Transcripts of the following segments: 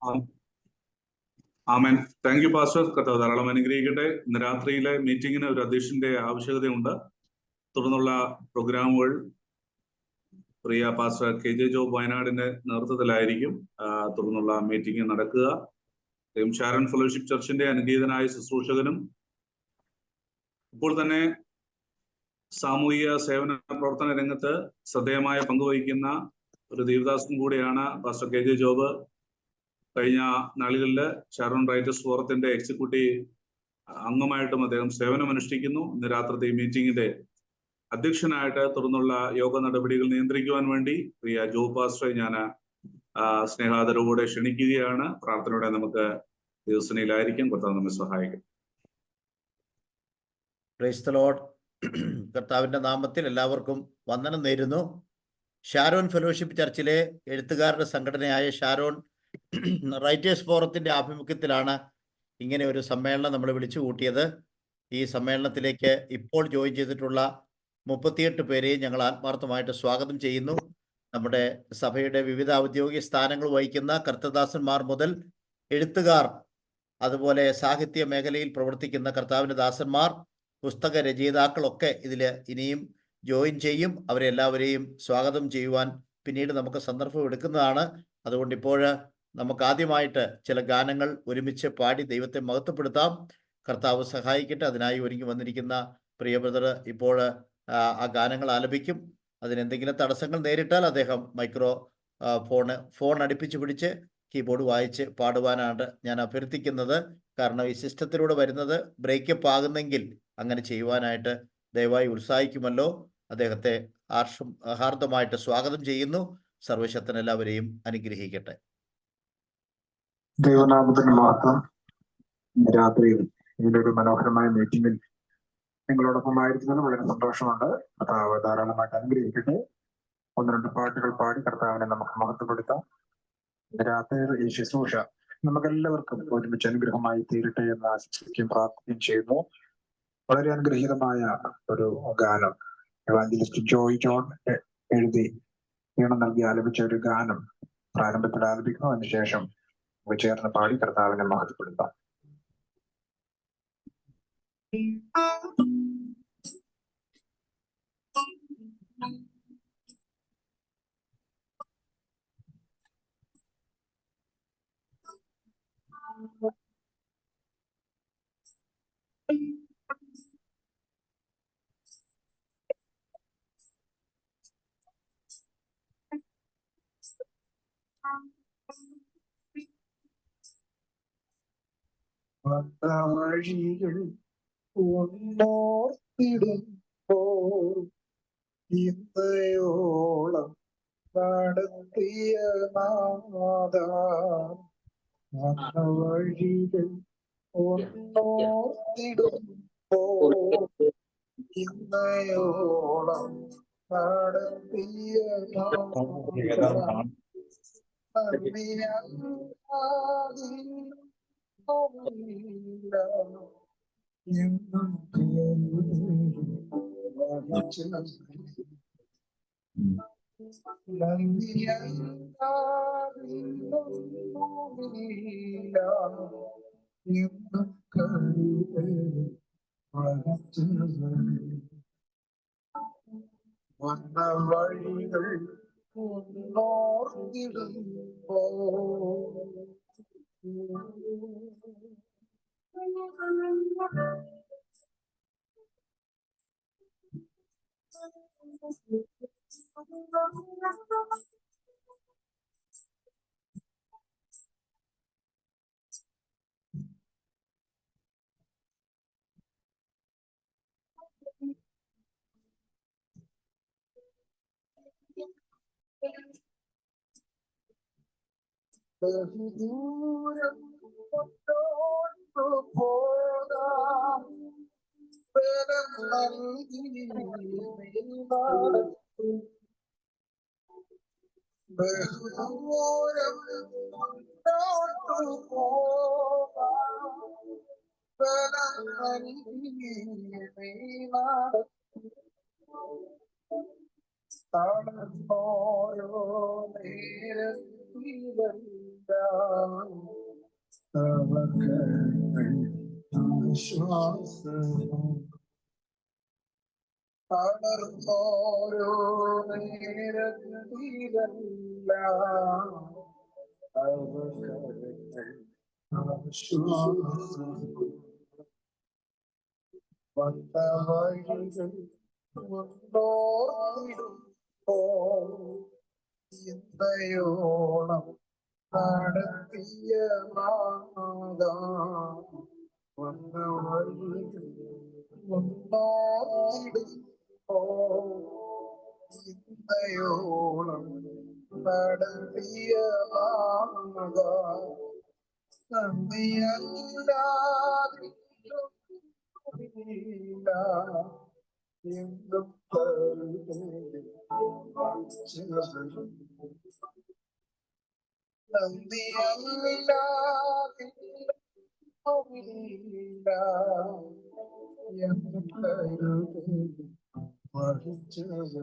Amen. Thank you pastor. കർത്താവ് ധാരാളം അനുഗ്രഹിക്കട്ടെ. ഇന്ന് രാത്രിയിലെ മീറ്റിംഗിന് ഒരു അധ്യക്ഷന്റെ ആവശ്യകതയുണ്ട്. തുടർന്നുള്ള പ്രോഗ്രാമുകൾ പ്രിയ പാസ്റ്റർ കെ ജെ ജോബ് വയനാടിന്റെ നേതൃത്വത്തിലായിരിക്കും തുടർന്നുള്ള മീറ്റിംഗ് നടക്കുക. ഷാരോൺ ഫെലോഷിപ്പ് ചർച്ചിന്റെ അനുഗ്രഹീതനായ ശുശ്രൂഷകനും ഇപ്പോൾ തന്നെ സാമൂഹിക സേവന പ്രവർത്തന രംഗത്ത് ശ്രദ്ധേയമായ പങ്കുവഹിക്കുന്ന ഒരു ദേവദാസനും കൂടിയാണ് പാസ്റ്റർ കെ ജെ ജോബ്. കഴിഞ്ഞ നാളുകളിൽ ഷാരോൺ റൈറ്റേഴ്സ് ഫോറത്തിന്റെ എക്സിക്യൂട്ടീവ് അംഗമായിട്ടും അദ്ദേഹം സേവനമനുഷ്ഠിക്കുന്നു. ഇന്ന് രാത്രിത്തെ ഈ മീറ്റിംഗിന്റെ അധ്യക്ഷനായിട്ട് തുടർന്നുള്ള യോഗ നടപടികൾ നിയന്ത്രിക്കുവാൻ വേണ്ടി പ്രിയ ജോബ് പാസ്റ്ററെ ഞാൻ സ്നേഹാദരവോടെ ക്ഷണിക്കുകയാണ്. പ്രാർത്ഥനയോടെ നമുക്ക് ദിവസനയിലായിരിക്കും. കർത്താവ് നമ്മെ സഹായിക്കും. Price the Lord. കർത്താവിൻ്റെ നാമത്തിൽ എല്ലാവർക്കും വന്ദനം നേരുന്നു. ഷാരോൺ ഫെലോഷിപ്പ് ചർച്ചിലെ എഴുത്തുകാരുടെ സംഘടനയായ ഷാരോൺ റൈറ്റേഴ്സ് ഫോറത്തിൻ്റെ ആഭിമുഖ്യത്തിലാണ് ഇങ്ങനെ ഒരു സമ്മേളനം നമ്മൾ വിളിച്ചു കൂട്ടിയത്. ഈ സമ്മേളനത്തിലേക്ക് ഇപ്പോൾ ജോയിൻ ചെയ്തിട്ടുള്ള 38 പേരെയും ഞങ്ങൾ ആത്മാർത്ഥമായിട്ട് സ്വാഗതം ചെയ്യുന്നു. നമ്മുടെ സഭയുടെ വിവിധ ഔദ്യോഗിക സ്ഥാനങ്ങൾ വഹിക്കുന്ന കർത്തദാസന്മാർ മുതൽ എഴുത്തുകാർ, അതുപോലെ സാഹിത്യ മേഖലയിൽ പ്രവർത്തിക്കുന്ന കർത്താവിൻ്റെ ദാസന്മാർ, പുസ്തക രചയിതാക്കളൊക്കെ ഇതിൽ ഇനിയും ജോയിൻ ചെയ്യും. അവരെ എല്ലാവരെയും സ്വാഗതം ചെയ്യുവാൻ പിന്നീട് നമുക്ക് സന്ദർഭം എടുക്കുന്നതാണ്. അതുകൊണ്ട് ഇപ്പോൾ നമുക്ക് ആദ്യമായിട്ട് ചില ഗാനങ്ങൾ ഒരുമിച്ച് പാടി ദൈവത്തെ മഹത്വപ്പെടുത്താം. കർത്താവ് സഹായിക്കട്ടെ. അതിനായി ഒരുങ്ങി വന്നിരിക്കുന്ന പ്രിയ ബ്രദർ ഇപ്പോൾ ആ ഗാനങ്ങൾ ആലപിക്കും. അതിനെന്തെങ്കിലും തടസ്സങ്ങൾ നേരിട്ടാൽ അദ്ദേഹം ഫോൺ അടുപ്പിച്ച് പിടിച്ച് കീബോർഡ് വായിച്ച് പാടുവാനാണ് ഞാൻ അഭ്യർത്ഥിക്കുന്നത്. കാരണം ഈ സിസ്റ്റത്തിലൂടെ വരുന്നത് ബ്രേക്കപ്പ് ആകുന്നെങ്കിൽ അങ്ങനെ ചെയ്യുവാനായിട്ട് ദയവായി ഉത്സാഹിക്കുമല്ലോ. അദ്ദേഹത്തെ ഹാർദമായിട്ട് സ്വാഗതം ചെയ്യുന്നു. സർവശക്തൻ എല്ലാവരെയും അനുഗ്രഹിക്കട്ടെ. ദൈവനാമത്തിന് മഹത്വം. രാത്രിയിൽ ഇതിലൊരു മനോഹരമായ മീറ്റിംഗിൽ നിങ്ങളോടൊപ്പമായിരിക്കുന്നത് വളരെ സന്തോഷമുണ്ട്. കർത്താവ് ധാരാളമായിട്ട് അനുഗ്രഹിക്കട്ടെ. 1-2 പാട്ടുകൾ പാടി കർത്താവിനെ നമുക്ക് മഹത്വപ്പെടുത്താം. രാത്രിയിൽ ഈ ശുശ്രൂഷ നമുക്കെല്ലാവർക്കും ഒരുമിച്ച് അനുഗ്രഹമായി തീരട്ടെ എന്ന് ആശംസിക്കുകയും പ്രാർത്ഥിക്കുകയും ചെയ്യുന്നു. വളരെ അനുഗ്രഹീതമായ ഒരു ഗാനം എവാഞ്ചലിസ്റ്റ് ജോയ് ജോൺ എഴുതി ഈണം നൽകി ആലപിച്ച ഒരു ഗാനം പ്രാരംഭത്തിൽ ആലപിക്കുന്നു. അതിനുശേഷം ചേർന്ന് പാടി കർത്താവിനെ മഹത്വപ്പെടുത്താം. വഴികൾ ഓർത്തിടുമ്പോൾ ഇന്നയോളം നടത്തിയ നാഥ, വഴികൾ ഓർത്തിടുമ്പോൾ ഇന്നയോളം നടത്തിയ വന്ന വഴികൾ ഓർത്തിടുമ്പോ ബഹുദൂരം കൊണ്ടോട്ടു പോകാം ബലം നൽകി നടത്തും. ബഹുദൂരം കൊണ്ടോട്ടു പോകാം ബലം നൽകി നടത്തും. തളർന്നോരോ നേരത്തിലല്ല തളർന്നോരോ നേരത്തിലല്ല ആശ്വാസം വന്ന വഴികൾ മുന്നോട്ടിടുമ്പോ ചിന്തയോളം നടത്തിയ നാദ വന്ന വഴികൾ മുന്നോട്ടിടുമ്പോ ചിന്തയോളം നടത്തിയ നാദ നന്ദിയല്ലാതെ എന്തും നന്ദിയല്ലാതെ എന്തും മരിച്ചവർ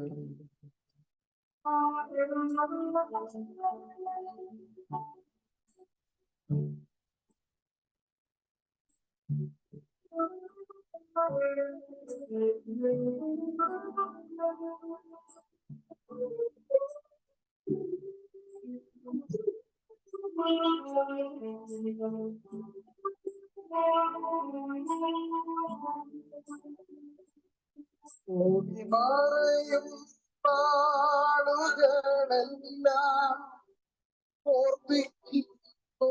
ഓടിമാറയും ആളുകളെല്ലാം ഓർപ്പിക്കുന്നു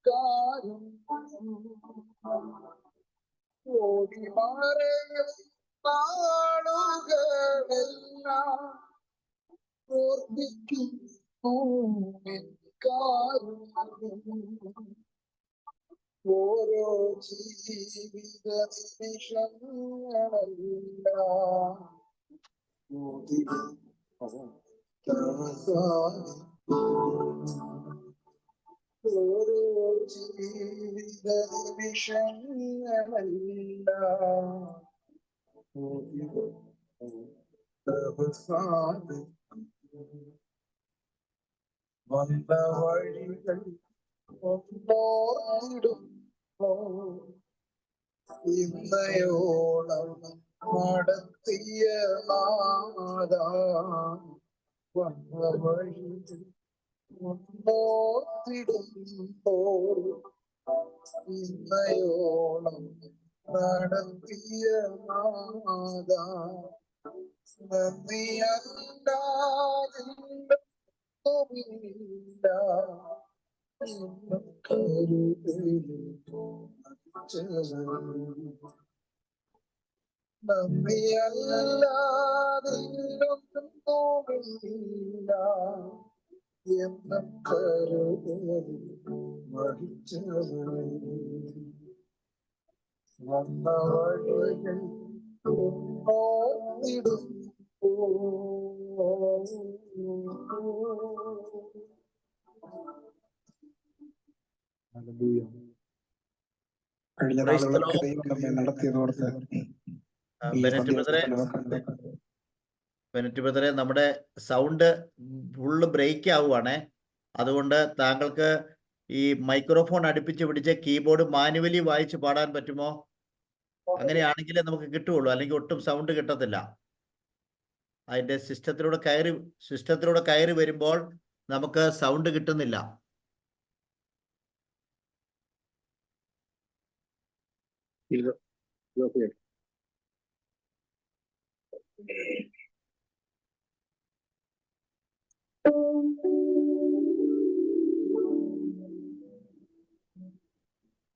കാര്യം ഓടിമാറയും ആളുകളെല്ലാം ഓർപ്പിക്കുന്നു കാര്യം ഓരോ ജീവിത നിമിഷങ്ങളെല്ലാം ഓരോ ജീവിത നിമിഷങ്ങളെല്ലാം വന്ന വഴികൾ ഒന്നോർത്തിടുമ്പോ ഇന്നയോളം നടത്തിയ നാദ വന്ന വഴികൾ ഒന്നോർത്തിടുമ്പോൾ ഇന്നയോളം നടത്തിയ നാദ നന്ദിയല്ലാതെ നന്ദിയല്ലാതെ എന്നും കരുതൽ വഹിച്ചവർ വന്ന വഴികൾ ഓർത്തിടും കഴിഞ്ഞ നാളുകളൊക്കെ ദൈവം നമ്മെ നടത്തിയതോർത്ത് ബെനറ്റ് ബ്രദറെ, നമ്മുടെ സൗണ്ട് ഫുള്ള് ബ്രേക്ക് ആവുകയാണേ. അതുകൊണ്ട് താങ്കൾക്ക് ഈ മൈക്രോഫോൺ അടുപ്പിച്ച് പിടിച്ച് കീബോർഡ് മാനുവലി വായിച്ച് പാടാൻ പറ്റുമോ? അങ്ങനെയാണെങ്കിലേ നമുക്ക് കിട്ടുകയുള്ളൂ, അല്ലെങ്കിൽ ഒട്ടും സൗണ്ട് കിട്ടത്തില്ല. അതിൻ്റെ സിസ്റ്റത്തിലൂടെ കയറി വരുമ്പോൾ നമുക്ക് സൗണ്ട് കിട്ടുന്നില്ല.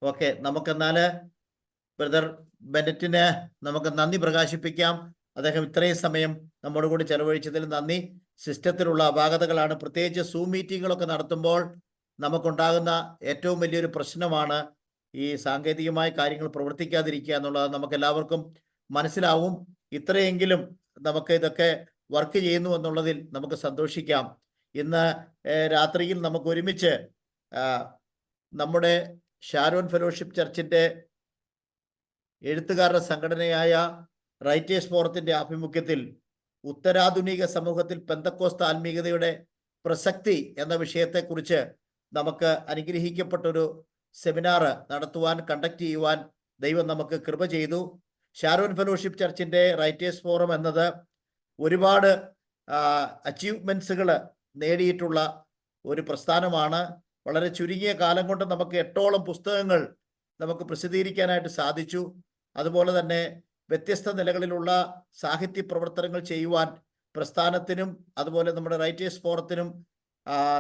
ഓക്കെ, നമുക്കെന്നാല് ബ്രദർ ബെനറ്റിന് നമുക്ക് നന്ദി പ്രകാശിപ്പിക്കാം. അദ്ദേഹം ഇത്രയും സമയം നമ്മോട് കൂടി ചെലവഴിച്ചതിൽ നന്ദി. സിസ്റ്റത്തിലുള്ള അപാകതകളാണ്, പ്രത്യേകിച്ച് സൂം മീറ്റിങ്ങുകളൊക്കെ നടത്തുമ്പോൾ നമുക്കുണ്ടാകുന്ന ഏറ്റവും വലിയൊരു പ്രശ്നമാണ് ഈ സാങ്കേതികമായ കാര്യങ്ങൾ പ്രവർത്തിക്കാതിരിക്കുക എന്നുള്ളത്. നമുക്ക് എല്ലാവർക്കും മനസ്സിലാവും. ഇത്രയെങ്കിലും നമുക്ക് ഇതൊക്കെ വർക്ക് ചെയ്യുന്നു എന്നുള്ളതിൽ നമുക്ക് സന്തോഷിക്കാം. ഇന്ന് രാത്രിയിൽ നമുക്ക് ഒരുമിച്ച് നമ്മുടെ ഷാരോൺ ഫെലോഷിപ്പ് ചർച്ചിൻ്റെ എഴുത്തുകാരുടെ സംഘടനയായ റൈറ്റേഴ്സ് ഫോറത്തിൻ്റെ ആഭിമുഖ്യത്തിൽ ഉത്തരാധുനിക സമൂഹത്തിൽ പെന്തക്കോസ്ത് ആത്മീയതയുടെ പ്രസക്തി എന്ന വിഷയത്തെക്കുറിച്ച് നമുക്ക് അനുഗ്രഹിക്കപ്പെട്ടൊരു സെമിനാർ നടത്തുവാൻ, കണ്ടക്ട് ചെയ്യുവാൻ ദൈവം നമുക്ക് കൃപ ചെയ്തു. ഷാരോൺ ഫെലോഷിപ്പ് ചർച്ചിൻ്റെ റൈറ്റേഴ്സ് ഫോറം എന്നത് ഒരുപാട് അച്ചീവ്മെൻറ്റ്സുകൾ നേടിയിട്ടുള്ള ഒരു പ്രസ്ഥാനമാണ്. വളരെ ചുരുങ്ങിയ കാലം കൊണ്ട് നമുക്ക് 8ഓളം പുസ്തകങ്ങൾ നമുക്ക് പ്രസിദ്ധീകരിക്കാനായിട്ട് സാധിച്ചു. അതുപോലെ തന്നെ വ്യത്യസ്ത നിലകളിലുള്ള സാഹിത്യ പ്രവർത്തനങ്ങൾ ചെയ്യുവാൻ പ്രസ്ഥാനത്തിനും അതുപോലെ നമ്മുടെ റൈറ്റേഴ്സ് ഫോറത്തിനും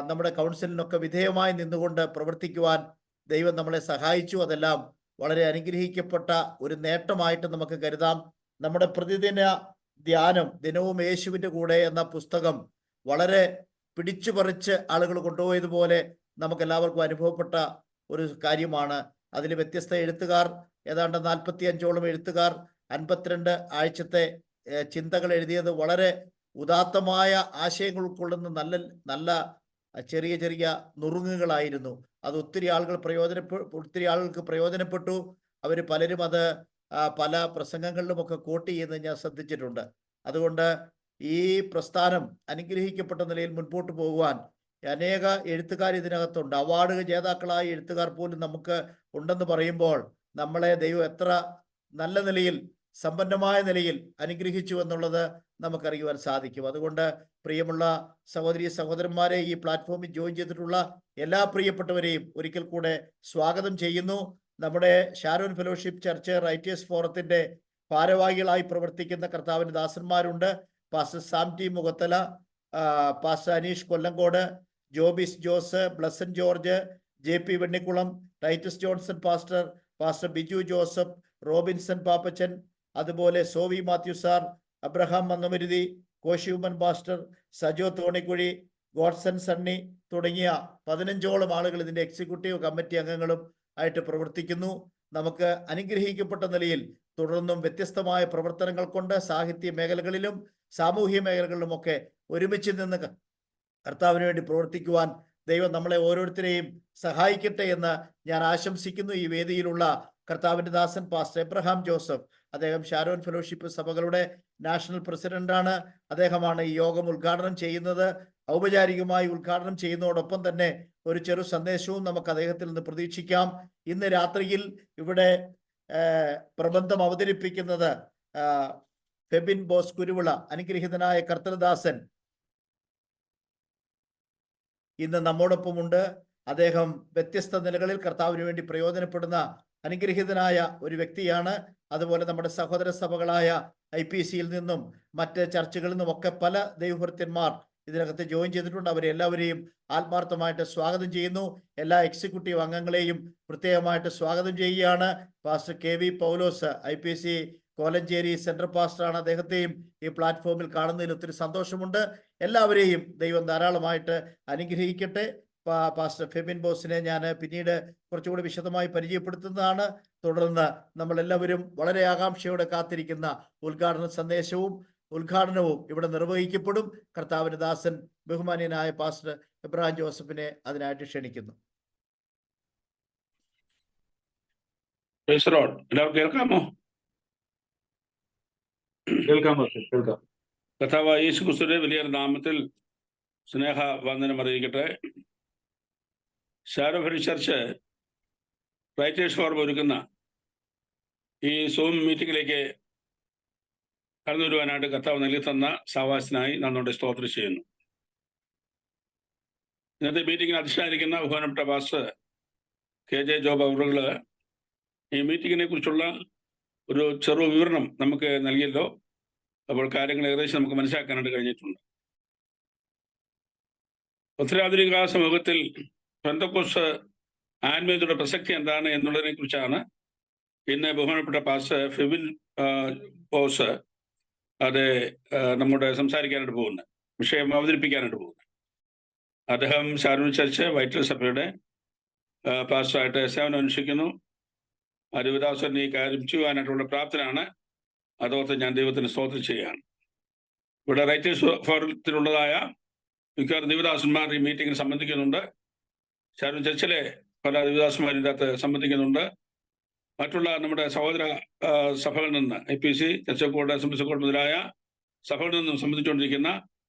നമ്മുടെ കൗൺസിലിനൊക്കെ വിധേയമായി നിന്നുകൊണ്ട് പ്രവർത്തിക്കുവാൻ ദൈവം നമ്മളെ സഹായിച്ചു. അതെല്ലാം വളരെ അനുഗ്രഹിക്കപ്പെട്ട ഒരു നേട്ടമായിട്ട് നമുക്ക് കരുതാം. നമ്മുടെ പ്രതിദിന ധ്യാനം ദിനവും യേശുവിൻ്റെ കൂടെ എന്ന പുസ്തകം വളരെ പിടിച്ചു പറിച്ച് ആളുകൾ കൊണ്ടുപോയതുപോലെ നമുക്കെല്ലാവർക്കും അനുഭവപ്പെട്ട ഒരു കാര്യമാണ്. അതിൽ വ്യത്യസ്ത എഴുത്തുകാർ, ഏതാണ്ട് 45ഓളം എഴുത്തുകാർ 52 ആഴ്ചത്തെ ചിന്തകൾ എഴുതിയത് വളരെ ഉദാത്തമായ ആശയങ്ങൾ ഉൾക്കൊള്ളുന്ന നല്ല ചെറിയ ചെറിയ നുറുങ്ങുകളായിരുന്നു. അത് ഒത്തിരി ആളുകൾക്ക് പ്രയോജനപ്പെട്ടു. അവർ പലരും അത് പല പ്രസംഗങ്ങളിലുമൊക്കെ കോട്ട് ചെയ്യുന്നത് ഞാൻ ശ്രദ്ധിച്ചിട്ടുണ്ട്. അതുകൊണ്ട് ഈ പ്രസ്ഥാനം അനുഗ്രഹിക്കപ്പെട്ട നിലയിൽ മുൻപോട്ട് പോകുവാൻ അനേക എഴുത്തുകാർ ഇതിനകത്തുണ്ട്. അവാർഡ് ജേതാക്കളായ എഴുത്തുകാർ പോലും നമുക്ക് ഉണ്ടെന്ന് പറയുമ്പോൾ നമ്മളെ ദൈവം എത്ര നല്ല നിലയിൽ, സമ്പന്നമായ നിലയിൽ അനുഗ്രഹിച്ചു എന്നുള്ളത് നമുക്കറിയുവാൻ സാധിക്കും. അതുകൊണ്ട് പ്രിയമുള്ള സഹോദരി സഹോദരന്മാരെ, ഈ പ്ലാറ്റ്ഫോമിൽ ജോയിൻ ചെയ്തിട്ടുള്ള എല്ലാ പ്രിയപ്പെട്ടവരെയും ഒരിക്കൽ കൂടെ സ്വാഗതം ചെയ്യുന്നു. നമ്മുടെ ഷാരോൺ ഫെലോഷിപ്പ് ചർച്ച് റൈറ്റേഴ്സ് ഫോറത്തിൻ്റെ ഭാരവാഹികളായി പ്രവർത്തിക്കുന്ന കർത്താവിൻ്റെ ദാസന്മാരുണ്ട്. Pastor Sam T Mukhathala, pastor Aneesh Kollankode, Jobis Jose, Blessan George, JP Vennikkulam, Titus Johnson pastor, pastor Biju Joseph, Robinson Pappachan, അതുപോലെ Sovi Mathew sir, Abraham Mangamaruthi, കോശിയുമൻ pastor, Sajo Thonikuzhi, Godson Sunny തുടങ്ങിയ 15ഓളം ആളുകൾ ഇതിൻ്റെ എക്സിക്യൂട്ടീവ് കമ്മിറ്റി അംഗങ്ങളും ആയിട്ട് പ്രവർത്തിക്കുന്നു. നമുക്ക് അനുഗ്രഹിക്കപ്പെട്ട നിലയിൽ തുടർന്നും വ്യത്യസ്തമായ പ്രവർത്തനങ്ങൾ കൊണ്ട് സാഹിത്യ മേഖലകളിലും സാമൂഹ്യ മേഖലകളിലുമൊക്കെ ഒരുമിച്ച് നിന്ന് കർത്താവിന് വേണ്ടി പ്രവർത്തിക്കുവാൻ ദൈവം നമ്മളെ ഓരോരുത്തരെയും സഹായിക്കട്ടെ എന്ന് ഞാൻ ആശംസിക്കുന്നു. ഈ വേദിയിലുള്ള കർത്താവിൻ്റെ ദാസൻ പാസ്റ്റർ എബ്രഹാം ജോസഫ്, അദ്ദേഹം ഷാരോൺ ഫെലോഷിപ്പ് സഭകളുടെ നാഷണൽ പ്രസിഡന്റാണ്. അദ്ദേഹമാണ് ഈ യോഗം ഉദ്ഘാടനം ചെയ്യുന്നത്. ഔപചാരികമായി ഉദ്ഘാടനം ചെയ്യുന്നതോടൊപ്പം തന്നെ ഒരു ചെറു സന്ദേശവും നമുക്ക് അദ്ദേഹത്തിൽ നിന്ന് പ്രതീക്ഷിക്കാം. ഇന്ന് രാത്രിയിൽ ഇവിടെ പ്രബന്ധം അവതരിപ്പിക്കുന്നത് ഫെബിൻ ബോസ് കുരുവിള, അനുഗ്രഹീതനായ കർത്തൃദാസൻ ഇന്ന് നമ്മോടൊപ്പമുണ്ട്. അദ്ദേഹം വ്യത്യസ്ത നിലകളിൽ കർത്താവിന് വേണ്ടി പ്രയോജനപ്പെടുന്ന അനുഗ്രഹീതനായ ഒരു വ്യക്തിയാണ്. അതുപോലെ നമ്മുടെ സഹോദര സഭകളായ IPCയിൽ നിന്നും മറ്റ് ചർച്ചുകളിൽ നിന്നുമൊക്കെ പല ദൈവഭൃത്യന്മാർ ഇതിനകത്ത് ജോയിൻ ചെയ്തിട്ടുണ്ട്. അവരെ എല്ലാവരെയും ആത്മാർത്ഥമായിട്ട് സ്വാഗതം ചെയ്യുന്നു. എല്ലാ എക്സിക്യൂട്ടീവ് അംഗങ്ങളെയും പ്രത്യേകമായിട്ട് സ്വാഗതം ചെയ്യുകയാണ്. പാസ്റ്റർ KV പൗലോസ്, IPC കോലഞ്ചേരി സെൻട്രൽ പാസ്റ്ററാണ്. അദ്ദേഹത്തെയും ഈ പ്ലാറ്റ്ഫോമിൽ കാണുന്നതിൽ ഒത്തിരി സന്തോഷമുണ്ട്. എല്ലാവരെയും ദൈവം ധാരാളമായിട്ട് അനുഗ്രഹിക്കട്ടെ. പാസ്റ്റർ ഫെബിൻ ബോസിനെ ഞാൻ പിന്നീട് കുറച്ചുകൂടി വിശദമായി പരിചയപ്പെടുത്തുന്നതാണ്. തുടർന്ന് നമ്മളെല്ലാവരും വളരെ ആകാംക്ഷയോടെ കാത്തിരിക്കുന്ന ഉദ്ഘാടനവും ഇവിടെ നിർവഹിക്കപ്പെടും. കർത്താവിൻ്റെ ദാസൻ ബഹുമാന്യനായ പാസ്റ്റർ എബ്രഹാം ജോസഫിനെ അതിനായിട്ട് ക്ഷണിക്കുന്നു. കേൾക്കാമോ? കേൾക്കാം. കർത്താവ് യേശു ക്രിസ്തുവിന്റെ വലിയ നാമത്തിൽ സ്നേഹ വന്ദനം അറിയിക്കട്ടെ. Sharon fellowship church writers forum ഒരുക്കുന്ന ഈ സൂം മീറ്റിംഗിലേക്ക് കടന്നു വരുവാനായിട്ട് കർത്താവ് നൽകി തന്ന സാവാസനായി നന്ദിയോടെ സ്തോത്രം ചെയ്യുന്നു. ഇന്നത്തെ മീറ്റിംഗിൽ അധ്യക്ഷനായിരിക്കുന്ന ബഹുമാനപ്പെട്ട പാസ്റ്റർ KJ ജോബ് അവറുകൾ ഈ മീറ്റിങ്ങിനെ കുറിച്ചുള്ള ഒരു ചെറു വിവരണം നമുക്ക് നൽകിയല്ലോ. അപ്പോൾ കാര്യങ്ങൾ ഏകദേശം നമുക്ക് മനസ്സിലാക്കാനായിട്ട് കഴിഞ്ഞിട്ടുണ്ട്. ഉത്തരാധുനിക സമൂഹത്തിൽ പെന്തക്കോസ്ത് ആത്മീയതയുടെ പ്രസക്തി എന്താണ് എന്നുള്ളതിനെ കുറിച്ചാണ് ഇന്ന് ബഹുമാനപ്പെട്ട പാസ്റ്റർ ഫെബിൻ ബോസ് നമ്മുടെ സംസാരിക്കാനായിട്ട് പോകുന്നത്, വിഷയം അവതരിപ്പിക്കാനായിട്ട് പോകുന്നത്. അദ്ദേഹം ഷാരോൺ ചർച്ച് വൈറ്റൽ സഭയുടെ പാസ്റ്ററായിട്ട് സേവനം അനുഷ്ഠിക്കുന്നു. അരുവിദാസൻ ഈ കാര്യം ചെയ്യുവാനായിട്ടുള്ള പ്രാപ്തനാണ്. അതോർത്ത് ഞാൻ ദൈവത്തിന് സ്തോത്രം ചെയ്യുകയാണ്. ഇവിടെ റൈറ്റേഴ്സ് ഫോറത്തിലുള്ളതായ മിക്കവാറും ദിവദാസന്മാർ ഈ മീറ്റിംഗിൽ സംബന്ധിക്കുന്നുണ്ട്. ഷാരോൺ ചർച്ചിലെ പല ദിവദാസന്മാർ ഇതിനകത്ത് സംബന്ധിക്കുന്നുണ്ട്. മറ്റുള്ള നമ്മുടെ സഹോദര സഭകളിൽ നിന്ന് IPC, ചർച്ചക്കോട്, അസംബ്ലിക്കോട് മുതലായ സഭകളിൽ നിന്നും സംബന്ധിച്ചുകൊണ്ടിരിക്കുന്ന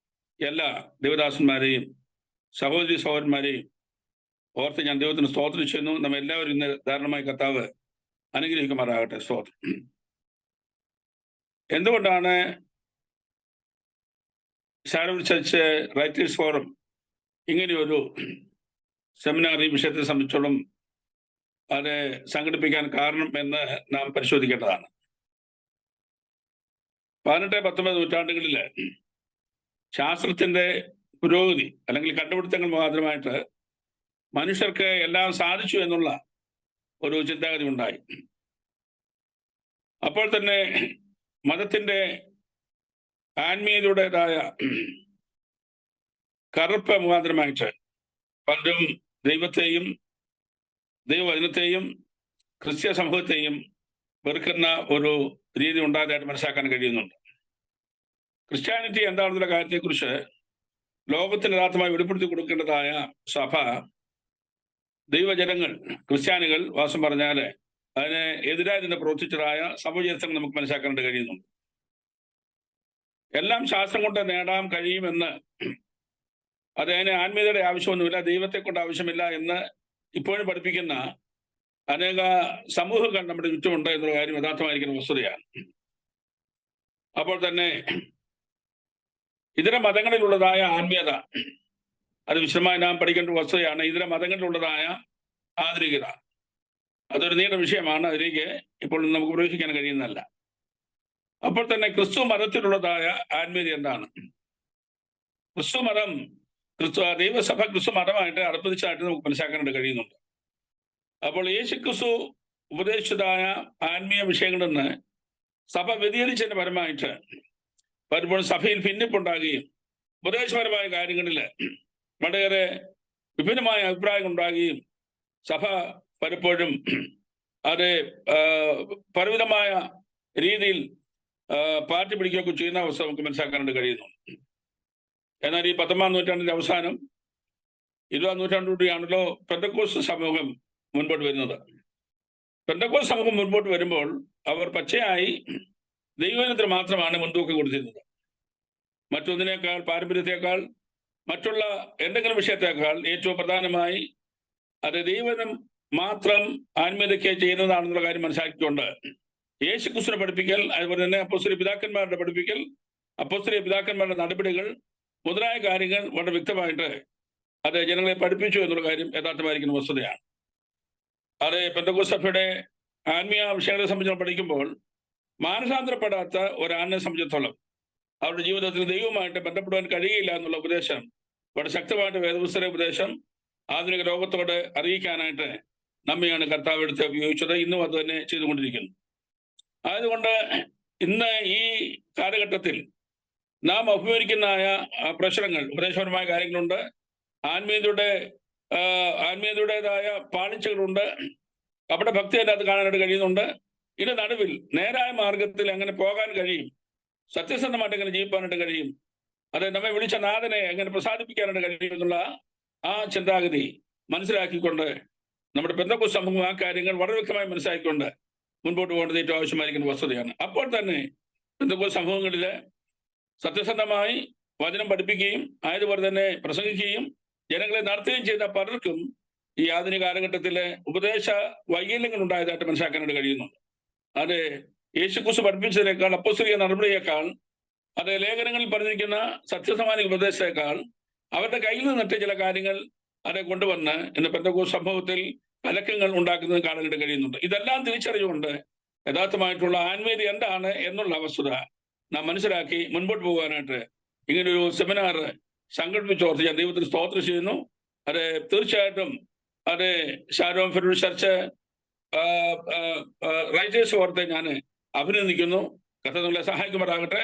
എല്ലാ ദിവദാസന്മാരെയും സഹോദരന്മാരെയും ഓർത്ത് ഞാൻ ദൈവത്തിന് സ്തോത്രം ചെയ്യുന്നു. നമ്മ എല്ലാവരും ഇന്ന് ധാരണമായി കർത്താവ് അനുഗ്രഹിക്കുമാറാകട്ടെ. സ്തോത്രം. എന്തുകൊണ്ടാണ് ഷാരോൺ ചർച്ച് റൈറ്റേഴ്സ് ഫോറം ഇങ്ങനെയൊരു സെമിനാർ ഈ വിഷയത്തെ സംബന്ധിച്ചോളം അത് സംഘടിപ്പിക്കാൻ കാരണം എന്ന് നാം പരിശോധിക്കേണ്ടതാണ്. 18-19 നൂറ്റാണ്ടുകളിൽ ശാസ്ത്രത്തിന്റെ പുരോഗതി അല്ലെങ്കിൽ കണ്ടുപിടുത്തങ്ങൾ മുഖാന്തരമായിട്ട് മനുഷ്യർക്ക് എല്ലാം സാധിച്ചു എന്നുള്ള ഒരു ചിന്താഗതി ഉണ്ടായി. അപ്പോൾ തന്നെ മതത്തിന്റെ ആത്മീയതയുടേതായ കറുപ്പ് മുഖാന്തരമായിട്ട് പലരും ദൈവത്തെയും ദൈവവചനത്തെയും ക്രിസ്ത്യ സമൂഹത്തെയും വെറുക്കുന്ന ഒരു രീതി ഉണ്ടായതായിട്ട് മനസ്സിലാക്കാൻ കഴിയുന്നുണ്ട്. ക്രിസ്ത്യാനിറ്റി എന്താണെന്നുള്ള കാര്യത്തെക്കുറിച്ച് ലോകത്തിന് യഥാർത്ഥമായി വെളിപ്പെടുത്തി കൊടുക്കേണ്ടതായ സഭ, ദൈവജനങ്ങൾ, ക്രിസ്ത്യാനികൾ വാസം പറഞ്ഞാൽ അതിന് എതിരായി തന്നെ പ്രവർത്തിച്ചതായ സംഭവചരിത്രങ്ങൾ നമുക്ക് മനസ്സിലാക്കാൻ കഴിയുന്നുണ്ട്. എല്ലാം ശാസ്ത്രം കൊണ്ട് നേടാൻ കഴിയുമെന്ന്, അതിന് ആത്മീയതയുടെ ആവശ്യമൊന്നുമില്ല, ദൈവത്തെ കൊണ്ട് ആവശ്യമില്ല എന്ന് ഇപ്പോഴും പഠിപ്പിക്കുന്ന അനേക സമൂഹങ്ങൾ നമ്മുടെ ചുറ്റുമുണ്ട് എന്നുള്ള കാര്യം യഥാർത്ഥമായിരിക്കുന്ന വസ്തുതയാണ്. അപ്പോൾ തന്നെ ഇതര മതങ്ങളിലുള്ളതായ ആത്മീയത അത് വിശദമായി നാം പഠിക്കേണ്ട വസ്തുതയാണ്. ഇതര മതങ്ങളിലുള്ളതായ ആധുനികത അതൊരു നീണ്ട വിഷയമാണ്. അതിലേക്ക് ഇപ്പോൾ നമുക്ക് പ്രവേശിക്കാൻ കഴിയുന്നതല്ല. അപ്പോൾ തന്നെ ക്രിസ്തു മതത്തിലുള്ളതായ ആത്മീയത എന്താണ്? ക്രിസ്തു മതം ദൈവസഭ ക്രിസ്തു മതമായിട്ട് അർപ്പിച്ചതായിട്ട് നമുക്ക് മനസ്സിലാക്കാനായിട്ട് കഴിയുന്നുണ്ട്. അപ്പോൾ യേശു ക്രിസ്തു ഉപദേശിച്ചതായ ആത്മീയ വിഷയങ്ങളിൽ നിന്ന് സഭ വ്യതിചലിച്ചതിന്റെ പരമായിട്ട് പലപ്പോഴും സഭയിൽ ഭിന്നിപ്പുണ്ടാകുകയും ഉപദേശപരമായ കാര്യങ്ങളിൽ വളരെയേറെ വിഭിന്നമായ അഭിപ്രായങ്ങൾ ഉണ്ടാകുകയും സഭ പലപ്പോഴും അത് പലവിധമായ രീതിയിൽ പാർട്ടി പിടിക്കുകയൊക്കെ ചെയ്യുന്ന അവസ്ഥ നമുക്ക് മനസ്സിലാക്കാനായിട്ട് കഴിയുന്നു. എന്നാൽ ഈ 19-ാം നൂറ്റാണ്ടിന്റെ അവസാനം 20-ാം നൂറ്റാണ്ടിലൂടെയാണല്ലോ പെന്തക്കോസ്ത് സമൂഹം മുൻപോട്ട് വരുന്നത്. പെന്തക്കോസ്ത് സമൂഹം മുൻപോട്ട് വരുമ്പോൾ അവർ പച്ചയായി ദൈവവചനത്തിന് മാത്രമാണ് മുൻതൂക്കം കൊടുത്തിരുന്നത്. മറ്റൊന്നിനേക്കാൾ, പാരമ്പര്യത്തെക്കാൾ, മറ്റുള്ള എന്തെങ്കിലും വിഷയത്തെക്കാൾ ഏറ്റവും പ്രധാനമായി അത് ദൈവവചനം മാത്രം ആത്മീയതയ്ക്ക് ചെയ്യുന്നതാണെന്നുള്ള കാര്യം മനസ്സിലാക്കിക്കൊണ്ട് യേശു ക്രിസ്തുവിനെ പഠിപ്പിക്കൽ, അതുപോലെ തന്നെ അപ്പോസ്തല പിതാക്കന്മാരുടെ പഠിപ്പിക്കൽ, അപ്പോസ്തല പിതാക്കന്മാരുടെ നടപടികൾ മുതലായ കാര്യങ്ങൾ വളരെ വ്യക്തമായിട്ട് അത് ജനങ്ങളെ പഠിപ്പിച്ചു എന്നുള്ള കാര്യം യഥാർത്ഥമായിരിക്കുന്ന വസ്തുതയാണ്. അത് പെന്തക്കോസ്ത് സഭയുടെ ആത്മീയ വിഷയങ്ങളെ സംബന്ധിച്ച് പഠിക്കുമ്പോൾ മാനസാന്തരപ്പെടാത്ത ഒരാളിനെ സംബന്ധിച്ചിടത്തോളം അവരുടെ ജീവിതത്തിൽ ദൈവവുമായിട്ട് ബന്ധപ്പെടുവാൻ കഴിയില്ല എന്നുള്ള ഉപദേശം വളരെ ശക്തമായിട്ട് വേദപുസ്തക ഉപദേശം ആധുനിക ലോകത്തോട് അറിയിക്കാനായിട്ട് നമ്മയാണ് കർത്താവ് എടുത്ത് ഉപയോഗിച്ചത്. ഇന്നും അത് തന്നെ ചെയ്തുകൊണ്ടിരിക്കുന്നു. അതുകൊണ്ട് ഇന്ന് ഈ കാലഘട്ടത്തിൽ നാം അഭിമുഖീകരിക്കുന്നതായ പ്രശ്നങ്ങൾ, ഉപദേശപരമായ കാര്യങ്ങളുണ്ട്, ആത്മീയതയുടേതായ പാളിച്ചകളുണ്ട്, അവിടെ ഭക്തി അതിൻ്റെ അത് കാണാനായിട്ട് കഴിയുന്നുണ്ട്. ഇതിന്റെ നടുവിൽ നേരായ മാർഗത്തിൽ എങ്ങനെ പോകാൻ കഴിയും, സത്യസന്ധമായിട്ട് എങ്ങനെ ജീവിക്കാനായിട്ട് കഴിയും, അത് നമ്മെ വിളിച്ച നാഥനെ എങ്ങനെ പ്രസാദിപ്പിക്കാനായിട്ട് കഴിയും എന്നുള്ള ആ ചിന്താഗതി മനസ്സിലാക്കിക്കൊണ്ട് നമ്മുടെ പെന്തക്കോസ്ത് സമൂഹം ആ കാര്യങ്ങൾ വളരെ വ്യക്തമായി മനസ്സിലാക്കിക്കൊണ്ട് മുൻപോട്ട് പോകേണ്ടത് ഏറ്റവും ആവശ്യമായിരിക്കുന്ന വസ്തുതയാണ്. അപ്പോൾ തന്നെ പെന്തക്കോസ്ത് സമൂഹങ്ങളിൽ സത്യസന്ധമായി വചനം പഠിപ്പിക്കുകയും അതുപോലെ തന്നെ പ്രസംഗിക്കുകയും ജനങ്ങളെ നടത്തുകയും ചെയ്ത പലർക്കും ഈ ആധുനിക കാലഘട്ടത്തിലെ ഉപദേശ വൈകല്യങ്ങൾ ഉണ്ടായതായിട്ട് മനസ്സിലാക്കാനായിട്ട് കഴിയുന്നുണ്ട്. അത് യേശുക്രിസ്തു പഠിപ്പിച്ചതിനേക്കാൾ, അപ്പോസ്തലിക നടപടിയേക്കാൾ, അത് ലേഖനങ്ങളിൽ പറഞ്ഞിരിക്കുന്ന സത്യസമാനിക ഉപദേശത്തെക്കാൾ അവരുടെ കയ്യിൽ നിന്നിട്ട് ചില കാര്യങ്ങൾ അത് കൊണ്ടുവന്ന് ഇന്ന് പെന്തക്കോസ്ത് സംഭവത്തിൽ കലക്കങ്ങൾ ഉണ്ടാക്കുന്നത് കാണാനായിട്ട് കഴിയുന്നുണ്ട്. ഇതെല്ലാം തിരിച്ചറിഞ്ഞുകൊണ്ട് യഥാർത്ഥമായിട്ടുള്ള ആത്മീയത എന്താണ് എന്നുള്ള വസ്തുത നാം മനസ്സിലാക്കി മുൻപോട്ട് പോകാനായിട്ട് ഇങ്ങനൊരു സെമിനാർ സംഘടിപ്പിച്ചോർത്ത് ഞാൻ ദൈവത്തിന് സ്തോത്രം ചെയ്യുന്നു. അത് തീർച്ചയായിട്ടും അത് ഷാരോൺ ഫെഡറൽ ചർച്ച് റൈറ്റേഴ്സ് ഫോറത്തെ ഞാൻ അഭിനന്ദിക്കുന്നു. കർത്താവ് നമ്മളെ സഹായിക്കുമാറാകട്ടെ.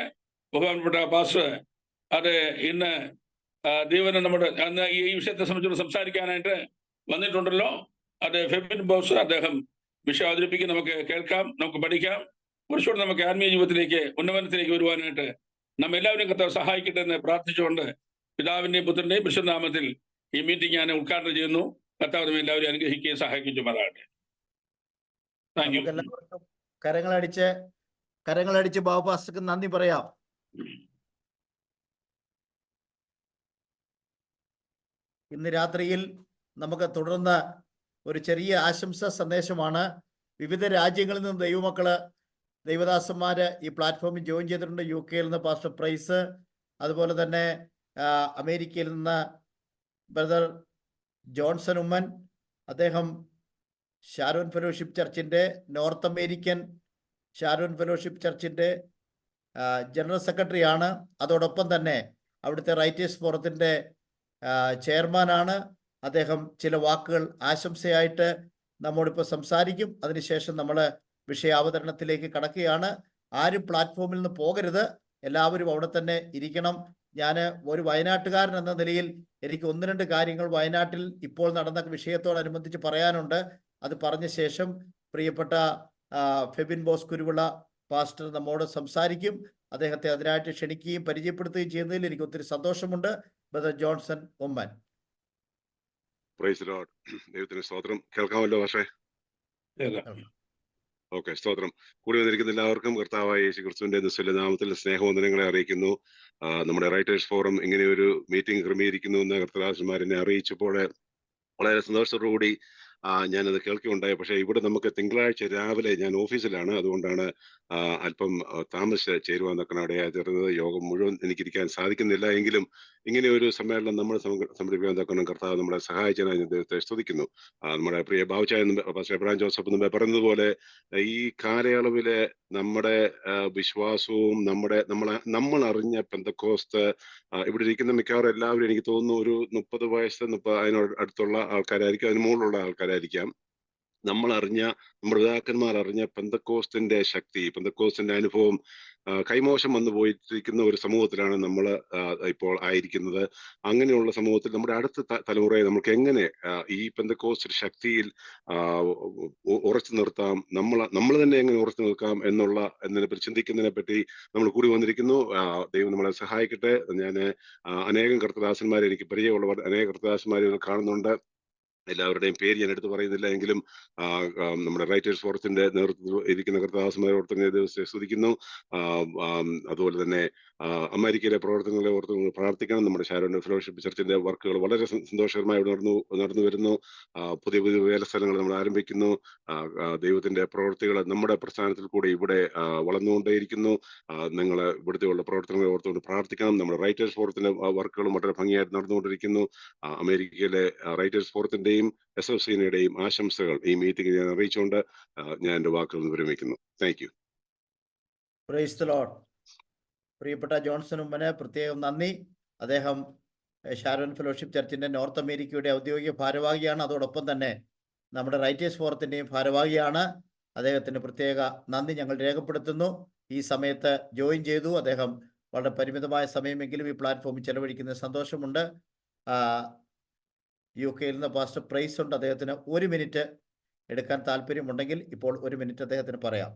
ബഹുമാനപ്പെട്ട പാസ്റ്റർ അത് ഇന്ന് ദൈവനെ നമ്മുടെ അന്ന് ഈ വിഷയത്തെ സംബന്ധിച്ച് സംസാരിക്കാനായിട്ട് വന്നിട്ടുണ്ടല്ലോ. അത് ഫെബിൻ ബോസ് അദ്ദേഹം വിഷയം അവതരിപ്പിക്കും. നമുക്ക് കേൾക്കാം, നമുക്ക് പഠിക്കാം. കുറച്ചുകൂടെ നമുക്ക് ആത്മീയ ജീവിതത്തിലേക്ക്, ഉന്നമനത്തിലേക്ക് വരുവാനായിട്ട് നമ്മ എല്ലാവരും കർത്താവ് സഹായിക്കട്ടെ എന്ന് പ്രാർത്ഥിച്ചുകൊണ്ട് പിതാവിന്റെയും പുത്രന്റെയും പരിശുദ്ധനാമത്തിൽ ഈ മീറ്റിംഗ് ഞാൻ ഉദ്ഘാടനം ചെയ്യുന്നു. കർത്താവ് നമ്മെ എല്ലാവരും അനുഗ്രഹിക്കുകയും സഹായിക്കുമാറാകട്ടെ. Thank you. എല്ലാവർക്കും കരങ്ങളടിച്ച് ബാബു പാസ്റ്റർക്ക് നന്ദി പറയാം. ഇന്ന് രാത്രിയിൽ നമുക്ക് തുടർന്ന് ഒരു ചെറിയ ആശംസ സന്ദേശമാണ്. വിവിധ രാജ്യങ്ങളിൽ നിന്ന് ദൈവമക്കള് ദൈവദാസന്മാര് ഈ പ്ലാറ്റ്ഫോമിൽ ജോയിൻ ചെയ്തിട്ടുണ്ട്. UK നിന്ന് പാസ്റ്റർ പ്രൈസ്, അതുപോലെ തന്നെ അമേരിക്കയിൽ നിന്ന് ബ്രദർ ജോൺസൺ ഉമ്മൻ, അദ്ദേഹം ഷാരോൺ ഫെലോഷിപ്പ് ചർച്ചിൻ്റെ നോർത്ത് അമേരിക്കൻ ഷാരോൺ ഫെലോഷിപ്പ് ചർച്ചിൻ്റെ ജനറൽ സെക്രട്ടറിയാണ്. അതോടൊപ്പം തന്നെ അവിടുത്തെ റൈറ്റേഴ്സ് ഫോറത്തിൻ്റെ ചെയർമാനാണ്. അദ്ദേഹം ചില വാക്കുകൾ ആശംസയായിട്ട് നമ്മോടിപ്പോൾ സംസാരിക്കും. അതിനുശേഷം നമ്മൾ വിഷയാവതരണത്തിലേക്ക് കടക്കുകയാണ്. ആരും പ്ലാറ്റ്ഫോമിൽ നിന്ന് പോകരുത്, എല്ലാവരും അവിടെ തന്നെ ഇരിക്കണം. ഞാൻ ഒരു വയനാട്ടുകാരൻ എന്ന നിലയിൽ എനിക്ക് 1-2 കാര്യങ്ങൾ വയനാട്ടിൽ ഇപ്പോൾ നടന്ന വിഷയത്തോടനുബന്ധിച്ച് പറയാനുണ്ട്. അത് പറഞ്ഞ ശേഷം പ്രിയപ്പെട്ട ഫെബിൻ ബോസ് കുരുവിള പാസ്റ്റർ നമ്മോട് സംസാരിക്കും. അദ്ദേഹത്തെ അതിനായിട്ട് ക്ഷണിക്കുകയും പരിചയപ്പെടുത്തുകയും ചെയ്യുന്നതിൽ എനിക്ക് ഒത്തിരി സന്തോഷമുണ്ട്. Brother Johnson Oommen. Praise lord. ദൈവത്തിന് സ്തോത്രം. കേൾക്കാമല്ലോ പക്ഷേ? ഓക്കെ, സ്തോത്രം. കൂടി വന്നിരിക്കുന്ന എല്ലാവർക്കും കർത്താവായ യേശു ക്രിസ്തുവിന്റെ നിസ്തുല്യ നാമത്തിൽ സ്നേഹവന്ദനങ്ങളെ അറിയിക്കുന്നു. നമ്മുടെ റൈറ്റേഴ്സ് ഫോറം ഇങ്ങനെ ഒരു മീറ്റിംഗ് ക്രമീകരിക്കുന്നു എന്ന് കർത്തദാസന്മാരെന്നെ അറിയിച്ചപ്പോൾ വളരെ സന്തോഷത്തോടുകൂടി ഞാനത് കേൾക്കുകയുണ്ടായി. പക്ഷേ ഇവിടെ നമുക്ക് തിങ്കളാഴ്ച രാവിലെ ഞാൻ ഓഫീസിലാണ്, അതുകൊണ്ടാണ് അല്പം താമസിച്ച് ചേരുവാൻ നിൽക്കണം ഇടയായി തീർന്നത്. യോഗം മുഴുവൻ എനിക്കിരിക്കാൻ സാധിക്കുന്നില്ല. എങ്കിലും ഇങ്ങനെ ഒരു സമ്മേളനം നമ്മൾ സംഘടിപ്പിക്കാൻ തക്കണം കർത്താവ് നമ്മളെ സഹായിച്ചതിനായി ഞാൻ ദൈവത്തെ സ്തുതിക്കുന്നു. നമ്മുടെ പ്രിയ ബാബുച്ചായ പാസ്റ്റർ എബ്രഹാം ജോസഫ് മുമ്പേ പറഞ്ഞതുപോലെ ഈ കാലയളവിലെ നമ്മുടെ വിശ്വാസവും നമ്മൾ അറിഞ്ഞ പെന്തക്കോസ്ത് ഇവിടെ ഇരിക്കുന്ന മിക്കവാറും എല്ലാവരും എനിക്ക് തോന്നുന്നു ഒരു 30 വയസ്സ് അതിനോട് അടുത്തുള്ള ആൾക്കാരായിരിക്കും, അതിന് മുകളിലുള്ള ആൾക്കാരായിരിക്കാം. നമ്മുടെ പിതാക്കന്മാർ അറിഞ്ഞ പെന്തക്കോസ്തിന്റെ ശക്തി, പെന്തക്കോസ്തിന്റെ അനുഭവം കൈമോശം വന്നു പോയിരിക്കുന്ന ഒരു സമൂഹത്തിലാണ് നമ്മൾ ഇപ്പോൾ ആയിരിക്കുന്നത്. അങ്ങനെയുള്ള സമൂഹത്തിൽ നമ്മുടെ അടുത്ത തലമുറയെ നമുക്ക് എങ്ങനെ ഈ പെന്തക്കോസ്റ്റ് ശക്തിയിൽ ഉറച്ചു നിർത്താം, നമ്മൾ തന്നെ എങ്ങനെ ഉറച്ചു നിൽക്കാം എന്നതിനെ ചിന്തിക്കുന്നതിനെ പറ്റി നമ്മൾ കൂടി വന്നിരിക്കുന്നു. ദൈവം നമ്മളെ സഹായിക്കട്ടെ. ഞാൻ അനേകം കർത്തദാസന്മാരെ എനിക്ക് പരിചയമുള്ളവർ അനേക കർത്തദാസന്മാരെ കാണുന്നുണ്ട്. എല്ലാവരുടെയും പേര് ഞാൻ എടുത്ത് പറയുന്നില്ല, എങ്കിലും നമ്മുടെ റൈറ്റേഴ്സ് ഫോറത്തിന്റെ നേതൃത്വത്തിൽ ഇരിക്കുന്ന കർത്തദാസന്മാരെ ഓർത്ത് ദിവസത്തെ സ്തുതിക്കുന്നു. അതുപോലെ തന്നെ അമേരിക്കയിലെ പ്രവർത്തനങ്ങളെ ഓർത്ത് പ്രാർത്ഥിക്കണം. നമ്മുടെ ഷാരോൺ ഫെലോഷിപ്പ് ചർച്ചിന്റെ വർക്കുകൾ വളരെ സന്തോഷകരമായി നടന്നു വരുന്നു. പുതിയ വേല സ്ഥലങ്ങൾ നമ്മൾ ആരംഭിക്കുന്നു. ദൈവത്തിന്റെ പ്രവർത്തികൾ നമ്മുടെ പ്രസ്ഥാനത്തിൽ കൂടെ ഇവിടെ വളർന്നുകൊണ്ടേയിരിക്കുന്നു. നിങ്ങൾ ഇവിടുത്തെയുള്ള പ്രവർത്തനങ്ങളെ ഓർത്തുകൊണ്ട് പ്രാർത്ഥിക്കണം. നമ്മുടെ റൈറ്റേഴ്സ് ഫോറത്തിന്റെ വർക്കുകളും വളരെ ഭംഗിയായിട്ട് നടന്നുകൊണ്ടിരിക്കുന്നു. അമേരിക്കയിലെ റൈറ്റേഴ്സ് ഫോറത്തിന്റെയും SFCയുടെയും ആശംസകൾ ഈ മീറ്റിംഗ് ഞാൻ അറിയിച്ചുകൊണ്ട് ഞാൻ എന്റെ വാക്കുകൾ വിരമിക്കുന്നു. Thank you. Praise the Lord. പ്രിയപ്പെട്ട ജോൺസൺ ഉമ്മന് പ്രത്യേകം നന്ദി. അദ്ദേഹം ഷാരോൺ ഫെലോഷിപ്പ് ചർച്ചിന്റെ നോർത്ത് അമേരിക്കയുടെ ഔദ്യോഗിക ഭാരവാഹിയാണ്. അതോടൊപ്പം തന്നെ നമ്മുടെ റൈറ്റേഴ്സ് ഫോറത്തിന്റെയും ഭാരവാഹിയാണ്. അദ്ദേഹത്തിന് പ്രത്യേക നന്ദി ഞങ്ങൾ രേഖപ്പെടുത്തുന്നു. ഈ സമയത്ത് ജോയിൻ ചെയ്തു. അദ്ദേഹം വളരെ പരിമിതമായ സമയമെങ്കിലും ഈ പ്ലാറ്റ്ഫോമിൽ ചെലവഴിക്കുന്ന സന്തോഷമുണ്ട്. UK നിന്ന് പാസ്റ്റർ പ്രൈസ് ഉണ്ട്. അദ്ദേഹത്തിന് 1 മിനിറ്റ് എടുക്കാൻ താല്പര്യമുണ്ടെങ്കിൽ ഇപ്പോൾ 1 മിനിറ്റ് അദ്ദേഹത്തിന് പറയാം.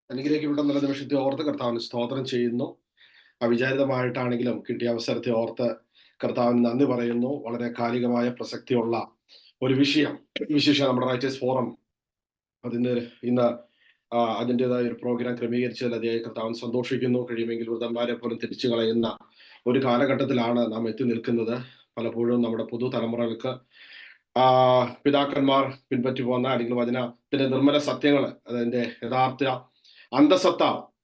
അനുഗ്രഹിക്കപ്പെട്ട നല്ല നിമിഷത്തെ ഓർത്ത് കർത്താവിന് സ്തോത്രം ചെയ്യുന്നു. അവിചാരിതമായിട്ടാണെങ്കിലും കിട്ടിയ അവസരത്തെ ഓർത്ത് കർത്താവിന് നന്ദി പറയുന്നു. വളരെ കാലികമായ പ്രസക്തിയുള്ള ഒരു വിശേഷം നമ്മുടെ റൈറ്റേഴ്സ് ഫോറം ഇന്ന് അതിൻ്റെതായ ഒരു പ്രോഗ്രാം ക്രമീകരിച്ചതിൽ അതിയായി കർത്താവിന് സന്തോഷിക്കുന്നു. കഴിയുമെങ്കിൽ വൃതന്മാരെ പോലും തിരിച്ചു കളയുന്ന ഒരു കാലഘട്ടത്തിലാണ് നാം എത്തി നിൽക്കുന്നത്. പലപ്പോഴും നമ്മുടെ പുതുതലമുറകൾക്ക് പിതാക്കന്മാർ പിൻപറ്റി പോകുന്ന അല്ലെങ്കിൽ വചനത്തിന്റെ നിർമ്മല സത്യങ്ങൾ, അതിന്റെ യഥാർത്ഥ അന്തസത്ത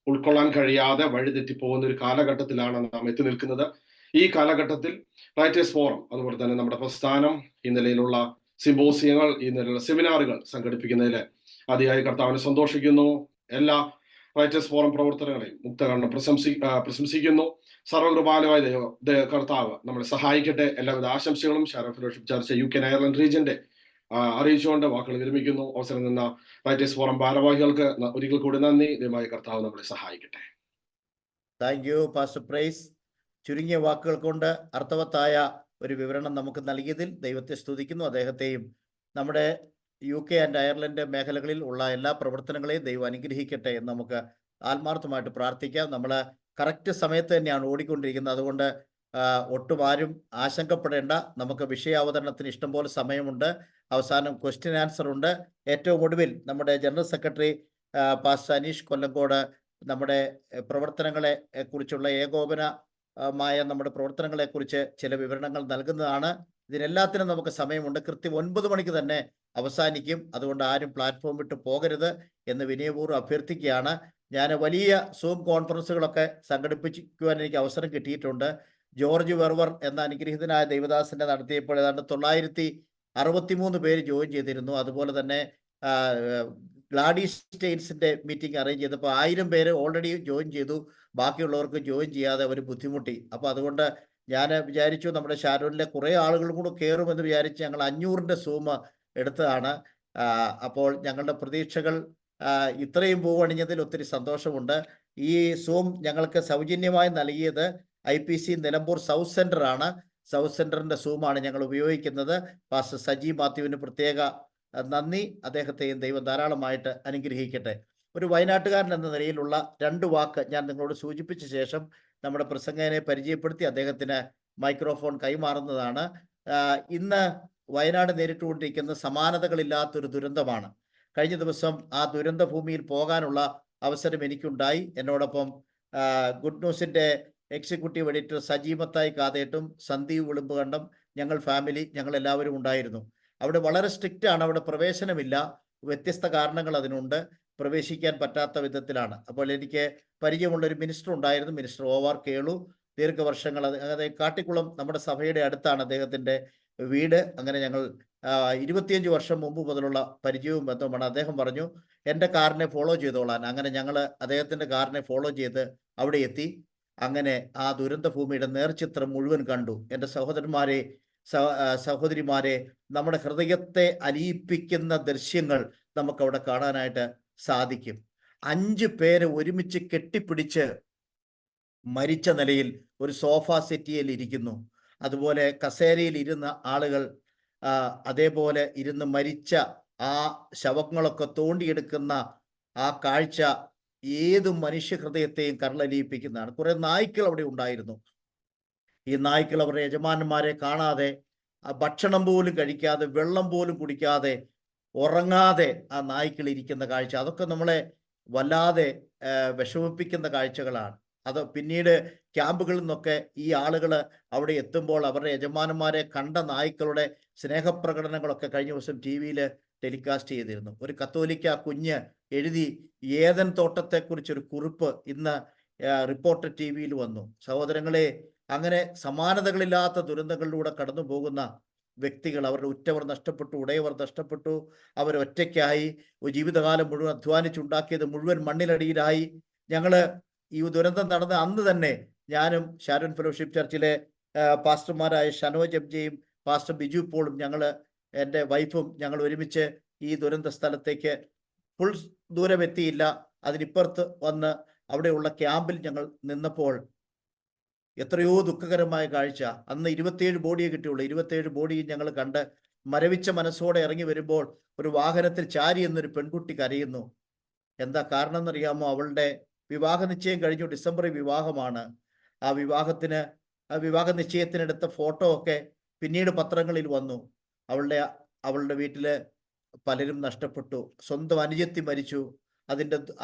ഉൾക്കൊള്ളാൻ കഴിയാതെ വഴിതെറ്റിപ്പോകുന്ന ഒരു കാലഘട്ടത്തിലാണ് നാം എത്തി നിൽക്കുന്നത്. ഈ കാലഘട്ടത്തിൽ റൈറ്റേഴ്സ് ഫോറം, അതുപോലെ തന്നെ നമ്മുടെ പ്രസ്ഥാനം ഈ നിലയിലുള്ള സിംബോസിയങ്ങൾ, ഈ നിലയിലുള്ള സെമിനാറുകൾ സംഘടിപ്പിക്കുന്നതിൽ അതിയായി കർത്താവിനെ സന്തോഷിക്കുന്നു. എല്ലാ റൈറ്റേഴ്സ് ഫോറം പ്രവർത്തനങ്ങളെയും മുക്തകണ്ഠം പ്രശംസിക്കുന്നു. സർവകൃപാലുവായ കർത്താവ് നമ്മളെ സഹായിക്കട്ടെ. എല്ലാവിധ ആശംസകളും Sharon fellowship church UK Ireland റീജിയന്റെ അറിയിച്ചുകൊണ്ട് വാക്കുകൾ വിരമിക്കുന്നു. അവസരം നിന്ന റൈറ്റേഴ്സ് ഫോറം ഭാരവാഹികൾക്ക് ഒരിക്കൽ കൂടി നന്ദി. ദയവായി കർത്താവ് നമ്മളെ സഹായിക്കട്ടെ. Thank you pastor praise. ചുരുങ്ങിയ വാക്കുകൾ കൊണ്ട് അർത്ഥവത്തായ ഒരു വിവരണം നമുക്ക് നൽകിയതിൽ ദൈവത്തെ സ്തുതിക്കുന്നു. അദ്ദേഹത്തെയും നമ്മുടെ UK ആൻഡ് അയർലൻഡ് മേഖലകളിൽ ഉള്ള എല്ലാ പ്രവർത്തനങ്ങളെയും ദൈവം അനുഗ്രഹിക്കട്ടെ എന്ന് നമുക്ക് ആത്മാർത്ഥമായിട്ട് പ്രാർത്ഥിക്കാം. നമ്മൾ കറക്റ്റ് സമയത്ത് തന്നെയാണ് ഓടിക്കൊണ്ടിരിക്കുന്നത്. അതുകൊണ്ട് ഒട്ടും ആരും ആശങ്കപ്പെടേണ്ട. നമുക്ക് വിഷയാവതരണത്തിന് ഇഷ്ടംപോലെ സമയമുണ്ട്. അവസാനം ക്വസ്റ്റ്യൻ ആൻസർ ഉണ്ട്. ഏറ്റവും ഒടുവിൽ നമ്മുടെ general secretary pastor Aneesh Kollengode നമ്മുടെ പ്രവർത്തനങ്ങളെ കുറിച്ചുള്ള ഏകോപനമായ നമ്മുടെ പ്രവർത്തനങ്ങളെക്കുറിച്ച് ചില വിവരണങ്ങൾ നൽകുന്നതാണ്. ഇതിനെല്ലാത്തിനും നമുക്ക് സമയമുണ്ട്. കൃത്യം 9 മണിക്ക് തന്നെ അവസാനിക്കും. അതുകൊണ്ട് ആരും പ്ലാറ്റ്ഫോം വിട്ട് പോകരുത് എന്ന് വിനയപൂർവ്വം അഭ്യർത്ഥിക്കുകയാണ്. ഞാൻ വലിയ സൂം കോൺഫറൻസുകളൊക്കെ സംഘടിപ്പിക്കുവാൻ എനിക്ക് അവസരം കിട്ടിയിട്ടുണ്ട്. ജോർജ് വെർവർ എന്ന അനുഗ്രഹീതനായ ദൈവദാസന്റെ നടത്തിയപ്പോൾ ഏതാണ്ട് 963 പേര് ജോയിൻ ചെയ്തിരുന്നു. അതുപോലെ തന്നെ ഗ്ലാഡീസ് സ്റ്റെയിൻസിന്റെ മീറ്റിംഗ് അറേഞ്ച് ചെയ്തപ്പോൾ 1000 പേര് ഓൾറെഡി ജോയിൻ ചെയ്തു. ബാക്കിയുള്ളവർക്ക് ജോയിൻ ചെയ്യാതെ അവർ ബുദ്ധിമുട്ടി. അപ്പോൾ അതുകൊണ്ട് ഞാൻ വിചാരിച്ചു നമ്മുടെ ഷാരോണിലെ കുറേ ആളുകളും കൂടെ കയറുമെന്ന് വിചാരിച്ച് ഞങ്ങൾ 500ന്റെ സൂം എടുത്തതാണ്. അപ്പോൾ ഞങ്ങളുടെ പ്രതീക്ഷകൾ ഇത്രയും പൂവണിഞ്ഞതിൽ ഒത്തിരി സന്തോഷമുണ്ട്. ഈ സൂം ഞങ്ങൾക്ക് സൗജന്യമായി നൽകിയത് IPC നിലമ്പൂർ സൗത്ത് സെന്റർ ആണ്. സൗത്ത് സെന്ററിന്റെ സൂമാണ് ഞങ്ങൾ ഉപയോഗിക്കുന്നത്. പാസ്റ്റർ സജി മാത്യുവിന് പ്രത്യേക നന്ദി. അദ്ദേഹത്തെയും ദൈവം ധാരാളമായിട്ട് അനുഗ്രഹിക്കട്ടെ. ഒരു വയനാട്ടുകാരൻ എന്ന നിലയിലുള്ള 2 വാക്ക് ഞാൻ നിങ്ങളോട് സൂചിപ്പിച്ച ശേഷം നമ്മുടെ പ്രസംഗകനെ പരിചയപ്പെടുത്തി അദ്ദേഹത്തിന് മൈക്രോഫോൺ കൈമാറുന്നതാണ്. ഇന്ന് വയനാട് നേരിട്ടുകൊണ്ടിരിക്കുന്ന സമാനതകളില്ലാത്തൊരു ദുരന്തമാണ്. കഴിഞ്ഞ ദിവസം ആ ദുരന്ത ഭൂമിയിൽ പോകാനുള്ള അവസരം എനിക്കുണ്ടായി. എന്നോടൊപ്പം ഗുഡ് ന്യൂസിന്റെ എക്സിക്യൂട്ടീവ് എഡിറ്റർ സജീമത്തായി കാതേട്ടും സന്ദീപ് വിളുമ്പുകണ്ടം, ഞങ്ങൾ എല്ലാവരും ഉണ്ടായിരുന്നു. അവിടെ വളരെ സ്ട്രിക്റ്റ് ആണ്. അവിടെ പ്രവേശനമില്ല. വ്യത്യസ്ത കാരണങ്ങൾ അതിനുണ്ട്. പ്രവേശിക്കാൻ പറ്റാത്ത വിധത്തിലാണ്. അപ്പോൾ എനിക്ക് പരിചയമുള്ളൊരു മിനിസ്റ്റർ ഉണ്ടായിരുന്നു, മിനിസ്റ്റർ OR കേളു. ദീർഘവർഷങ്ങൾ അതായത് കാട്ടിക്കുളം നമ്മുടെ സഭയുടെ അടുത്താണ് അദ്ദേഹത്തിൻ്റെ വീട്. അങ്ങനെ ഞങ്ങൾ 25 വർഷം മുമ്പ് മുതലുള്ള പരിചയവും ബന്ധവുമാണ്. അദ്ദേഹം പറഞ്ഞു എൻ്റെ കാറിനെ ഫോളോ ചെയ്തോളാൻ. അങ്ങനെ ഞങ്ങൾ അദ്ദേഹത്തിൻ്റെ കാറിനെ ഫോളോ ചെയ്ത് അവിടെ എത്തി. അങ്ങനെ ആ ദുരന്ത ഭൂമിയുടെ നേർചിത്രം മുഴുവൻ കണ്ടു. എൻ്റെ സഹോദരന്മാരെ, സഹോദരിമാരെ, നമ്മുടെ ഹൃദയത്തെ അലിയിപ്പിക്കുന്ന ദൃശ്യങ്ങൾ നമുക്കവിടെ കാണാനായിട്ട് സാധിക്കും. 5 പേര് ഒരുമിച്ച് കെട്ടിപ്പിടിച്ച് മരിച്ച നിലയിൽ ഒരു സോഫ സെറ്റിയിൽ ഇരിക്കുന്നു. അതുപോലെ കസേരയിൽ ഇരുന്ന ആളുകൾ അതേപോലെ ഇരുന്ന് മരിച്ച ആ ശവങ്ങളൊക്കെ തോണ്ടിയെടുക്കുന്ന ആ കാഴ്ച ഏത് മനുഷ്യ ഹൃദയത്തെയും കരളലിയിപ്പിക്കുന്നതാണ്. കുറെ നായ്ക്കൾ അവിടെ ഉണ്ടായിരുന്നു. ഈ നായ്ക്കൾ അവരുടെ യജമാനന്മാരെ കാണാതെ, ഭക്ഷണം പോലും കഴിക്കാതെ, വെള്ളം പോലും കുടിക്കാതെ, ഉറങ്ങാതെ ആ നായ്ക്കൾ ഇരിക്കുന്ന കാഴ്ച, അതൊക്കെ നമ്മളെ വല്ലാതെ വിഷമിപ്പിക്കുന്ന കാഴ്ചകളാണ്. അത് പിന്നീട് ക്യാമ്പുകളിൽ നിന്നൊക്കെ ഈ ആളുകൾ അവിടെ എത്തുമ്പോൾ അവരുടെ യജമാനന്മാരെ കണ്ട നായ്ക്കളുടെ സ്നേഹപ്രകടനങ്ങളൊക്കെ കഴിഞ്ഞ ദിവസം TV-യിൽ ടെലികാസ്റ്റ് ചെയ്തിരുന്നു. ഒരു കത്തോലിക്ക കുഞ്ഞ് എഴുതി ഏദൻ തോട്ടത്തെക്കുറിച്ചൊരു കുറിപ്പ് ഇന്ന് റിപ്പോർട്ടർ TV-യിൽ വന്നു. സഹോദരങ്ങളെ, അങ്ങനെ സമാനതകളില്ലാത്ത ദുരന്തങ്ങളിലൂടെ കടന്നു പോകുന്ന വ്യക്തികൾ, അവരുടെ ഉറ്റവർ നഷ്ടപ്പെട്ടു, ഉടയവർ നഷ്ടപ്പെട്ടു, അവരൊറ്റയ്ക്കായി, ജീവിതകാലം മുഴുവൻ അധ്വാനിച്ചുണ്ടാക്കിയത് മുഴുവൻ മണ്ണിലടിയിലായി. ഞങ്ങൾ ഈ ദുരന്തം നടന്ന അന്ന് തന്നെ ഞാനും ഷാരോൺ ഫെലോഷിപ്പ് ചർച്ചിലെ പാസ്റ്റർമാരായ ഷനോജ് എംജയും പാസ്റ്റർ ബിജു പോളും എൻ്റെ വൈഫും ഞങ്ങൾ ഒരുമിച്ച് ഈ ദുരന്ത സ്ഥലത്തേക്ക് ഫുൾ ദൂരം എത്തിയില്ല, അതിനിപ്പുറത്ത് വന്ന് അവിടെയുള്ള ക്യാമ്പിൽ ഞങ്ങൾ നിന്നപ്പോൾ എത്രയോ ദുഃഖകരമായ കാഴ്ച. അന്ന് 27 ബോഡിയെ കിട്ടിയുള്ളൂ. 27 ബോഡിയും ഞങ്ങൾ കണ്ട് മരവിച്ച മനസ്സോടെ ഇറങ്ങി വരുമ്പോൾ ഒരു വാഹനത്തിൽ ചാരി എന്നൊരു പെൺകുട്ടി കരയുന്നു. എന്താ കാരണം എന്നറിയാമോ? അവളുടെ വിവാഹ നിശ്ചയം കഴിഞ്ഞു. ഡിസംബറിൽ വിവാഹമാണ്. ആ വിവാഹ നിശ്ചയത്തിനെടുത്ത ഫോട്ടോ ഒക്കെ പിന്നീട് പത്രങ്ങളിൽ വന്നു. അവളുടെ വീട്ടിൽ പലരും നഷ്ടപ്പെട്ടു. സ്വന്തം അനുജത്തി മരിച്ചു.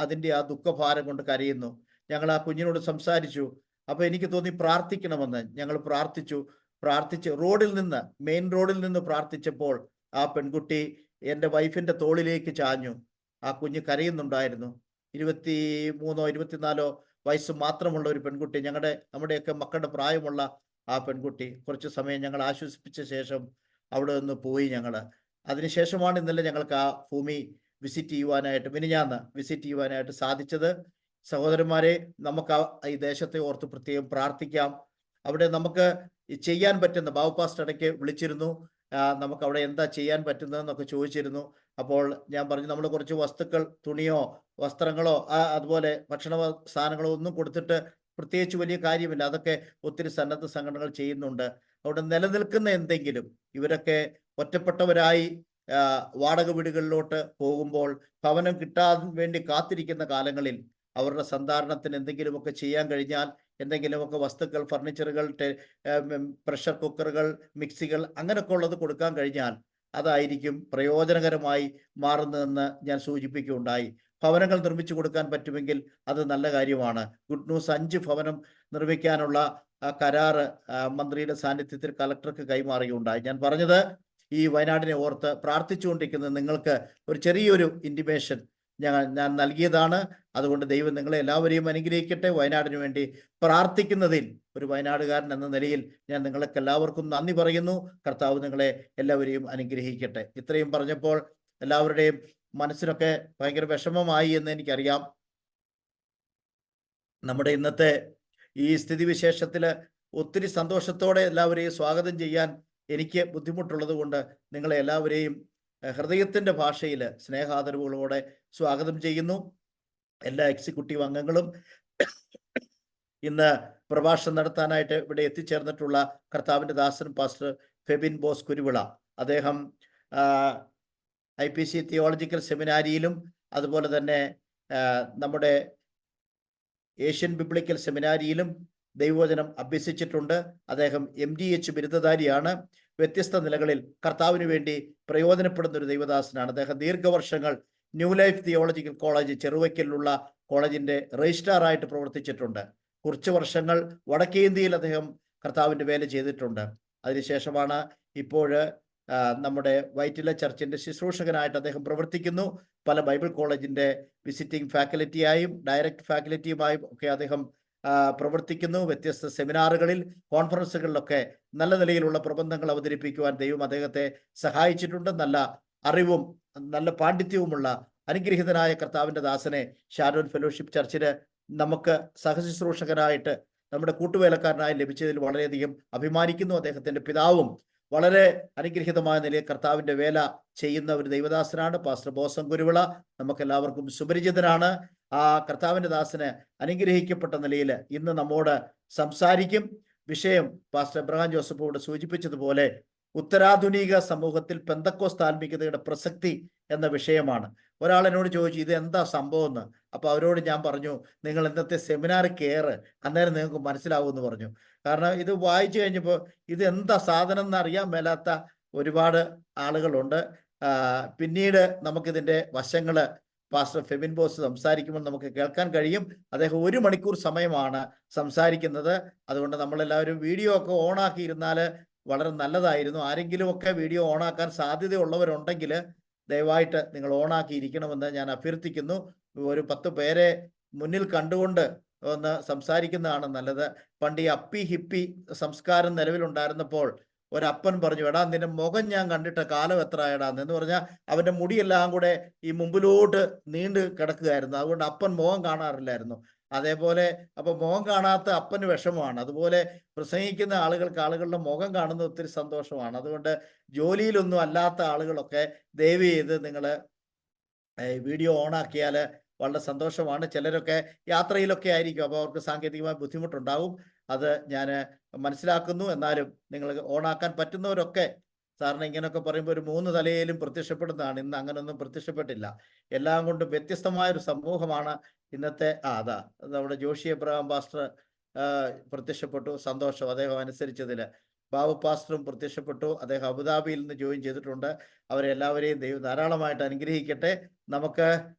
അതിൻ്റെ ആ ദുഃഖഭാരം കൊണ്ട് കരയുന്നു. ഞങ്ങൾ ആ കുഞ്ഞിനോട് സംസാരിച്ചു. അപ്പോൾ എനിക്ക് തോന്നി പ്രാർത്ഥിക്കണമെന്ന്. ഞങ്ങൾ പ്രാർത്ഥിച്ച് മെയിൻ റോഡിൽ നിന്ന് പ്രാർത്ഥിച്ചപ്പോൾ ആ പെൺകുട്ടി എൻ്റെ വൈഫിൻ്റെ തോളിലേക്ക് ചാഞ്ഞു. ആ കുഞ്ഞ് കരയുന്നുണ്ടായിരുന്നു. 23 24 വയസ്സ് മാത്രമുള്ള ഒരു പെൺകുട്ടി, നമ്മുടെയൊക്കെ മക്കളുടെ പ്രായമുള്ള ആ പെൺകുട്ടി. കുറച്ച് സമയം ഞങ്ങൾ ആശ്വസിപ്പിച്ച ശേഷം അവിടെ നിന്ന് പോയി. അതിനുശേഷമാണ് ഇന്നലെ ഞങ്ങൾക്ക് ആ ഭൂമി മിനിഞ്ഞാന്ന് വിസിറ്റ് ചെയ്യുവാനായിട്ട് സാധിച്ചത്. സഹോദരന്മാരെ, നമുക്ക് ഈ ദേശത്തെ ഓർത്ത് പ്രത്യേകം പ്രാർത്ഥിക്കാം. അവിടെ നമുക്ക് ചെയ്യാൻ പറ്റുന്ന, ബാബു പാസ്റ്റർ ഇടയ്ക്ക് വിളിച്ചിരുന്നു, നമുക്ക് അവിടെ എന്താ ചെയ്യാൻ പറ്റുന്നതെന്നൊക്കെ ചോദിച്ചിരുന്നു. അപ്പോൾ ഞാൻ പറഞ്ഞു, നമ്മൾ കുറച്ച് വസ്തുക്കൾ, തുണിയോ വസ്ത്രങ്ങളോ അതുപോലെ ഭക്ഷണ സാധനങ്ങളോ ഒന്നും കൊടുത്തിട്ട് പ്രത്യേകിച്ച് വലിയ കാര്യമില്ല. അതൊക്കെ ഒത്തിരി സന്നദ്ധ സംഘടനകൾ ചെയ്യുന്നുണ്ട്. അവിടെ നിലനിൽക്കുന്ന എന്തെങ്കിലും, ഇവരൊക്കെ ഒറ്റപ്പെട്ടവരായി വാടക വീടുകളിലോട്ട് പോകുമ്പോൾ ഭവനം കിട്ടാൻ വേണ്ടി കാത്തിരിക്കുന്ന കാലങ്ങളിൽ അവരുടെ സന്ധാരണത്തിന് എന്തെങ്കിലുമൊക്കെ ചെയ്യാൻ കഴിഞ്ഞാൽ, എന്തെങ്കിലുമൊക്കെ വസ്തുക്കൾ, ഫർണിച്ചറുകൾ, പ്രഷർ കുക്കറുകൾ, മിക്സികൾ, അങ്ങനെയൊക്കെ ഉള്ളത് കൊടുക്കാൻ കഴിഞ്ഞാൽ അതായിരിക്കും പ്രയോജനകരമായി മാറുന്നതെന്ന് ഞാൻ സൂചിപ്പിക്കുകയുണ്ടായി. ഭവനങ്ങൾ നിർമ്മിച്ചു കൊടുക്കാൻ പറ്റുമെങ്കിൽ അത് നല്ല കാര്യമാണ്. ഗുഡ് ന്യൂസ് 5 ഭവനം നിർമ്മിക്കാനുള്ള കരാറ് മന്ത്രിയുടെ സാന്നിധ്യത്തിൽ കളക്ടർക്ക് കൈമാറുകയുണ്ടായി. ഞാൻ പറഞ്ഞത് ഈ വയനാടിനെ ഓർത്ത് പ്രാർത്ഥിച്ചുകൊണ്ടിരിക്കുന്ന നിങ്ങൾക്ക് ഒരു ചെറിയൊരു ഇൻറ്റിമേഷൻ ഞാൻ നൽകിയതാണ്. അതുകൊണ്ട് ദൈവം നിങ്ങളെ എല്ലാവരെയും അനുഗ്രഹിക്കട്ടെ. വയനാടിന് വേണ്ടി പ്രാർത്ഥിക്കുന്നതിൽ ഒരു വയനാടുകാരൻ എന്ന നിലയിൽ ഞാൻ നിങ്ങൾക്ക് എല്ലാവർക്കും നന്ദി പറയുന്നു. കർത്താവ് നിങ്ങളെ എല്ലാവരെയും അനുഗ്രഹിക്കട്ടെ. ഇത്രയും പറഞ്ഞപ്പോൾ എല്ലാവരുടെയും മനസ്സിനൊക്കെ ഭയങ്കര വിഷമമായി എന്ന് എനിക്കറിയാം. നമ്മുടെ ഇന്നത്തെ ഈ സ്ഥിതിവിശേഷത്തിൽ ഒത്തിരി സന്തോഷത്തോടെ എല്ലാവരെയും സ്വാഗതം ചെയ്യാൻ എനിക്ക് ബുദ്ധിമുട്ടുള്ളത് കൊണ്ട് നിങ്ങളെ എല്ലാവരെയും ഹൃദയത്തിൻ്റെ ഭാഷയിൽ സ്നേഹാദരവുകളോടെ സ്വാഗതം ചെയ്യുന്നു. എല്ലാ എക്സിക്യൂട്ടീവ് അംഗങ്ങളും ഇന്ന് പ്രഭാഷണം നടത്താനായിട്ട് ഇവിടെ എത്തിച്ചേർന്നിട്ടുള്ള കർത്താവിൻ്റെ ദാസൻ പാസ്റ്റർ ഫെബിൻ ബോസ് കുരുവിള, അദ്ദേഹം IPC തിയോളജിക്കൽ സെമിനാരിയിലും അതുപോലെ തന്നെ നമ്മുടെ ഏഷ്യൻ ബിബ്ലിക്കൽ സെമിനാരിയിലും ദൈവവചനം അഭ്യസിച്ചിട്ടുണ്ട്. അദ്ദേഹം MDH ബിരുദധാരിയാണ്. വ്യത്യസ്ത നിലകളിൽ കർത്താവിന് വേണ്ടി പ്രയോജനപ്പെടുന്ന ഒരു ദൈവദാസനാണ്. അദ്ദേഹം ദീർഘവർഷങ്ങൾ ന്യൂ ലൈഫ് തിയോളജിക്കൽ കോളേജ് ചെറുവയ്ക്കലിലുള്ള കോളേജിൻ്റെ രജിസ്ട്രാറായിട്ട് പ്രവർത്തിച്ചിട്ടുണ്ട്. കുറച്ച് വർഷങ്ങൾ വടക്കേ ഇന്ത്യയിൽ അദ്ദേഹം കർത്താവിൻ്റെ വേല ചെയ്തിട്ടുണ്ട്. അതിനുശേഷമാണ് ഇപ്പോൾ നമ്മുടെ വൈറ്റില ചർച്ചിൻ്റെ ശുശ്രൂഷകനായിട്ട് അദ്ദേഹം പ്രവർത്തിക്കുന്നു. പല ബൈബിൾ കോളേജിൻ്റെ വിസിറ്റിംഗ് ഫാക്കൽറ്റിയായും ഡയറക്റ്റ് ഫാക്കൽറ്റിയുമായും ഒക്കെ അദ്ദേഹം പ്രവർത്തിക്കുന്നു. വ്യത്യസ്ത സെമിനാറുകളിൽ കോൺഫറൻസുകളിലൊക്കെ നല്ല നിലയിലുള്ള പ്രബന്ധങ്ങൾ അവതരിപ്പിക്കുവാൻ ദൈവം അദ്ദേഹത്തെ സഹായിച്ചിട്ടുണ്ട്. നല്ല അറിവും നല്ല പാണ്ഡിത്യവുമുള്ള അനുഗ്രഹീതനായ കർത്താവിൻ്റെ ദാസനെ ഷാരോൺ ഫെലോഷിപ്പ് ചർച്ചിന് നമുക്ക് സഹശുശ്രൂഷകനായിട്ട് നമ്മുടെ കൂട്ടുവേലക്കാരനായി ലഭിച്ചതിൽ വളരെയധികം അഭിമാനിക്കുന്നു. അദ്ദേഹത്തിൻ്റെ പിതാവും വളരെ അനുഗ്രഹീതമായ നിലയിൽ കർത്താവിൻ്റെ വേല ചെയ്യുന്ന ഒരു ദൈവദാസനാണ് പാസ്റ്റർ ബോസൻ കുരുവിള. നമുക്കെല്ലാവർക്കും സുപരിചിതനാണ്. ആ കർത്താവിൻ്റെ ദാസന് അനുഗ്രഹിക്കപ്പെട്ട നിലയിൽ ഇന്ന് നമ്മോട് സംസാരിക്കും. വിഷയം പാസ്റ്റർ എബ്രഹാം ജോസഫോട് സൂചിപ്പിച്ചതുപോലെ ഉത്തരാധുനിക സമൂഹത്തിൽ പെന്തക്കോസ്ത് ആത്മീയതയുടെ പ്രസക്തി എന്ന വിഷയമാണ്. ഒരാൾ എന്നോട് ചോദിച്ചു ഇത് എന്താ സംഭവം എന്ന്. അപ്പോൾ അവരോട് ഞാൻ പറഞ്ഞു, നിങ്ങൾ ഇന്നത്തെ സെമിനാർ കയറ്, അന്നേരം നിങ്ങൾക്ക് മനസ്സിലാവുമെന്ന് പറഞ്ഞു. കാരണം ഇത് വായിച്ചു കഴിഞ്ഞപ്പോൾ ഇത് എന്താ സാധനം എന്നറിയാൻ മേലാത്ത ഒരുപാട് ആളുകളുണ്ട്. പിന്നീട് നമുക്കിതിൻ്റെ വശങ്ങൾ പാസ്റ്റർ ഫെബിൻ ബോസ് സംസാരിക്കുമ്പോൾ നമുക്ക് കേൾക്കാൻ കഴിയും. അദ്ദേഹം 1 മണിക്കൂർ സമയമാണ് സംസാരിക്കുന്നത്. അതുകൊണ്ട് നമ്മളെല്ലാവരും വീഡിയോ ഒക്കെ ഓണാക്കിയിരുന്നാൽ വളരെ നല്ലതായിരുന്നു. ആരെങ്കിലുമൊക്കെ വീഡിയോ ഓണാക്കാൻ സാധ്യതയുള്ളവരുണ്ടെങ്കിൽ ദയവായിട്ട് നിങ്ങൾ ഓണാക്കിയിരിക്കണമെന്ന് ഞാൻ അഭ്യർത്ഥിക്കുന്നു. ഒരു 10 പേരെ മുന്നിൽ കണ്ടുകൊണ്ട് ഒന്ന് സംസാരിക്കുന്നതാണ് നല്ലത്. പണ്ട് ഈ അപ്പി ഹിപ്പി സംസ്കാരം നിലവിലുണ്ടായിരുന്നപ്പോൾ ഒരപ്പൻ പറഞ്ഞു, എടാ നിന്റെ മുഖം ഞാൻ കണ്ടിട്ട് കാലം എത്ര ആയടാന്ന് എന്ന് പറഞ്ഞാൽ അവൻ്റെ മുടിയെല്ലാം കൂടെ ഈ മുമ്പിലോട്ട് നീണ്ടു കിടക്കുകയായിരുന്നു. അതുകൊണ്ട് അപ്പൻ മുഖം കാണാറില്ലായിരുന്നു. അതേപോലെ അപ്പോൾ മുഖം കാണാത്ത അപ്പന് വിഷമമാണ്. അതുപോലെ പ്രസംഗിക്കുന്ന ആളുകളുടെ മുഖം കാണുന്ന ഒത്തിരി സന്തോഷമാണ്. അതുകൊണ്ട് ജോലിയിലൊന്നും അല്ലാത്ത ആളുകളൊക്കെ ദയവ് ചെയ്ത് നിങ്ങൾ വീഡിയോ ഓണാക്കിയാൽ വളരെ സന്തോഷമാണ്. ചിലരൊക്കെ യാത്രയിലൊക്കെ ആയിരിക്കും, അപ്പോൾ അവർക്ക് സാങ്കേതികമായ ബുദ്ധിമുട്ടുണ്ടാകും. അത് ഞാൻ മനസ്സിലാക്കുന്നു. എന്നാലും നിങ്ങൾ ഓണാക്കാൻ പറ്റുന്നവരൊക്കെ, സാറിന് ഇങ്ങനെയൊക്കെ പറയുമ്പോൾ ഒരു 3 തലയിലും പ്രത്യക്ഷപ്പെടുന്നതാണ്. ഇന്ന് അങ്ങനെയൊന്നും പ്രത്യക്ഷപ്പെട്ടില്ല. എല്ലാം കൊണ്ടും വ്യത്യസ്തമായൊരു സമൂഹമാണ് ഇന്നത്തെ. അതാ നമ്മുടെ ജോഷി എബ്രഹാം പാസ്റ്റർ പ്രത്യക്ഷപ്പെട്ടു, സന്തോഷം അദ്ദേഹം അനുസരിച്ചതിൽ. ബാബു പാസ്റ്ററും പ്രത്യക്ഷപ്പെട്ടു, അദ്ദേഹം അബുദാബിയിൽ നിന്ന് ജോയിൻ ചെയ്തിട്ടുണ്ട്. അവരെല്ലാവരെയും ദൈവം ധാരാളമായിട്ട് അനുഗ്രഹിക്കട്ടെ. നമുക്ക്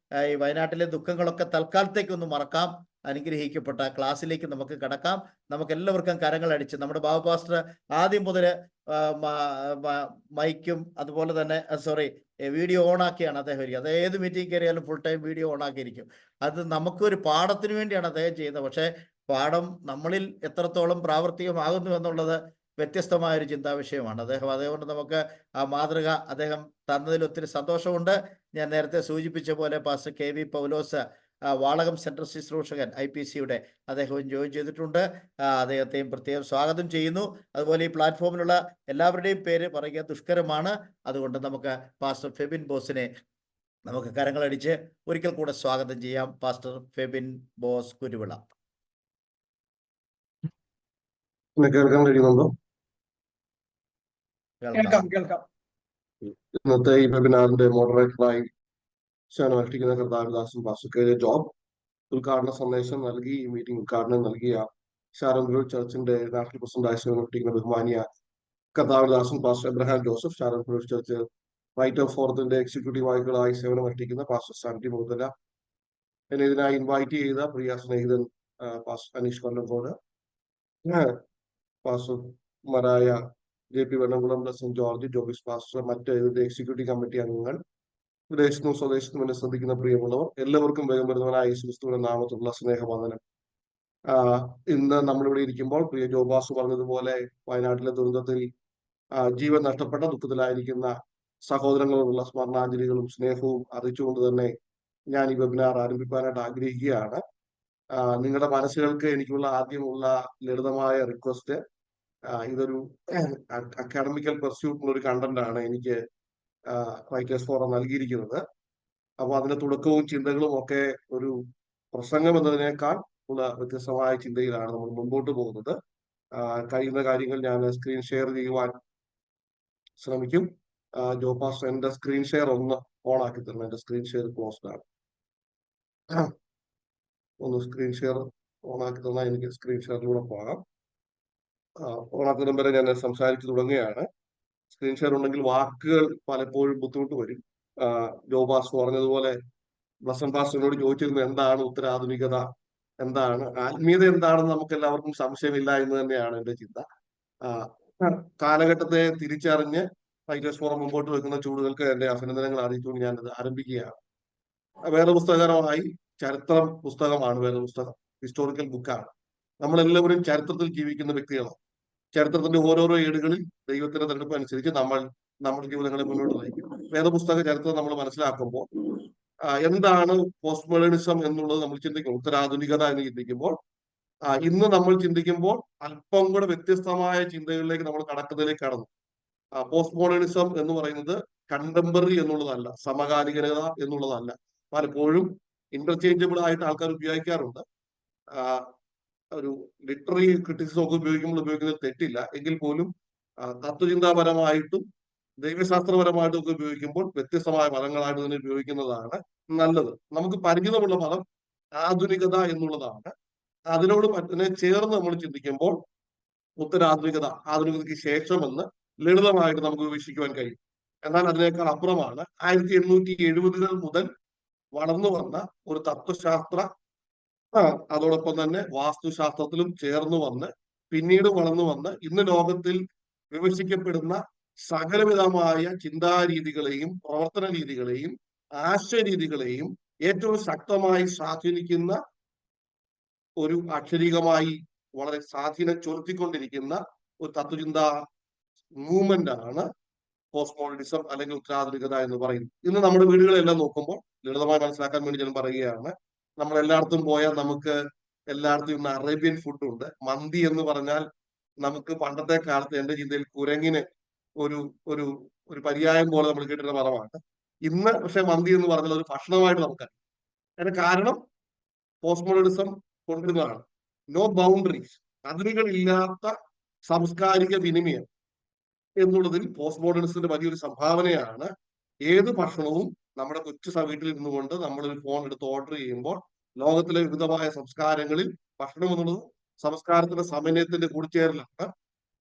ഈ വയനാട്ടിലെ ദുഃഖങ്ങളൊക്കെ തൽക്കാലത്തേക്കൊന്ന് മറക്കാം. അനുഗ്രഹിക്കപ്പെട്ട ക്ലാസ്സിലേക്ക് നമുക്ക് കടക്കാം. നമുക്ക് എല്ലാവർക്കും കരങ്ങളടിച്ച് നമ്മുടെ ബാബു പാസ്റ്റർ ആദ്യം മുതൽ മൈക്കും അതുപോലെ തന്നെ വീഡിയോ ഓണാക്കിയാണ് അദ്ദേഹം ഇരിക്കുക. അത് ഏത് മീറ്റിംഗ് കയറിയാലും ഫുൾ ടൈം വീഡിയോ ഓണാക്കിയിരിക്കും. അത് നമുക്കൊരു പാഠത്തിന് വേണ്ടിയാണ് അദ്ദേഹം ചെയ്യുന്നത്. പക്ഷേ പാഠം നമ്മളിൽ എത്രത്തോളം പ്രാവർത്തികമാകുന്നു എന്നുള്ളത് വ്യത്യസ്തമായൊരു ചിന്താ വിഷയമാണ്. അതുകൊണ്ട് നമുക്ക് ആ മാതൃക അദ്ദേഹം തന്നതിൽ ഒത്തിരി സന്തോഷമുണ്ട്. ഞാൻ നേരത്തെ സൂചിപ്പിച്ച പോലെ pastor KV Paulose Valakom central ശുശ്രൂഷകൻ IPCയുടെ അദ്ദേഹവും ജോയിൻ ചെയ്തിട്ടുണ്ട്. അദ്ദേഹത്തെയും പ്രത്യേകം സ്വാഗതം ചെയ്യുന്നു. അതുപോലെ ഈ പ്ലാറ്റ്ഫോമിലുള്ള എല്ലാവരുടെയും പേര് പറയുക ദുഷ്കരമാണ്. അതുകൊണ്ട് നമുക്ക് പാസ്റ്റർ ഫെബിൻ ബോസിനെ നമുക്ക് കരങ്ങളടിച്ച് ഒരിക്കൽ കൂടെ സ്വാഗതം ചെയ്യാം. Pastor Febin boss Kuruvila. കേൾക്കാൻ കഴിയുന്നുണ്ടോ? കേൾക്കാം. ഇന്നത്തെ ഈ വെബിനാറിന്റെ മോഡറേറ്ററായി അനുഷ്ഠിക്കുന്ന കർത്താവിദാസൻ പാസ്റ്റർ KJ ജോബ് ഉദ്ഘാടന സന്ദേശം നൽകി ഈ മീറ്റിംഗ് ഉദ്ഘാടനം നൽകിയ ഷാരോൺ ചർച്ചിന്റെ നാഷണൽ പ്രസിഡന്റായി അനുഷ്ഠിക്കുന്ന ബഹുമാനിയ കർത്താവിദാസൻ pastor Abraham Joseph, Sharon church writer ഫോറത്തിന്റെ എക്സിക്യൂട്ടീവ് ആയികളായി സേവനമനുഷ്ഠിക്കുന്ന പാസ്റ്റർ സാന്റി മുതല, എന്നെ ഇതിനായി ഇൻവൈറ്റ് ചെയ്ത പ്രിയ സ്നേഹിതൻ പാസ്റ്റർ അനീഷ് കൊല്ലങ്കോട്, പാസ്റ്റർമാരായ JP Vennamkulam, saint George, Jobis pastor, മറ്റ് ഇതിന്റെ എക്സിക്യൂട്ടീവ് കമ്മിറ്റി അംഗങ്ങൾ, വിദേശത്തും സ്വദേശത്തും എന്നെ ശ്രദ്ധിക്കുന്ന പ്രിയമുള്ളവർ, എല്ലാവർക്കും വേഗം വരുന്നവനായ യേശുക്രിസ്തുവിന്റെ നാമത്തിലുള്ള സ്നേഹവന്ദനം. ഇന്ന് നമ്മളിവിടെ ഇരിക്കുമ്പോൾ പ്രിയ ജോബാസ് പറഞ്ഞതുപോലെ വയനാട്ടിലെ ദുരന്തത്തിൽ ജീവൻ നഷ്ടപ്പെട്ട ദുഃഖത്തിലായിരിക്കുന്ന സഹോദരങ്ങളോടുള്ള സ്മരണാഞ്ജലികളും സ്നേഹവും അറിയിച്ചുകൊണ്ട് തന്നെ ഞാൻ ഈ വെബിനാർ ആരംഭിക്കാനായിട്ട് ആഗ്രഹിക്കുകയാണ്. നിങ്ങളുടെ മനസ്സുകൾക്ക് എനിക്കുള്ള ആദ്യമുള്ള ലളിതമായ റിക്വസ്റ്റ്, ഇതൊരു അക്കാഡമിക്കൽ പെർസ്യൂട്ടിനുള്ള ഒരു കണ്ടന്റ് ആണ് എനിക്ക് റൈറ്റേഴ്സ് ഫോറം നൽകിയിരിക്കുന്നത്. അപ്പൊ അതിന്റെ തുടക്കവും ചിന്തകളും ഒക്കെ ഒരു പ്രസംഗം എന്നതിനേക്കാൾ ഉള്ള വ്യത്യസ്തമായ ചിന്തയിലാണ് നമ്മൾ മുമ്പോട്ട് പോകുന്നത്. കഴിയുന്ന കാര്യങ്ങൾ ഞാൻ സ്ക്രീൻ ഷെയർ ചെയ്യുവാൻ ശ്രമിക്കും. ജോപാസ് എന്റെ സ്ക്രീൻ ഷെയർ ഒന്ന് ഓൺ ആക്കി തരണം. എന്റെ സ്ക്രീൻ ഷെയർ ക്ലോസ്ഡ് ആണ്. ഒന്ന് സ്ക്രീൻ ഷെയർ ഓൺ ആക്കി തന്നാൽ എനിക്ക് സ്ക്രീൻ ഷെയറിലൂടെ പോകാം. ഓണാക്കുന്ന വരെ ഞാൻ സംസാരിച്ചു തുടങ്ങുകയാണ്. സ്ക്രീൻ ഷെയർ ഉണ്ടെങ്കിൽ വാക്കുകൾ പലപ്പോഴും ബുദ്ധിമുട്ട് വരും. ജോബാസ് പറഞ്ഞതുപോലെ ബ്ലസൻ പാസ്റ്ററിനോട് ചോദിച്ചിരുന്നു എന്താണ് ഉത്തരാധുനികത, എന്താണ് ആത്മീയത, എന്താണെന്ന് നമുക്ക് എല്ലാവർക്കും സംശയമില്ല എന്ന് തന്നെയാണ് എന്റെ ചിന്ത. കാലഘട്ടത്തെ തിരിച്ചറിഞ്ഞ് റൈറ്റേഴ്സ് ഫോറം മുമ്പോട്ട് വെക്കുന്ന ചൂടുകൾക്ക് എന്റെ അഭിനന്ദനങ്ങൾ അറിയിച്ചുകൊണ്ട് ഞാനത് ആരംഭിക്കുകയാണ്. വേദപുസ്തകപരമായി ചരിത്രം പുസ്തകമാണ് വേദപുസ്തകം, ഹിസ്റ്റോറിക്കൽ ബുക്കാണ്. നമ്മളെല്ലാവരും ചരിത്രത്തിൽ ജീവിക്കുന്ന വ്യക്തികളാണ്. ചരിത്രത്തിന്റെ ഓരോരോ ഏടുകളിൽ ദൈവത്തിന്റെ തെരഞ്ഞെടുപ്പ് അനുസരിച്ച് നമ്മൾ നമ്മുടെ ജീവിതങ്ങളെ മുന്നോട്ട് നയിക്കും. വേദപുസ്തക ചരിത്രം നമ്മൾ മനസ്സിലാക്കുമ്പോൾ എന്താണ് പോസ്റ്റ് മോഡേണിസം എന്നുള്ളത് നമ്മൾ ചിന്തിക്കും. ഉത്തരാധുനികത എന്ന് ചിന്തിക്കുമ്പോൾ ഇന്ന് നമ്മൾ ചിന്തിക്കുമ്പോൾ അല്പം കൂടെ വ്യത്യസ്തമായ ചിന്തകളിലേക്ക് നമ്മൾ കടക്കുന്നതിലേക്ക് കടന്നു. പോസ്റ്റ് മോഡേണിസം എന്ന് പറയുന്നത് കണ്ടംപററി എന്നുള്ളതല്ല, സമകാലികത എന്നുള്ളതല്ല. പലപ്പോഴും ഇന്റർചേഞ്ചബിൾ ആയിട്ട് ആൾക്കാർ ഉപയോഗിക്കാറുണ്ട്. ഒരു ലിറ്റററി ക്രിറ്റിസിസം ഒക്കെ ഉപയോഗിക്കുന്നത് തെറ്റില്ല, എങ്കിൽ പോലും തത്വചിന്താപരമായിട്ടും ദൈവശാസ്ത്രപരമായിട്ടും ഒക്കെ ഉപയോഗിക്കുമ്പോൾ വ്യത്യസ്തമായ പദങ്ങളായിട്ട് തന്നെ ഉപയോഗിക്കുന്നതാണ് നല്ലത്. നമുക്ക് പരിചിതമുള്ള പദം ആധുനികത എന്നുള്ളതാണ്. അതിനോട് മറ്റേ ചേർന്ന് നമ്മൾ ചിന്തിക്കുമ്പോൾ ഉത്തരാധുനികത, ആധുനികതയ്ക്ക് ശേഷമെന്ന് ലളിതമായിട്ട് നമുക്ക് വിവക്ഷിക്കുവാൻ കഴിയും. എന്നാൽ അതിനേക്കാൾ അപ്പുറമാണ് 1870-കൾ മുതൽ വളർന്നു വന്ന ഒരു തത്വശാസ്ത്ര, അതോടൊപ്പം തന്നെ വാസ്തുശാസ്ത്രത്തിലും ചേർന്ന് വന്ന് പിന്നീട് വളർന്നു വന്ന് ഇന്ന് ലോകത്തിൽ വിമർശിക്കപ്പെടുന്ന സകലവിധമായ ചിന്താരീതികളെയും പ്രവർത്തന രീതികളെയും ആശയരീതികളെയും ഏറ്റവും ശക്തമായി സ്വാധീനിക്കുന്ന ഒരു അക്ഷരീകമായി വളരെ സ്വാധീനം ചെലുത്തിക്കൊണ്ടിരിക്കുന്ന ഒരു തത്വചിന്താ മൂവ്മെന്റ് ആണ് പോസ്റ്റ് മോഡേണിസം അല്ലെങ്കിൽ ഉത്തരാധുനികത എന്ന് പറയുന്നത്. ഇന്ന് നമ്മുടെ വീടുകളെല്ലാം നോക്കുമ്പോൾ ലളിതമായി മനസ്സിലാക്കാൻ വേണ്ടി ഞാൻ പറയുകയാണ്. നമ്മൾ എല്ലായിടത്തും പോയാൽ നമുക്ക് എല്ലായിടത്തും ഇന്ന് അറേബ്യൻ ഫുഡ് ഉണ്ട്. മന്തി എന്ന് പറഞ്ഞാൽ നമുക്ക് പണ്ടത്തെ കാലത്ത് എന്റെ ചിന്തയിൽ കുരങ്ങിന് ഒരു ഒരു ഒരു പര്യായം പോലെ നമ്മൾ കേട്ടിരുന്ന പദമാണ്. ഇന്ന് പക്ഷെ മന്തി എന്ന് പറഞ്ഞാൽ ഒരു ഭക്ഷണമായിട്ട് നമുക്കറിയാം. അതിന് കാരണം പോസ്റ്റ് മോഡേണിസം കൊണ്ടുവരുന്നതാണ്. നോ ബൗണ്ടറീസ്, അതിരുകളില്ലാത്ത സാംസ്കാരിക വിനിമയം എന്നുള്ളതിൽ പോസ്റ്റ് മോഡേണിസത്തിന്റെ വലിയൊരു സംഭാവനയാണ്. ഏത് ഭക്ഷണവും നമ്മുടെ കൊച്ചു വീട്ടിൽ ഇരുന്നുകൊണ്ട് നമ്മളൊരു ഫോൺ എടുത്ത് ഓർഡർ ചെയ്യുമ്പോൾ ലോകത്തിലെ വിവിധമായ സംസ്കാരങ്ങളിൽ ഭക്ഷണം എന്നുള്ളത് സംസ്കാരത്തിന്റെ സമന്വയത്തിന്റെ കൂടിച്ചേരലാണ്.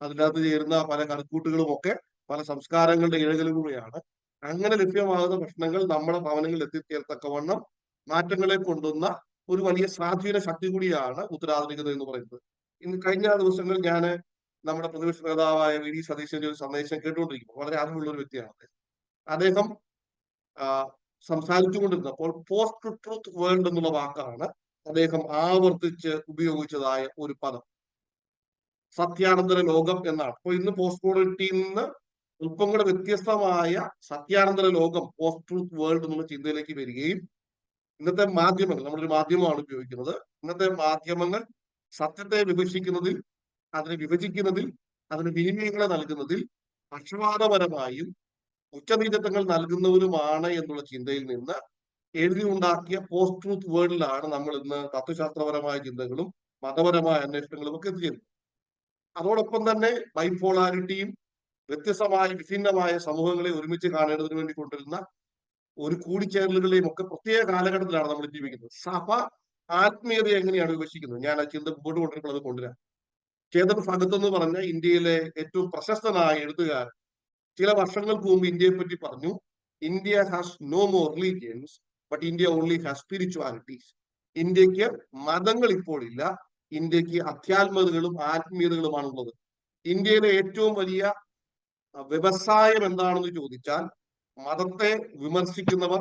അതിനകത്ത് ചേരുന്ന പല കറിക്കൂട്ടുകളും ഒക്കെ പല സംസ്കാരങ്ങളുടെ ഇഴകലുകളാണ്. അങ്ങനെ ലഭ്യമാകുന്ന ഭക്ഷണങ്ങൾ നമ്മുടെ ഭവനങ്ങളിൽ എത്തിച്ചേർത്തക്കവണ്ണം മാറ്റങ്ങളെ കൊണ്ടുവന്ന ഒരു വലിയ സ്വാധീന ശക്തി കൂടിയാണ് ഉത്തരാധുനികത എന്ന് പറയുന്നത്. ഇന്ന് കഴിഞ്ഞ ദിവസങ്ങൾ ഞാൻ നമ്മുടെ പ്രതിപക്ഷ നേതാവായ VD സതീശന്റെ ഒരു സന്ദേശം കേട്ടുകൊണ്ടിരിക്കുന്നു. വളരെ അറിവുള്ള ഒരു വ്യക്തിയാണ് അദ്ദേഹം. സംസാരിച്ചുകൊണ്ടിരുന്നപ്പോൾ പോസ്റ്റ് ട്രൂത്ത് വേൾഡ് എന്നുള്ള വാക്കാണ് അദ്ദേഹം ആവർത്തിച്ച് ഉപയോഗിച്ചതായ ഒരു പദം. സത്യാനന്തര ലോകം എന്നാണ്. അപ്പൊ ഇന്ന് പോസ്റ്റ് മോഡേണിറ്റിയിൽ നിന്ന് അല്പം കൂടെ വ്യത്യസ്തമായ സത്യാനന്തര ലോകം, പോസ്റ്റ് ട്രൂത്ത് വേൾഡ് എന്നുള്ള ചിന്തയിലേക്ക് വരികയും ഇന്നത്തെ മാധ്യമങ്ങൾ, നമ്മളൊരു മാധ്യമമാണ് ഉപയോഗിക്കുന്നത്, ഇന്നത്തെ മാധ്യമങ്ങൾ സത്യത്തെ വിഭജിക്കുന്നതിൽ, അതിനെ വിഭജിക്കുന്നതിൽ, അതിന് വിനിമയങ്ങളെ നൽകുന്നതിൽ പക്ഷപാതപരമായും ഉച്ചനീചത്വങ്ങൾ നൽകുന്നവരുമാണ് എന്നുള്ള ചിന്തയിൽ നിന്ന് എഴുതി ഉണ്ടാക്കിയ പോസ്റ്റ് ട്രൂത്ത് വേൾഡിലാണ് നമ്മൾ ഇന്ന് തത്വശാസ്ത്രപരമായ ചിന്തകളും മതപരമായ അന്വേഷണങ്ങളും ഒക്കെ എത്തിച്ചേരുന്നത്. അതോടൊപ്പം തന്നെ ബൈപോളാരിറ്റിയും വ്യത്യസ്തമായ വിഭിന്നമായ സമൂഹങ്ങളെ ഒരുമിച്ച് കാണേണ്ടതിന് വേണ്ടി കൊണ്ടുവരുന്ന ഒരു കൂടിച്ചേരലുകളെയും ഒക്കെ പ്രത്യേക കാലഘട്ടത്തിലാണ് നമ്മൾ ജീവിക്കുന്നത്. സഭ ആത്മീയത എങ്ങനെയാണ് വിഭജിക്കുന്നത്? ഞാൻ ആ ചിന്ത മുമ്പോട്ട് കൊണ്ടുവരുമ്പോൾ അത് കൊണ്ടുവരാം. ചേതൻ ഭഗത് എന്ന് പറഞ്ഞ ഇന്ത്യയിലെ ഏറ്റവും പ്രശസ്തനായ എഴുത്തുകാരൻ ചില വർഷങ്ങൾക്ക് മുമ്പ് ഇന്ത്യയെ പറ്റി പറഞ്ഞു, India has no more religions but India only has spiritualities. ഇന്ത്യക്ക് മതങ്ങൾ ഇപ്പോൾ ഇല്ല, ഇന്ത്യക്ക് അധ്യാത്മതകളും ആത്മീയതകളുമാണുള്ളത്. ഇന്ത്യയിലെ ഏറ്റവും വലിയ വ്യവസായം എന്താണെന്ന് ചോദിച്ചാൽ മതത്തെ വിമർശിക്കുന്നവർ,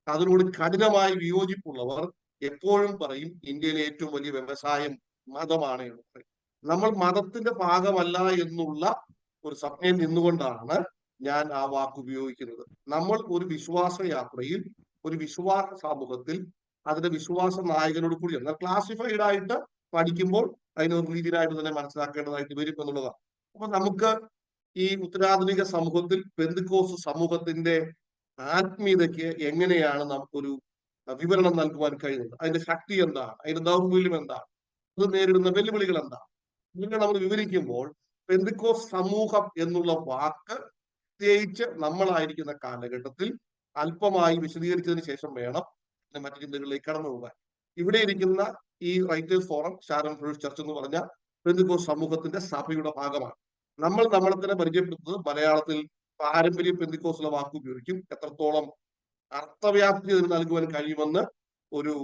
അതിനോട് കഠിനമായി വിയോജിപ്പുള്ളവർ എപ്പോഴും പറയും ഇന്ത്യയിലെ ഏറ്റവും വലിയ വ്യവസായം മതമാണ് എന്ന് പറയും. നമ്മൾ മതത്തിന്റെ ഭാഗമല്ല എന്നുള്ള ഒരു സത്യത്തിൽ നിന്നുകൊണ്ടാണ് ഞാൻ ആ വാക്ക് ഉപയോഗിക്കുന്നത്. നമ്മൾ ഒരു വിശ്വാസ യാത്രയിൽ, ഒരു വിശ്വാസ സമൂഹത്തിൽ അതിന്റെ വിശ്വാസ നായകനോട് കൂടി എന്നാൽ ക്ലാസിഫൈഡ് ആയിട്ട് പഠിക്കുമ്പോൾ അതിനൊരു രീതിയിലായിട്ട് തന്നെ മനസ്സിലാക്കേണ്ടതായിട്ട് വരും എന്നുള്ളതാണ്. അപ്പൊ നമുക്ക് ഈ ഉത്തരാധുനിക സമൂഹത്തിൽ പെന്തിക്കോസ്ത് സമൂഹത്തിന്റെ ആത്മീയതയ്ക്ക് എങ്ങനെയാണ് നമുക്കൊരു വിവരണം നൽകുവാൻ കഴിയുന്നത്, അതിന്റെ ശക്തി എന്താണ്, അതിന്റെ ദൗർബല്യം എന്താണ്, അത് നേരിടുന്ന വെല്ലുവിളികൾ എന്താണ്, ഇങ്ങനെ നമ്മൾ വിവരിക്കുമ്പോൾ പെന്തിക്കോസ്ത് സമൂഹം എന്നുള്ള വാക്ക് പ്രത്യേകിച്ച് നമ്മളായിരിക്കുന്ന കാലഘട്ടത്തിൽ അല്പമായി വിശദീകരിച്ചതിന് ശേഷം വേണം മറ്റു ചിന്തകളിലേക്ക് കടന്നു പോകാൻ. ഇവിടെ ഇരിക്കുന്ന ഈ writers forum Sharon fellowship church എന്ന് പറഞ്ഞ പെന്തിക്കോസ്ത് സമൂഹത്തിന്റെ സഭയുടെ ഭാഗമാണ്. നമ്മളെ തന്നെ പരിചയപ്പെടുത്തുന്നത് മലയാളത്തിൽ പാരമ്പര്യ പെന്തിക്കോസ്തുള്ള വാക്ക് ഉപയോഗിക്കും. എത്രത്തോളം അർത്ഥവ്യാപ്തി അതിന് നൽകുവാൻ കഴിയുമെന്ന് ഒരു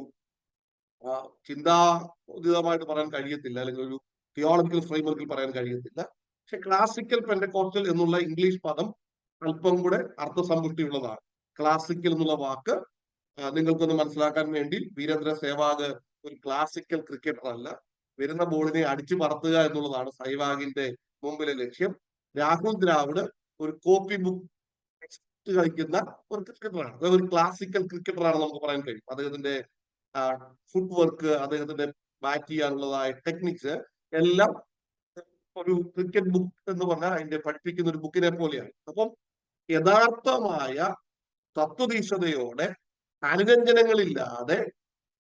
ചിന്താതീതമായിട്ട് പറയാൻ കഴിയത്തില്ല, അല്ലെങ്കിൽ ഒരു തിയോളജിക്കൽ ഫ്രെയിംവർക്കിൽ പറയാൻ കഴിയത്തില്ല. പക്ഷെ ക്ലാസിക്കൽ പെന്റക്കോസ്റ്റൽ എന്നുള്ള ഇംഗ്ലീഷ് പദം അല്പം കൂടെ അർത്ഥസമ്പുഷ്ടിയുള്ളതാണ്. ക്ലാസിക്കൽ എന്നുള്ള വാക്ക് നിങ്ങൾക്കൊന്ന് മനസ്സിലാക്കാൻ വേണ്ടി, വീരേന്ദ്ര സേവാഗ് ഒരു ക്ലാസിക്കൽ ക്രിക്കറ്റർ അല്ല. വരുന്ന ബോളിനെ അടിച്ചു പറത്തുക എന്നുള്ളതാണ് സൈവാഗിന്റെ മുമ്പിലെ ലക്ഷ്യം. രാഹുൽ ദ്രാവിഡ് ഒരു കോപ്പി ബുക്ക് കളിക്കുന്ന ഒരു ക്രിക്കറ്ററാണ്. അത് ഒരു ക്ലാസിക്കൽ ക്രിക്കറ്ററാണ് നമുക്ക് പറയാൻ കഴിയും. അദ്ദേഹത്തിന്റെ ഫുട് വർക്ക്, അദ്ദേഹത്തിന്റെ ബാറ്റ് ചെയ്യാനുള്ളതായ ടെക്നിക്സ് എല്ലാം ഒരു ക്രിക്കറ്റ് ബുക്ക് എന്ന് പറഞ്ഞാൽ അതിന്റെ പഠിപ്പിക്കുന്ന ഒരു ബുക്കിനെ പോലെയാണ്. അപ്പം യഥാർത്ഥമായ തത്വദീക്ഷതയോടെ അനുരഞ്ജനങ്ങളില്ലാതെ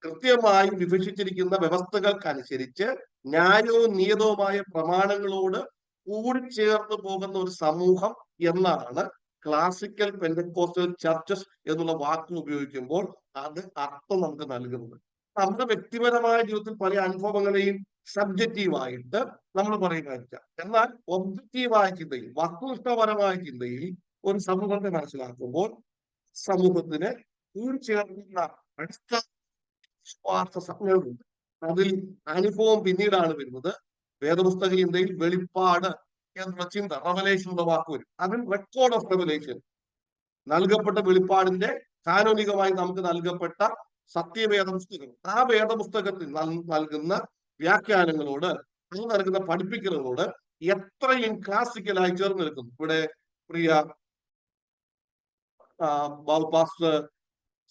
കൃത്യമായി വിഭജിച്ചിരിക്കുന്ന വ്യവസ്ഥകൾക്കനുസരിച്ച് ന്യായവും നിയതവുമായ പ്രമാണങ്ങളോട് കൂടിച്ചേർന്ന് പോകുന്ന ഒരു സമൂഹം എന്നാണ് ക്ലാസിക്കൽ പെന്റക്കോസ്റ്റൽ ചർച്ചസ് എന്നുള്ള വാക്ക് ഉപയോഗിക്കുമ്പോൾ അത് അർത്ഥം നമുക്ക് നൽകുന്നത്. നമ്മുടെ വ്യക്തിപരമായ ജീവിതത്തിൽ പല അനുഭവങ്ങളെയും സബ്ജക്റ്റീവായിട്ട് നമ്മൾ പറയുക, എന്നാൽ ഒബ്ജക്റ്റീവായ ചിന്തയിൽ, വസ്തുനിഷ്ഠപരമായ ചിന്തയിൽ ഒരു സമൂഹത്തെ മനസ്സിലാക്കുമ്പോൾ സമൂഹത്തിന് കൂടിച്ചേർന്ന അടിസ്ഥാന വിശ്വാസ സംജ്ഞകളുണ്ട്. അതിൽ അനുഭവം പിന്നീടാണ് വരുന്നത്. വേദപുസ്തക ചിന്തയിൽ വെളിപ്പാട് എന്നുള്ള ചിന്ത, റെവലേഷൻ എന്ന വാക്ക് വരും. അതിൽ റെക്കോർഡ് ഓഫ് റെവലേഷൻ, നൽകപ്പെട്ട വെളിപ്പാടിന്റെ കാനോനികമായി നമുക്ക് നൽകപ്പെട്ട സത്യവേദ പുസ്തകം, ആ വേദപുസ്തകത്തിൽ നൽകുന്ന വ്യാഖ്യാനങ്ങളോട്, അത് നൽകുന്ന പഠിപ്പിക്കലുകളോട് എത്രയും ക്ലാസിക്കലായി ചേർന്ന് നിൽക്കുന്നു. ഇവിടെ പ്രിയ ബാബു പാസ്റ്റർ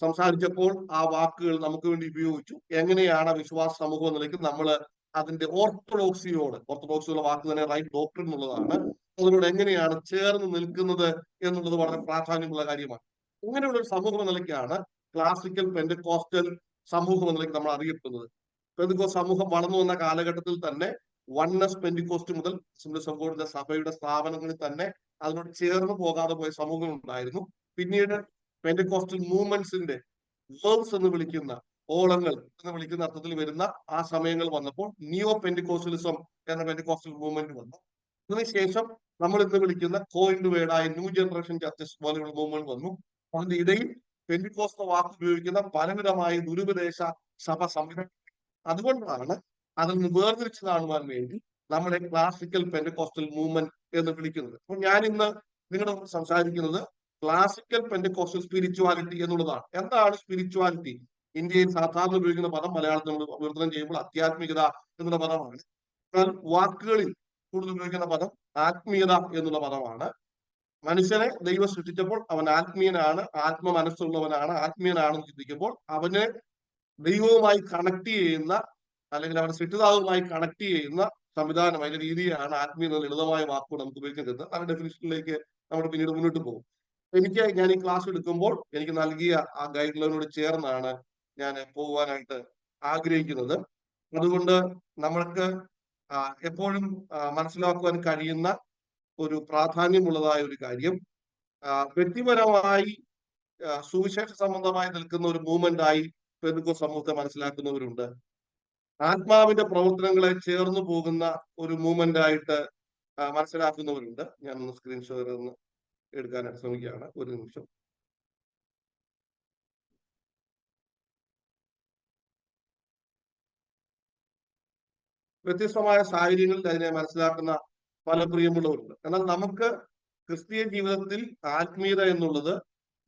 സംസാരിച്ചപ്പോൾ ആ വാക്കുകൾ നമുക്ക് വേണ്ടി ഉപയോഗിച്ചു. എങ്ങനെയാണ് വിശ്വാസ സമൂഹം നിലയ്ക്ക് നമ്മൾ അതിന്റെ ഓർത്തഡോക്സിയുള്ള വാക്ക് തന്നെ റൈറ്റ് ഡോക്ട്രിൻ എന്നുള്ളതാണ്, അതിനോട് എങ്ങനെയാണ് ചേർന്ന് നിൽക്കുന്നത് എന്നുള്ളത് വളരെ പ്രാധാന്യമുള്ള കാര്യമാണ്. ഇങ്ങനെയുള്ള ഒരു സമൂഹം എന്ന നിലയ്ക്കാണ് ക്ലാസിക്കൽ പെന്റക്കോസ്റ്റൽ സമൂഹം എന്ന നിലയ്ക്ക് നമ്മൾ അറിയപ്പെടുന്നത്. പെന്തിക്കോസ്റ്റ് സമൂഹം വളർന്നു വന്ന കാലഘട്ടത്തിൽ തന്നെ വൺനെസ് പെന്തിക്കോസ്റ്റ് മുതൽ അസംബ്ലീസ് ഓഫ് ഗോഡിന്റെ സഭയുടെ സ്ഥാപനങ്ങളിൽ തന്നെ അതിനോട് ചേർന്ന് പോകാതെ പോയ സമൂഹങ്ങൾ ഉണ്ടായിരുന്നു. പിന്നീട് പെന്റക്കോസ്റ്റൽ മൂവ്മെന്റ്സിന്റെ വേർബ്സ് എന്ന് വിളിക്കുന്ന, ഓളങ്ങൾ എന്ന് വിളിക്കുന്ന അർത്ഥത്തിൽ വരുന്ന ആ സമയങ്ങൾ വന്നപ്പോൾ നിയോ പെന്റിക്കോസ്റ്റലിസം എന്ന പെന്റിക്കോസ്റ്റൽ മൂവ്മെന്റ് വന്നു. അതിനുശേഷം നമ്മൾ ഇന്ന് വിളിക്കുന്ന കോയിൻഡ് വേർഡായ ന്യൂ ജനറേഷൻ ചർച്ചസ് പോലെയുള്ള മൂവ്മെന്റ് വന്നു. അതിന്റെ ഇടയിൽ പെന്റിക്കോസ്റ്റ് വാക്ക് ഉപയോഗിക്കുന്ന പലവിധമായ ദുരുപദേശ സഭ സംവിധാനം. അതുകൊണ്ടാണ് അതിൽ നിന്ന് വേർതിരിച്ച് കാണുവാൻ വേണ്ടി നമ്മളെ ക്ലാസിക്കൽ പെന്റക്കോസ്റ്റൽ മൂവ്മെന്റ് എന്ന് വിളിക്കുന്നത്. അപ്പൊ ഞാൻ ഇന്ന് നിങ്ങളോട് സംസാരിക്കുന്നത് ക്ലാസിക്കൽ പെന്റക്കോസ്റ്റൽ സ്പിരിച്വാലിറ്റി എന്നുള്ളതാണ്. എന്താണ് സ്പിരിച്വാലിറ്റി? ഇന്ത്യയിൽ സാധാരണ ഉപയോഗിക്കുന്ന പദം മലയാളത്തിൽ നമ്മൾ വിവർത്തനം ചെയ്യുമ്പോൾ ആധ്യാത്മികത എന്നുള്ള പദമാണ്. എന്നാൽ വാക്കുകളിൽ കൂടുതൽ ഉപയോഗിക്കുന്ന പദം ആത്മീയത എന്നുള്ള പദമാണ്. മനുഷ്യനെ ദൈവം സൃഷ്ടിച്ചപ്പോൾ അവൻ ആത്മീയനാണ്, ആത്മ മനസ്സുള്ളവനാണ്, ആത്മീയനാണെന്ന് ചിന്തിക്കുമ്പോൾ അവനെ ദൈവവുമായി കണക്ട് ചെയ്യുന്ന, അല്ലെങ്കിൽ അവന്റെ സൃഷ്ടിതാവുമായി കണക്ട് ചെയ്യുന്ന സംവിധാനം, അതിന്റെ രീതിയാണ് ആത്മീയ എന്ന ലളിതമായ വാക്കുകൾ നമുക്ക് ഉപയോഗിക്കുന്നത്. അതിന്റെ ഡെഫിനിഷനിലേക്ക് നമ്മൾ പിന്നീട് മുന്നോട്ട് പോകും. ഞാൻ ഈ ക്ലാസ് എടുക്കുമ്പോൾ എനിക്ക് നൽകിയ ആ ഗൈഡ് ലൈനോട് ചേർന്നാണ് ഞാൻ പോകുവാനായിട്ട് ആഗ്രഹിക്കുന്നത്. അതുകൊണ്ട് നമ്മൾക്ക് എപ്പോഴും മനസ്സിലാക്കുവാൻ കഴിയുന്ന ഒരു പ്രാധാന്യമുള്ളതായ ഒരു കാര്യം, വ്യക്തിപരമായി സുവിശേഷ സംബന്ധമായി നിൽക്കുന്ന ഒരു മൂവ്മെന്റായി പെന്തിക്കോസ്റ്റ് സമൂഹത്തെ മനസ്സിലാക്കുന്നവരുണ്ട്. ആത്മാവിന്റെ പ്രവർത്തനങ്ങളെ ചേർന്ന് പോകുന്ന ഒരു മൂവ്മെന്റ് ആയിട്ട് മനസ്സിലാക്കുന്നവരുണ്ട്. ഞാനൊന്ന് സ്ക്രീൻ ഷെയർ ഒന്ന് എടുക്കാനായിട്ട് ശ്രമിക്കുകയാണ്. ഒരു നിമിഷം. വ്യത്യസ്തമായ സാഹചര്യങ്ങളിൽ അതിനെ മനസ്സിലാക്കുന്ന ഫലപ്രിയമുള്ളവരുണ്ട്. എന്നാൽ നമുക്ക് ക്രിസ്തീയ ജീവിതത്തിൽ ആത്മീയത എന്നുള്ളത്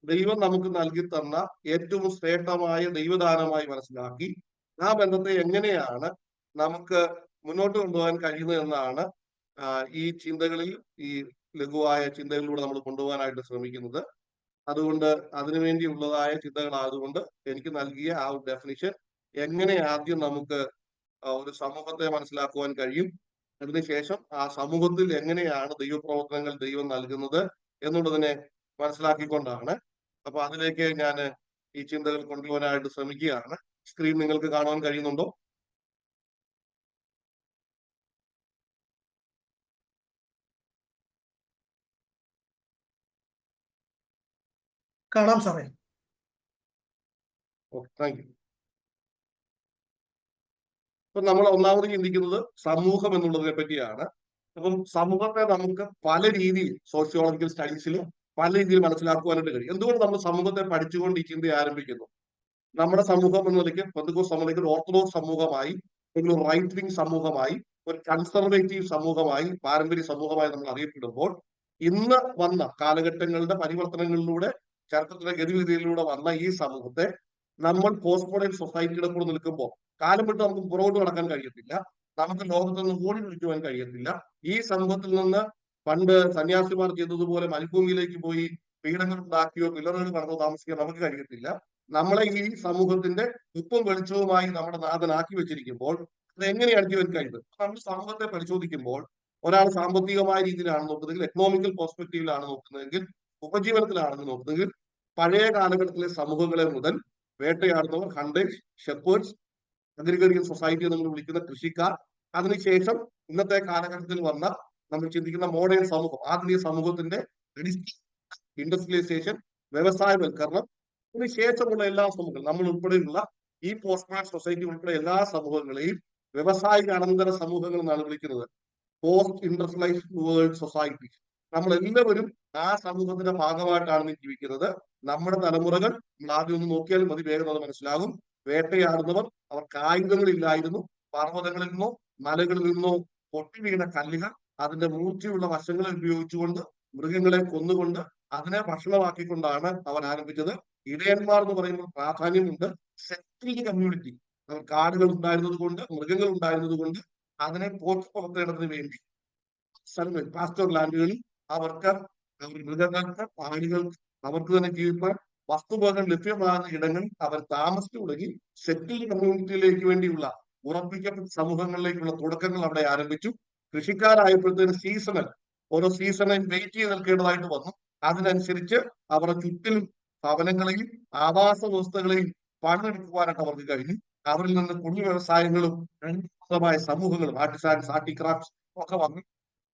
ദൈവം നമുക്ക് നൽകി തന്ന ഏറ്റവും ശ്രേഷ്ഠമായ ദൈവദാനമായി മനസ്സിലാക്കി ആ ബന്ധത്തെ എങ്ങനെയാണ് നമുക്ക് മുന്നോട്ട് കൊണ്ടുപോകാൻ കഴിയുന്നത് എന്നാണ് ഈ ചിന്തകളിൽ, ഈ ലഘുവായ ചിന്തകളിലൂടെ നമ്മൾ കൊണ്ടുപോകാനായിട്ട് ശ്രമിക്കുന്നത്. അതുകൊണ്ട് അതിനുവേണ്ടിയുള്ളതായ ചിന്തകളായതുകൊണ്ട് എനിക്ക് നൽകിയ ആ ഒരു ഡെഫിനിഷൻ എങ്ങനെ ആദ്യം നമുക്ക് ഒരു സമൂഹത്തെ മനസ്സിലാക്കുവാൻ കഴിയും, അതിനുശേഷം ആ സമൂഹത്തിൽ എങ്ങനെയാണ് ദൈവപ്രവർത്തനങ്ങൾ ദൈവം നൽകുന്നത് എന്നുള്ളതിനെ മനസ്സിലാക്കിക്കൊണ്ടാണ്. അപ്പൊ അതിലേക്ക് ഞാൻ ഈ ചിന്തകൾ കൊണ്ടുപോകാനായിട്ട് ശ്രമിക്കുകയാണ്. സ്ക്രീൻ നിങ്ങൾക്ക് കാണുവാൻ കഴിയുന്നുണ്ടോ? കാണാം സാറേ. Okay, thank you. അപ്പൊ നമ്മൾ ഒന്നാമത് ചിന്തിക്കുന്നത് സമൂഹം എന്നുള്ളതിനെ പറ്റിയാണ്. അപ്പം സമൂഹത്തെ നമുക്ക് പല രീതിയിൽ സോഷ്യോളജിക്കൽ സ്റ്റഡീസിലും പല രീതിയിൽ മനസ്സിലാക്കുവാനായിട്ട് കഴിയും. എന്തുകൊണ്ട് നമ്മൾ സമൂഹത്തെ പഠിച്ചുകൊണ്ട് ഈ ചിന്ത ആരംഭിക്കുന്നു? നമ്മുടെ സമൂഹം എന്ന നിലയ്ക്ക് പെന്തക്കോസ്ത് സമൂഹത്തിലേക്ക് ഒരു ഓർത്തഡോക്സ് സമൂഹമായി, ഒരു റൈറ്റ് വിങ് സമൂഹമായി, ഒരു കൺസർവേറ്റീവ് സമൂഹമായി, പാരമ്പര്യ സമൂഹമായി നമ്മൾ അറിയപ്പെടുമ്പോൾ ഇന്ന് വന്ന കാലഘട്ടങ്ങളുടെ പരിവർത്തനങ്ങളിലൂടെ, ചരിത്രത്തിന്റെ ഗതിവിധിയിലൂടെ വന്ന ഈ സമൂഹത്തെ നമ്മൾ പോസ്റ്റ് മോഡേൺ സൊസൈറ്റിയുടെ കൂടെ നിൽക്കുമ്പോൾ കാലം വിട്ട് നമുക്ക് പുറകോട്ട് കടക്കാൻ കഴിയത്തില്ല. നമുക്ക് ലോകത്ത് നിന്ന് ഓടി വിളിക്കുവാൻ കഴിയത്തില്ല. ഈ സമൂഹത്തിൽ നിന്ന് പണ്ട് സന്യാസിമാർ ചെയ്തതുപോലെ മരുഭൂമിയിലേക്ക് പോയി പീഠങ്ങൾ ഉണ്ടാക്കിയോ പില്ലറുകൾ കടന്നോ താമസിക്കാൻ നമുക്ക് കഴിയത്തില്ല. നമ്മളെ ഈ സമൂഹത്തിന്റെ ഉപ്പും വെളിച്ചവുമായി നമ്മുടെ നാഥനാക്കി വെച്ചിരിക്കുമ്പോൾ അത് എങ്ങനെയാണ് ചെയ്യാൻ കഴിയുന്നത്? നമ്മൾ സമൂഹത്തെ പരിശോധിക്കുമ്പോൾ ഒരാൾ സാമ്പത്തികമായ രീതിയിലാണ് നോക്കുന്നതെങ്കിൽ, എക്കണോമിക്കൽ പെർസ്പെക്റ്റീവിലാണ് നോക്കുന്നതെങ്കിൽ, ഉപജീവനത്തിലാണെന്ന് നോക്കുന്നതെങ്കിൽ പഴയ കാലഘട്ടത്തിലെ സമൂഹങ്ങളെ മുതൽ വേട്ടയാടുന്നവർ, ഹണ്ടേഴ്സ്, ഷെപ്പേർഡ്സ്, അഗ്രികൾച്ചർ സൊസൈറ്റി നമ്മൾ വിളിക്കുന്ന കൃഷിക്കാർ, അതിനുശേഷം ഇന്നത്തെ കാലഘട്ടത്തിൽ വന്ന നമ്മൾ ചിന്തിക്കുന്ന മോഡേൺ സമൂഹം, ആധുനിക സമൂഹത്തിന്റെ ഇൻഡസ്ട്രിയലൈസേഷൻ, വ്യവസായവൽക്കരണം, ഇതിനുശേഷമുള്ള എല്ലാ സമൂഹങ്ങളും നമ്മൾ ഉൾപ്പെടെയുള്ള ഈ പോസ്റ്റ് മോഡേൺ സൊസൈറ്റി ഉൾപ്പെടെ എല്ലാ സമൂഹങ്ങളെയും വ്യവസായിക അനന്തര സമൂഹങ്ങൾ എന്നാണ് വിളിക്കുന്നത്. Post industrialised world society. നമ്മൾ എല്ലാവരും ആ സമൂഹത്തിന്റെ ഭാഗമായിട്ടാണ് ജീവിക്കുന്നത്. നമ്മുടെ തലമുറകൾ ആദ്യം ഒന്ന് നോക്കിയാൽ മതി, വേഗം അത് മനസ്സിലാകും. വേട്ടയാടുന്നവർ, അവർക്ക് ആയുധങ്ങളില്ലായിരുന്നു. പർവ്വതങ്ങളിൽ നിന്നോ മലകളിൽ നിന്നോ പൊട്ടി വീണ കല്ലുകൾ, അതിന്റെ മൂർച്ചയുള്ള വശങ്ങളെ ഉപയോഗിച്ചുകൊണ്ട് മൃഗങ്ങളെ കൊന്നുകൊണ്ട് അതിനെ ഭക്ഷണമാക്കിക്കൊണ്ടാണ് അവർ ആരംഭിച്ചത്. ഇടയന്മാർ എന്ന് പറയുമ്പോൾ പ്രാധാന്യമുണ്ട്. സെറ്റിൽഡ് കമ്മ്യൂണിറ്റി, അവർ കാടുകൾ ഉണ്ടായിരുന്നത് കൊണ്ട്, മൃഗങ്ങൾ ഉണ്ടായിരുന്നത് കൊണ്ട് അതിനെ പോറ്റി പുറത്തേണ്ടതിന് വേണ്ടി പാസ്റ്റർ ലാൻഡുകളിൽ അവർക്ക്, മൃഗങ്ങൾക്ക്, പ്രാണികൾക്ക് അവർക്ക് തന്നെ ജീവിക്കാൻ വസ്തുവകകൾ ലഭ്യമാകുന്ന ഇടങ്ങളിൽ അവർ താമസിച്ചു തുടങ്ങി. സെറ്റിൽഡ് കമ്മ്യൂണിറ്റിയിലേക്ക് വേണ്ടിയുള്ള ഉറപ്പിക്കപ്പെട്ട സമൂഹങ്ങളിലേക്കുള്ള തുടക്കങ്ങൾ അവിടെ ആരംഭിച്ചു. കൃഷിക്കാരായപ്പോഴത്തേന് സീസണൽ, ഓരോ സീസണിൽ വെയിറ്റ് ചെയ്ത് നിൽക്കേണ്ടതായിട്ട് വന്നു. അതിനനുസരിച്ച് അവരുടെ ചുറ്റിലും ഭവനങ്ങളെയും ആവാസ വ്യവസ്ഥകളെയും പണിയെടുക്കുവാനായിട്ട് അവർക്ക് കഴിഞ്ഞു. അവരിൽ നിന്ന് കുടിൽ വ്യവസായങ്ങളും സമൂഹങ്ങളും, ആർട്ടിസാൻസ്, ആർട്ടിക്രാഫ്റ്റ്സ് ഒക്കെ വന്നു.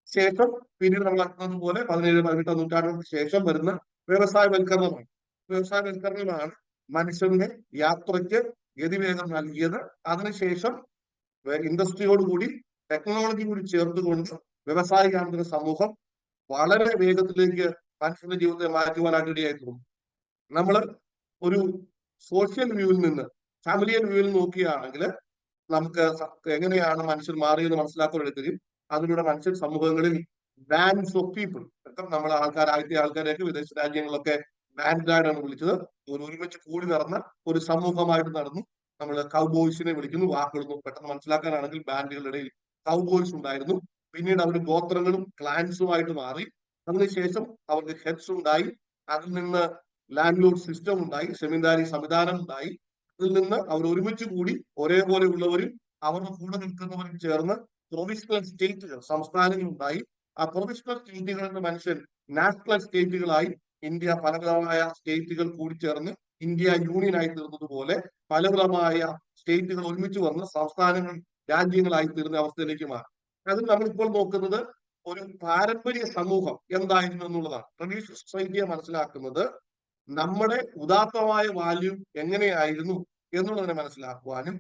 ശേഷം പിന്നീട് നമ്മൾ അറിഞ്ഞതുപോലെ 17-18 നൂറ്റാണ്ടുകൾക്ക് ശേഷം വരുന്ന വ്യവസായവൽക്കരണമാണ്. വ്യവസായവൽക്കരണമാണ് മനുഷ്യന്റെ യാത്രയ്ക്ക് ഗതിവേഗം നൽകിയത്. അതിനുശേഷം ഇൻഡസ്ട്രിയോടുകൂടി ടെക്നോളജി കൂടി ചേർത്തുകൊണ്ട് വ്യവസായികാന്തര സമൂഹം വളരെ വേഗത്തിലേക്ക് മനുഷ്യന്റെ ജീവിതത്തെ മാറ്റുവാനായിട്ട് ഇടയായിട്ടുണ്ട്. നമ്മൾ ഒരു സോഷ്യൽ വ്യൂവിൽ നിന്ന്, ഫാമിലിയൽ വ്യൂവിൽ നോക്കുകയാണെങ്കിൽ നമുക്ക് എങ്ങനെയാണ് മനുഷ്യർ മാറിയെന്ന് മനസ്സിലാക്കാൻ കഴിയും. അതിലൂടെ മനുഷ്യൻ സമൂഹങ്ങളിൽ ബാൻഡ്സ് ഓഫ് പീപ്പിൾ, നമ്മൾ ആദ്യത്തെ ആൾക്കാരെയൊക്കെ വിദേശ രാജ്യങ്ങളിലൊക്കെ ബാൻഡായിട്ടാണ് വിളിച്ചത്. ഒരുമിച്ച് കൂടി നടന്ന ഒരു സമൂഹമായിട്ട് നടന്നു. നമ്മൾ കൗബോയ്സിനെ വിളിക്കുന്നു. വാക്കുകളൊന്നും പെട്ടെന്ന് മനസ്സിലാക്കാനാണെങ്കിൽ ബാൻഡുകളുടെ ഇടയിൽ കൗബോയ്സ് ഉണ്ടായിരുന്നു. പിന്നീട് അവർ ഗോത്രങ്ങളും ക്ലാൻസുമായിട്ട് മാറി. അതിനുശേഷം അവർക്ക് ഹെഡ്സ് ഉണ്ടായി. അതിൽ നിന്ന് ലാൻഡ് ലോഡ് സിസ്റ്റം ഉണ്ടായി, സെമിനാരി സംവിധാനം ഉണ്ടായി. അതിൽ നിന്ന് അവർ ഒരുമിച്ച് കൂടി ഒരേപോലെ ഉള്ളവരും അവരുടെ കൂടെ നിൽക്കുന്നവരും ചേർന്ന് പ്രൊവിഷണൽ സ്റ്റേറ്റുകൾ, സംസ്ഥാനങ്ങൾ ഉണ്ടായി. ആ പ്രൊവിഷണൽ സ്റ്റേറ്റുകളിൽ നിന്ന് മനുഷ്യൻ നാഷണൽ സ്റ്റേറ്റുകളായി, ഇന്ത്യ പലവിധമായ സ്റ്റേറ്റുകൾ കൂടിച്ചേർന്ന് ഇന്ത്യ യൂണിയനായി തീർന്നതുപോലെ പലവിധമായ സ്റ്റേറ്റുകൾ ഒരുമിച്ച് വന്ന് സംസ്ഥാനങ്ങൾ, രാജ്യങ്ങളായി തീർന്ന അവസ്ഥയിലേക്ക് മാറി. അതിൽ നമ്മളിപ്പോൾ നോക്കുന്നത് ഒരു പാരമ്പര്യ സമൂഹം എന്തായിരുന്നു എന്നുള്ളതാണ്. ട്രഡീഷണൽ സൊസൈറ്റിയെ മനസ്സിലാക്കുന്നത് നമ്മുടെ ഉദാത്തമായ വാല്യൂ എങ്ങനെയായിരുന്നു എന്നുള്ളതിനെ മനസ്സിലാക്കുവാനും,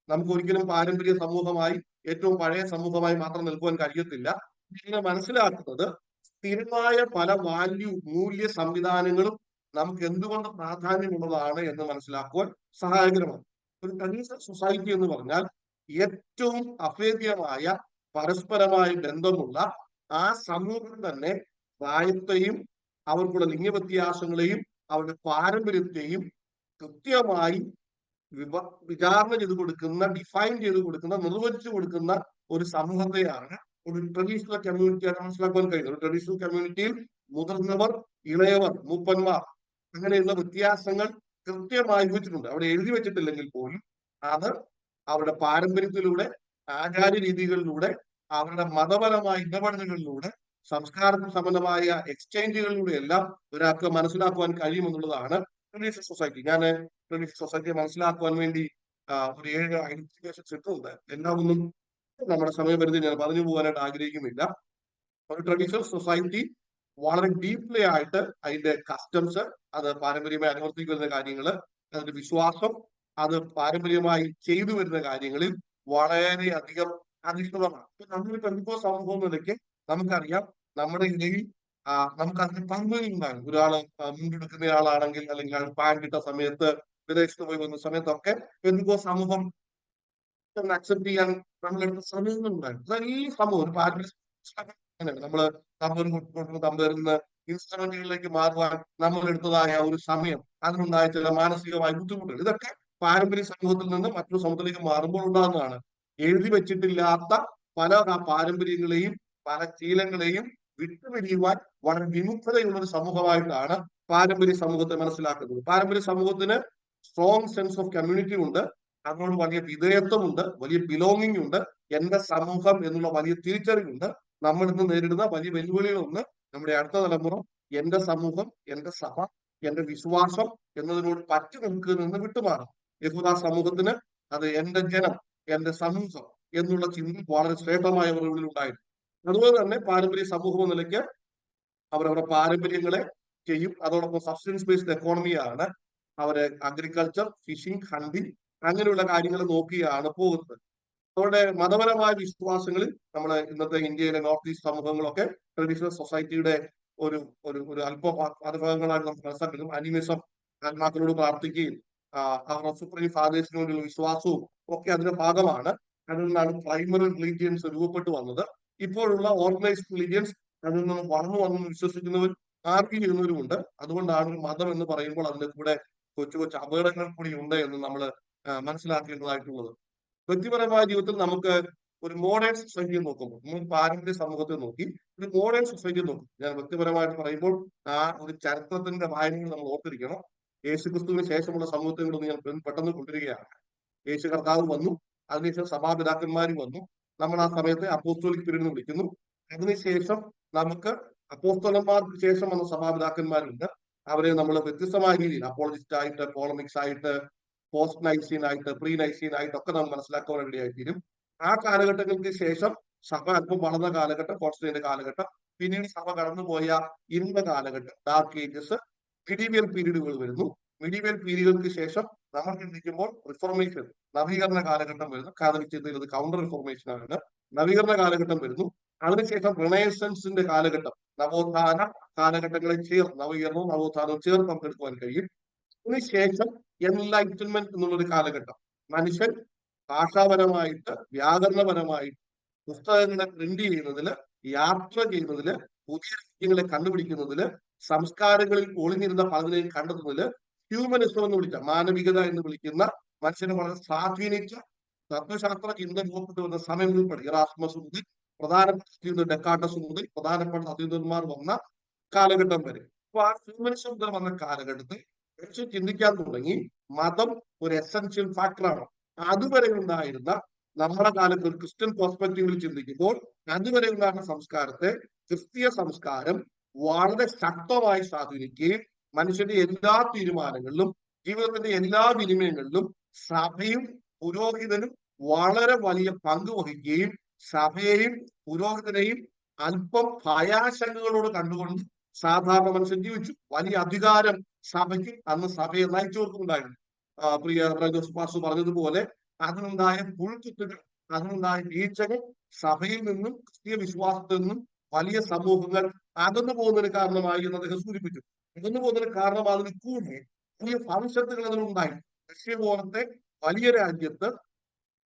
നമുക്ക് ഒരിക്കലും പാരമ്പര്യ സമൂഹമായി, ഏറ്റവും പഴയ സമൂഹമായി മാത്രം നിൽക്കുവാൻ കഴിയത്തില്ല. ഇതിനെ മനസ്സിലാക്കുന്നത് സ്ഥിരമായ പല മൂല്യ സംവിധാനങ്ങളും നമുക്ക് എന്തുകൊണ്ട് പ്രാധാന്യമുള്ളതാണ് എന്ന് മനസ്സിലാക്കുവാൻ സഹായകരമാണ്. ഒരു ട്രഡീഷണൽ സൊസൈറ്റി എന്ന് പറഞ്ഞാൽ ഏറ്റവും അഭേദ്യമായ പരസ്പരമായ ബന്ധമുള്ള ആ സമൂഹം തന്നെ പ്രായത്തെയും അവർക്കുള്ള ലിംഗവ്യത്യാസങ്ങളെയും അവരുടെ പാരമ്പര്യത്തെയും കൃത്യമായി വിചാരണ ചെയ്ത് കൊടുക്കുന്ന, ഡിഫൈൻ ചെയ്ത് കൊടുക്കുന്ന, നിർവചിച്ചു കൊടുക്കുന്ന ഒരു സമൂഹത്തെയാണ് ഒരു ട്രഡീഷണൽ കമ്മ്യൂണിറ്റിയായിട്ട് മനസ്സിലാക്കാൻ കഴിയുന്നത്. ഒരു ട്രഡീഷണൽ കമ്മ്യൂണിറ്റിയിൽ മുതിർന്നവർ, ഇളയവർ, മൂപ്പന്മാർ അങ്ങനെയുള്ള വ്യത്യാസങ്ങൾ കൃത്യമായി വെച്ചിട്ടുണ്ട്. അവിടെ എഴുതി വെച്ചിട്ടില്ലെങ്കിൽ പോലും അത് അവരുടെ പാരമ്പര്യത്തിലൂടെ, ആചാര രീതികളിലൂടെ, അവരുടെ മതപരമായ ഇടപെടലുകളിലൂടെ, സംസ്കാരത്തിന് സംബന്ധമായ എക്സ്ചേഞ്ചുകളിലൂടെ എല്ലാം ഒരാൾക്ക് മനസ്സിലാക്കുവാൻ കഴിയുമെന്നുള്ളതാണ് ട്രഡീഷണൽ സൊസൈറ്റി. ഞാൻ ട്രഡീഷണൽ സൊസൈറ്റിയെ മനസ്സിലാക്കുവാൻ വേണ്ടി ഒരു 7 ഐഡന്റിഫിക്കേഷൻസ് ഇട്ടുണ്ട്. എല്ലാം ഒന്നും നമ്മുടെ സമയപരിധി ഞാൻ പറഞ്ഞു പോകാനായിട്ട് ആഗ്രഹിക്കുന്നില്ല. ഒരു ട്രഡീഷണൽ സൊസൈറ്റി വളരെ ഡീപ്ലി ആയിട്ട് അതിന്റെ കസ്റ്റംസ്, അത് പാരമ്പര്യമായി അനുവർത്തിച്ചു വരുന്ന കാര്യങ്ങള്, അതിന്റെ വിശ്വാസം, അത് പാരമ്പര്യമായി ചെയ്തു വരുന്ന കാര്യങ്ങളിൽ വളരെയധികം അധിഷ്ഠിതമാണ്. നമ്മുടെ പെന്തക്കോസ്ത് സമൂഹം നിലയ്ക്ക് നമുക്കറിയാം, നമ്മുടെ ഇടയിൽ നമുക്ക് അതിന് പങ്കുണ്ടാകും. ഒരാള് മുണ്ടെടുക്കുന്ന ആളാണെങ്കിൽ, അല്ലെങ്കിൽ അയാൾ പാൻറ് ഇട്ട സമയത്ത്, വിദേശത്ത് പോയി വന്ന സമയത്തൊക്കെ പെന്തക്കോസ്ത് സമൂഹം അക്സെപ്റ്റ് ചെയ്യാൻ നമ്മളെടുത്ത സമയങ്ങളുണ്ടായിരുന്നു. അതായത് ഈ സമൂഹം ഒരു പാരമ്പര്യ നമ്മള് തമ്പേരുന്ന ഇൻസ്ട്രുമെന്റുകളിലേക്ക് മാറുവാൻ നമ്മൾ എടുത്തതായ ഒരു സമയം, അതിനുണ്ടായ ചില മാനസികമായ ബുദ്ധിമുട്ടുകൾ, ഇതൊക്കെ പാരമ്പര്യ സമൂഹത്തിൽ നിന്ന് മറ്റൊരു സമൂഹത്തിലേക്ക് മാറുമ്പോൾ ഉണ്ടാകുന്നതാണ്. എഴുതി വെച്ചിട്ടില്ലാത്ത പല പാരമ്പര്യങ്ങളെയും പല ശീലങ്ങളെയും വിട്ടുപിരിയുവാൻ വളരെ വിമുക്തതയുള്ള ഒരു സമൂഹമായിട്ടാണ് പാരമ്പര്യ സമൂഹത്തെ മനസ്സിലാക്കുന്നത്. പാരമ്പര്യ സമൂഹത്തിന് സ്ട്രോങ് സെൻസ് ഓഫ് കമ്മ്യൂണിറ്റി ഉണ്ട്, അതിനോട് വലിയ വിധേയത്വമുണ്ട്, വലിയ ബിലോങ്ങിങ് ഉണ്ട്, എന്റെ സമൂഹം എന്നുള്ള വലിയ തിരിച്ചറിവുണ്ട്. നമ്മൾ ഇന്ന് നേരിടുന്ന വലിയ വെല്ലുവിളികളൊന്ന് നമ്മുടെ അടുത്ത തലമുറ എന്റെ സമൂഹം, എന്റെ സഭ, എന്റെ വിശ്വാസം എന്നതിനോട് പറ്റി നിൽക്കുന്നതിൽ നിന്ന് വിട്ടുമാറും. യഹൂദ സമൂഹത്തിന് അത് എന്റെ ജനം, എന്റെ സമൂഹം എന്നുള്ള ചിന്ത വളരെ ശ്രേഷ്ഠമായ അവരുടെ ഉണ്ടായിരുന്നു. അതുപോലെ തന്നെ പാരമ്പര്യ സമൂഹം എന്ന നിലയ്ക്ക് അവരവരുടെ പാരമ്പര്യങ്ങളെ ചെയ്യും. അതോടൊപ്പം സബ്സ്റ്റൻസ് ബേസ്ഡ് എക്കോണമിയാണ്. അവര് അഗ്രികൾച്ചർ, ഫിഷിംഗ്, ഹണ്ടിങ് അങ്ങനെയുള്ള കാര്യങ്ങൾ നോക്കിയാണ് പോകുന്നത്. അവരുടെ മതപരമായ വിശ്വാസങ്ങളിൽ നമ്മളെ ഇന്നത്തെ ഇന്ത്യയിലെ നോർത്ത് ഈസ്റ്റ് സമൂഹങ്ങളൊക്കെ ട്രഡീഷണൽ സൊസൈറ്റിയുടെ ഒരു ഒരു അല്പ ഭാഗങ്ങളാണ് നമുക്ക് മനസ്സിലാക്കുന്നത്. അനിമിസം, ആത്മാക്കളോട് പ്രാർത്ഥിക്കുകയും അവരുടെ സുപ്രീം ഫാദേഴ്സിന് വേണ്ടിയുള്ള വിശ്വാസവും ഒക്കെ അതിന്റെ ഭാഗമാണ്. അതിൽ നിന്നാണ് പ്രൈമറി റിലീജിയൻസ് രൂപപ്പെട്ടു വന്നത്. ഇപ്പോഴുള്ള ഓർഗനൈസ്ഡ് റിലീജിയൻസ് അതിൽ നിന്ന് വളർന്നു വിശ്വസിക്കുന്നവർ, ആർഗ്യൂ ചെയ്യുന്നവരുമുണ്ട്. അതുകൊണ്ടാണ് മതം എന്ന് പറയുമ്പോൾ അതിന്റെ കൂടെ കൊച്ചു കൊച്ചു അപകടങ്ങൾ കൂടി ഉണ്ട് എന്ന് നമ്മൾ മനസ്സിലാക്കേണ്ടതായിട്ടുള്ളത്. വ്യക്തിപരമായ ജീവിതത്തിൽ നമുക്ക് ഒരു മോഡേൺ സൊസൈറ്റിയെ നോക്കുമ്പോൾ, നമ്മൾ പാരമ്പര്യ സമൂഹത്തെ നോക്കി ഒരു മോഡേൺ സൊസൈറ്റിയെ നോക്കും. ഞാൻ വ്യക്തിപരമായിട്ട് പറയുമ്പോൾ ആ ഒരു ചരിത്രത്തിന്റെ വായനകൾ നമ്മൾ ഓർത്തിരിക്കണം. യേശുക്രിസ്തുവിന് ശേഷമുള്ള സമൂഹത്തെ കൂടെ ഞാൻ പെട്ടെന്ന് കൊണ്ടുവരികയാണ്. യേശു കർത്താവ് വന്നു, അതിനുശേഷം സഭാപിതാക്കന്മാർ വന്നു. നമ്മൾ ആ സമയത്തെ അപ്പോസ്തോലിക് പീരീഡ് എന്ന് വിളിക്കുന്നു. അതിനുശേഷം നമുക്ക് അപ്പോസ്തലന്മാർക്ക് ശേഷം വന്ന സഭാപിതാക്കന്മാരുണ്ട്. അവരെ നമ്മൾ വ്യത്യസ്തമായ രീതിയിൽ അപ്പോളജിസ്റ്റ് ആയിട്ട്, പോളമിക്സ് ആയിട്ട്, പോസ്റ്റ് നൈസീൻ ആയിട്ട്, പ്രീ നൈസീൻ ആയിട്ടൊക്കെ നമ്മൾ മനസ്സിലാക്കാൻ ഇടയായിത്തീരും. ആ കാലഘട്ടങ്ങൾക്ക് ശേഷം സഭ അല്പം വളർന്ന കാലഘട്ടം, കോൺസ്റ്റന്റ് കാലഘട്ടം, പിന്നീട് സഭ കടന്നുപോയ ഇന്ന കാലഘട്ടം, ഡാർക്ക് ഏജസ്, മിഡീവിയൽ പീരീഡുകൾ വരുന്നു. മിഡീവിയൽ പീരീഡുകൾക്ക് ശേഷം നമ്മൾ ചിന്തിക്കുമ്പോൾ റിഫോർമേഷൻ, നവീകരണ കാലഘട്ടം വരുന്നു. കാതലിക് ചിന്തയിൽ അത് കൗണ്ടർ റിഫോർമേഷൻ ആണ്. നവീകരണ കാലഘട്ടം വരുന്നു. അതിനുശേഷം റിനൈസൻസിന്റെ കാലഘട്ടം, നവോത്ഥാന കാലഘട്ടങ്ങളെ ചേർന്ന്, നവീകരണവും നവോത്ഥാനവും ചേർന്ന് നമുക്ക് എടുക്കുവാൻ കഴിയും. അതിനുശേഷം എൻലൈറ്റൻമെന്റ് എന്നുള്ളൊരു കാലഘട്ടം, മനുഷ്യൻ ഭാഷാപരമായിട്ട്, വ്യാകരണപരമായിട്ട് പുസ്തകങ്ങളെ പ്രിന്റ് ചെയ്യുന്നതില്, യാത്ര ചെയ്യുന്നതില്, പുതിയ കാര്യങ്ങളെ കണ്ടുപിടിക്കുന്നതില്, സംസ്കാരങ്ങളിൽ ഒളിഞ്ഞിരുന്ന പലതിനെയും കണ്ടെത്തുന്നതില് ഹ്യൂമനിസം എന്ന് വിളിച്ച, മാനവികത എന്ന് വിളിക്കുന്ന, മനുഷ്യനെ വളരെ സ്വാധീനിച്ച തത്വശാസ്ത്ര ചിന്ത രൂപപ്പെട്ടു വന്ന സമയം ഉൾപ്പെടെ ഇറാസ്മസ് മുതൽ പ്രധാനപ്പെട്ട ഡെക്കാർട്ടസ് മുതൽ പ്രധാനപ്പെട്ട തത്വജ്ഞന്മാർ വന്ന കാലഘട്ടം വരെ. അപ്പൊ ആ ഹ്യൂമനിസം മുതൽ വന്ന കാലഘട്ടത്തിൽ മനുഷ്യൻ ചിന്തിക്കാൻ തുടങ്ങി മതം ഒരു എസെൻഷ്യൽ ഫാക്ടറാണ്. അതുവരെ ഉണ്ടായിരുന്ന നമ്മുടെ കാലത്ത് ഒരു ക്രിസ്ത്യൻ പെർസ്പെക്റ്റീവിൽ ചിന്തിക്കുമ്പോൾ അതുവരെ ഉണ്ടായിരുന്ന സംസ്കാരത്തെ ക്രിസ്തീയ സംസ്കാരം വളരെ ശക്തമായി സ്വാധീനിക്കുകയും മനുഷ്യന്റെ എല്ലാ തീരുമാനങ്ങളിലും ജീവിതത്തിന്റെ എല്ലാ വിനിമയങ്ങളിലും സഭയും പുരോഹിതനും വളരെ വലിയ പങ്ക് വഹിക്കുകയും സഭയെയും പുരോഹിതനെയും അല്പം ഭയാശങ്കകളോട് കണ്ടുകൊണ്ട് സാധാരണ മനുഷ്യൻ ജീവിച്ചു. വലിയ അധികാരം സഭയ്ക്ക് അന്ന് സഭയെ നയിച്ചവർക്കുണ്ടായിരുന്നു. പ്രിയ ജോസഫ് പാസ്റ്റർ പറഞ്ഞതുപോലെ അതിനുണ്ടായ പുഴുക്കുത്തുകൾ, അതിനുണ്ടായ വീഴ്ചകൾ സഭയിൽ നിന്നും ക്രിസ്തീയ വിശ്വാസത്തിൽ നിന്നും വലിയ സമൂഹങ്ങൾ അകന്നു പോകുന്നതിന് കാരണമായി എന്ന് അദ്ദേഹം സൂചിപ്പിച്ചു. അകന്നു പോകുന്നതിന് കാരണം അതിന് കൂടെ വലിയ ഭവിഷ്യത്തുകൾ അതിനുണ്ടായി. റഷ്യ പോലത്തെ വലിയ രാജ്യത്ത്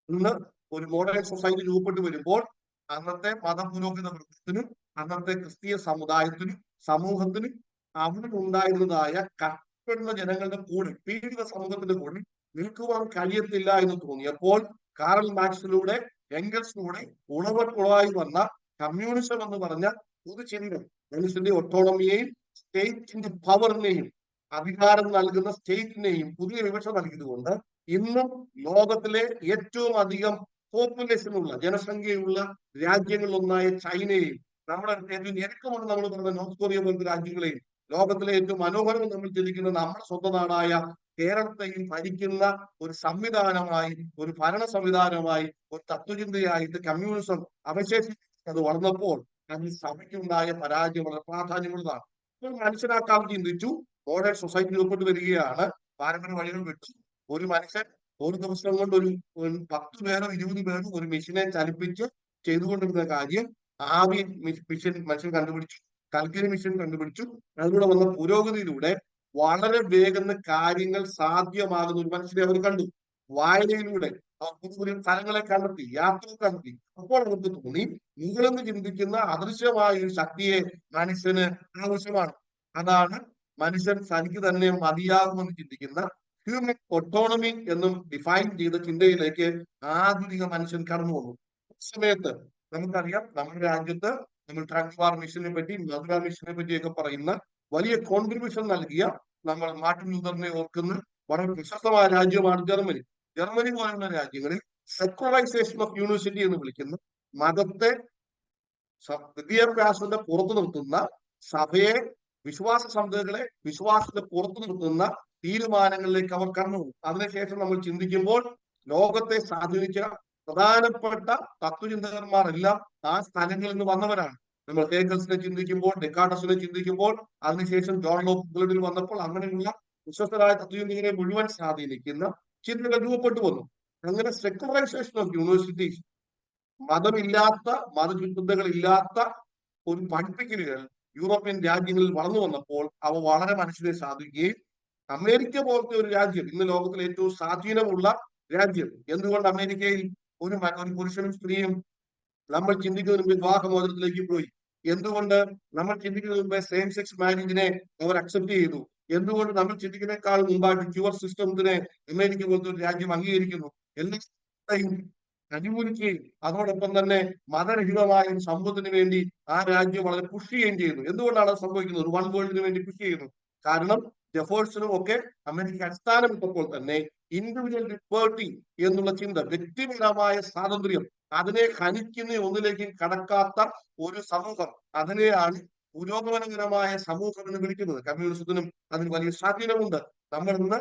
ഇന്ന് ഒരു മോഡേൺ സൊസൈറ്റി രൂപപ്പെട്ടു വരുമ്പോൾ അന്നത്തെ മതപുരോഹിത വൃത്തത്തിനും അന്നത്തെ ക്രിസ്തീയ സമുദായത്തിനും സമൂഹത്തിനും അവിടെ ഉണ്ടായിരുന്നതായ കഷ്ടപ്പെടുന്ന ജനങ്ങളുടെ കൂടെ, പീഡിത സമൂഹത്തിന്റെ കൂടെ നിൽക്കുവാൻ കഴിയത്തില്ല എന്ന് തോന്നിയപ്പോൾ കാറൽ മാർക്സിലൂടെ, എംഗൽസിലൂടെ ഉളവായി വന്ന കമ്മ്യൂണിസം എന്ന് പറഞ്ഞ പൊതുചിന്ത, മനുഷ്യന്റെ ഒട്ടോണമിയെയും സ്റ്റേറ്റിന്റെ പവറിനെയും അധികാരം നൽകുന്ന സ്റ്റേറ്റിനെയും പുതിയ വിവക്ഷ നൽകിയതുകൊണ്ട് ഇന്നും ലോകത്തിലെ ഏറ്റവും അധികം പോപ്പുലേഷൻ ഉള്ള, ജനസംഖ്യയുള്ള രാജ്യങ്ങളിലൊന്നായ ചൈനയെയും, നമ്മുടെ ഏറ്റവും ഞെരുക്കമെന്ന് നമ്മൾ പറയുന്ന നോർത്ത് കൊറിയ പോലത്തെ രാജ്യങ്ങളെയും, ലോകത്തിലെ ഏറ്റവും മനോഹരം നമ്മൾ ചിന്തിക്കുന്ന നമ്മുടെ സ്വന്തം നാടായ കേരളത്തെയും ഭരിക്കുന്ന ഒരു സംവിധാനമായി, ഒരു ഭരണ സംവിധാനമായി, ഒരു തത്വചിന്തയായിട്ട് കമ്മ്യൂണിസം അവശേഷിച്ചത് വളർന്നപ്പോൾ അതിൽ സഭയ്ക്കുണ്ടായ പരാജയം വളരെ പ്രാധാന്യമുള്ളതാണ്. ഇപ്പോൾ മനസ്സിലാക്കാൻ ചിന്തിച്ചു, മോഡേൺ സൊസൈറ്റി രൂപപ്പെട്ട് വരികയാണ്. പാരമ്പര്യ വഴികൾ വിട്ടു. ഒരു മനുഷ്യൻ ഒരു ദിവസം കൊണ്ട് ഒരു 10 പേരോ 20 പേരോ ഒരു മെഷീനെ ചലിപ്പിച്ച് ചെയ്തുകൊണ്ടിരുന്ന കാര്യം ആവി മെഷീൻ മനുഷ്യൻ കണ്ടുപിടിച്ചു, കൽക്കരി മെഷീൻ കണ്ടുപിടിച്ചു. അതിലൂടെ വന്ന പുരോഗതിയിലൂടെ വളരെ വേഗം കാര്യങ്ങൾ സാധ്യമാകുന്ന ഒരു മനുഷ്യനെ അവർ കണ്ടു. വായനയിലൂടെ അവർ പുതിയ പുതിയ സ്ഥലങ്ങളെ കണ്ടെത്തി, യാത്രകൾ കണ്ടെത്തി. അപ്പോൾ അവർക്ക് തോന്നി, മുകളിൽ ചിന്തിക്കുന്ന അദൃശ്യമായ ഒരു ശക്തിയെ മനുഷ്യന് ആവശ്യമാണ്. അതാണ് മനുഷ്യൻ തനിക്ക് തന്നെ മതിയാകുമെന്ന് ചിന്തിക്കുന്ന ഹ്യൂമൻ ഒട്ടോണമി എന്നും ഡിഫൈൻ ചെയ്ത ചിന്തയിലേക്ക് ആധുനിക മനുഷ്യൻ കടന്നു വന്നു. സമയത്ത് നമുക്കറിയാം, നമ്മുടെ രാജ്യത്ത് നമ്മൾ ട്രാൻസ്ഫാർ മിഷനെ പറ്റി, മധുര മിഷനെ പറ്റിയൊക്കെ പറയുന്ന വലിയ കോൺട്രിബ്യൂഷൻ നൽകിയ നമ്മൾ മാർട്ടിൻ ലൂതറിനെ ഓർക്കുന്ന വളരെ പ്രശസ്തമായ രാജ്യമാണ് ജർമ്മനി. ജർമ്മനി പോലുള്ള രാജ്യങ്ങളിൽ സെക്കുലറൈസേഷൻ ഓഫ് യൂണിവേഴ്സിറ്റി എന്ന് വിളിക്കുന്ന, മതത്തെ വിദ്യാഭ്യാസത്തിന്റെ പുറത്തു നിർത്തുന്ന, സഭയെ, വിശ്വാസ സംഹിതകളെ വിശ്വാസത്തെ പുറത്തു നിർത്തുന്ന തീരുമാനങ്ങളിലേക്ക് അവർ കടന്നു. അതിനുശേഷം നമ്മൾ ചിന്തിക്കുമ്പോൾ ലോകത്തെ സ്വാധീനിച്ച പ്രധാനപ്പെട്ട തത്വചിന്തകന്മാർ എല്ലാം ആ സ്ഥലങ്ങളിൽ നിന്ന് വന്നവരാണ്. നമ്മൾ ഹേഗൽസിനെ ചിന്തിക്കുമ്പോൾ, ഡെക്കാർട്ടസിനെ ചിന്തിക്കുമ്പോൾ, അതിനുശേഷം ജോൺ ലോക്കിൽ വന്നപ്പോൾ അങ്ങനെയുള്ള വിശ്വസ്തരായ തത്വചിന്തകരെ മുഴുവൻ സ്വാധീനിക്കുന്ന ചിന്തകൾ രൂപപ്പെട്ടു വന്നു. അങ്ങനെ സെക്കുലറൈസേഷൻ ഓഫ് യൂണിവേഴ്സിറ്റീസ്, മതമില്ലാത്ത, മതചിന്തകളില്ലാത്ത ഒരു പഠിപ്പിക്കലുകൾ യൂറോപ്യൻ രാജ്യങ്ങളിൽ വളർന്നു വന്നപ്പോൾ അവ വളരെ മനുഷ്യരെ സ്വാധീനിക്കുകയും, അമേരിക്ക പോലത്തെ ഒരു രാജ്യം, ഇന്ന് ലോകത്തിലെ ഏറ്റവും സ്വാധീനമുള്ള രാജ്യം, എന്തുകൊണ്ട് അമേരിക്കയിൽ ഒരു പുരുഷനും സ്ത്രീയും നമ്മൾ ചിന്തിക്കുന്നതിന് മുമ്പ് വിവാഹമോചനത്തിലേക്ക് പോയി? എന്തുകൊണ്ട് നമ്മൾ ചിന്തിക്കുന്നതിന് മുമ്പേ സെയിം സെക്സ് മാരേജിനെ അവർ അക്സെപ്റ്റ് ചെയ്തു? എന്തുകൊണ്ട് നമ്മൾ ചിന്തിക്കുന്നതിനേക്കാൾ മുമ്പായിട്ട് ക്യൂർ സിസ്റ്റത്തിനെ അമേരിക്ക പോലത്തെ ഒരു രാജ്യം അംഗീകരിക്കുന്നു? എല്ലാവരെയും അനുകൂലിക്കുകയും അതോടൊപ്പം തന്നെ മതരഹിതമായ ഒരു സമൂഹത്തിന് വേണ്ടി ആ രാജ്യം വളരെ പുഷ് ചെയ്യുകയും ചെയ്യുന്നു. എന്തുകൊണ്ടാണ് അത് സംഭവിക്കുന്നത്? ഒരു വൺ വേൾഡിന് വേണ്ടി പുഷ് ചെയ്യുന്നു. കാരണം ജെഫേഴ്സണും ഒക്കെ അമേരിക്ക അടിസ്ഥാനമിട്ടപ്പോൾ തന്നെ ഇൻഡിവിജ്വൽ ലിബർട്ടി എന്നുള്ള ചിന്ത, വ്യക്തിപരമായ സ്വാതന്ത്ര്യം, അതിനെ ഹനിക്കുന്ന ഒന്നിലേക്കും കടക്കാത്ത ഒരു സമൂഹം, അതിനെയാണ് പുരോഗമനപരമായ സമൂഹം എന്ന് വിളിക്കുന്നത്. കമ്മ്യൂണിസത്തിനും അതിന് വലിയ സ്വാധീനമുണ്ട്. നമ്മൾ ഇന്ന്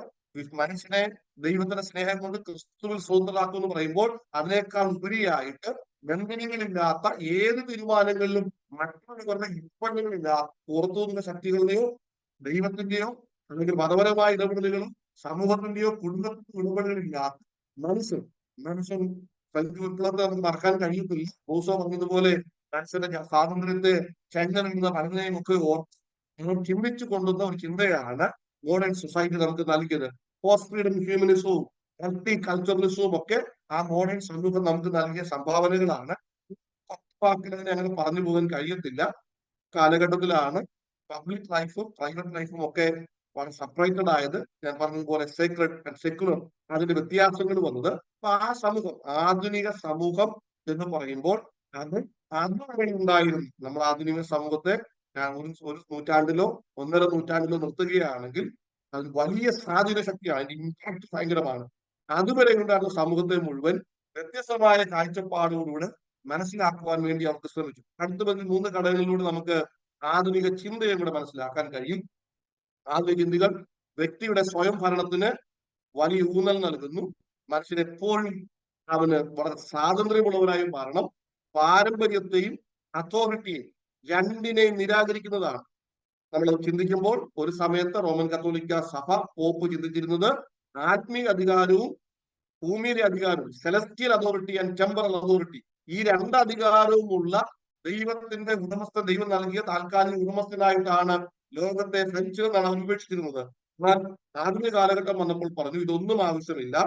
മനുഷ്യനെ ദൈവത്തിന്റെ സ്നേഹം കൊണ്ട് ക്രിസ്തുവിൽ സ്വതന്ത്രരാക്കും എന്ന് പറയുമ്പോൾ അതിനേക്കാൾ ഉപരിയായിട്ട് ബന്ധനങ്ങളില്ലാത്ത ഏത് തീരുമാനങ്ങളിലും മറ്റുള്ളവരുടെ ഇപ്പണികളില്ലാത്ത പുറത്തുനിന്ന ശക്തികളുടെയോ ദൈവത്തിന്റെയോ അല്ലെങ്കിൽ മതപരമായ ഇടപെടലുകളും സമൂഹത്തിന്റെയോ കുടുംബത്തിന്റെയോ ഇടപെടലുകളില്ലാത്ത മനുഷ്യൻ ഫ്രഞ്ച് വിപ്ലവത്തെ നമുക്ക് മറക്കാൻ കഴിയത്തില്ല. റൂസോ പറഞ്ഞതുപോലെ മനുഷ്യന്റെ സ്വാതന്ത്ര്യത്തെ, ചൈനയിൽ പലതിനെയും ഒക്കെ ചിന്തിച്ചു കൊണ്ടുവന്ന ഒരു ചിന്തയാണ് മോഡേൺ സൊസൈറ്റി നമുക്ക് നൽകിയത്. പോസ്റ്റ് ഫ്രീഡം ഹ്യൂമനിസവും മൾട്ടി കൾച്ചറലിസവും ഒക്കെ ആ മോഡേൺ സമൂഹം നമുക്ക് നൽകിയ സംഭാവനകളാണ്. വാക്കിലതിനെ അങ്ങനെ പറഞ്ഞു പോകാൻ കഴിയത്തില്ല. കാലഘട്ടത്തിലാണ് പബ്ലിക് ലൈഫും പ്രൈവറ്റ് ലൈഫും ഒക്കെ വളരെ സെപ്പറേറ്റഡ് ആയത്. ഞാൻ പറഞ്ഞതുപോലെ സേക്രഡ് ആൻഡ് സെക്യുലർ, അതിന്റെ വ്യത്യാസങ്ങൾ വന്നത്. അപ്പൊ ആ സമൂഹം, ആധുനിക സമൂഹം എന്ന് പറയുമ്പോൾ അത് അതുവരെ ഉണ്ടായിരുന്നു. നമ്മൾ ആധുനിക സമൂഹത്തെ ഒരു നൂറ്റാണ്ടിലോ 1.5 നൂറ്റാണ്ടിലോ നിർത്തുകയാണെങ്കിൽ അത് വലിയ സ്വാധീന ശക്തിയാണ്, അതിന്റെ ഇമ്പാക്ട് ഭയങ്കരമാണ്. അതുവരെ ഉണ്ടായിരുന്ന സമൂഹത്തെ മുഴുവൻ വ്യത്യസ്തമായ കാഴ്ചപ്പാടുകളിലൂടെ മനസ്സിലാക്കുവാൻ വേണ്ടി അവർക്ക് ശ്രമിച്ചു. അടുത്ത 3 ഘടകങ്ങളിലൂടെ നമുക്ക് ആധുനിക ചിന്തയെ കൂടെ മനസ്സിലാക്കാൻ കഴിയും. ആധുനിക ചിന്തകൾ വ്യക്തിയുടെ സ്വയം ഭരണത്തിന് വലിയ ഊന്നൽ നൽകുന്നു. മനുഷ്യൻ എപ്പോഴും അവന് വളരെ സ്വാതന്ത്ര്യമുള്ളവരായി മാറണം. പാരമ്പര്യത്തെയും അതോറിറ്റിയെയും രണ്ടിനെയും നിരാകരിക്കുന്നതാണ്. നമ്മൾ ചിന്തിക്കുമ്പോൾ ഒരു സമയത്ത് റോമൻ കത്തോലിക്ക സഭ, പോപ്പ് ചിന്തിച്ചിരുന്നത് ആത്മീയ അധികാരവും ഭൂമിയിലെ അധികാരവും, celestial authority and temporal authority, ഈ 2 അധികാരവുമുള്ള ദൈവത്തിന്റെ ഉടമസ്ഥൻ, ദൈവം നൽകിയ താൽക്കാലിക ഉടമസ്ഥനായിട്ടാണ് ലോകത്തെ ഫ്രഞ്ച് എന്നാണ് ഉപേക്ഷിച്ചിരുന്നത്. എന്നാൽ ആധുനിക കാലഘട്ടം വന്നപ്പോൾ പറഞ്ഞു ഇതൊന്നും ആവശ്യമില്ല,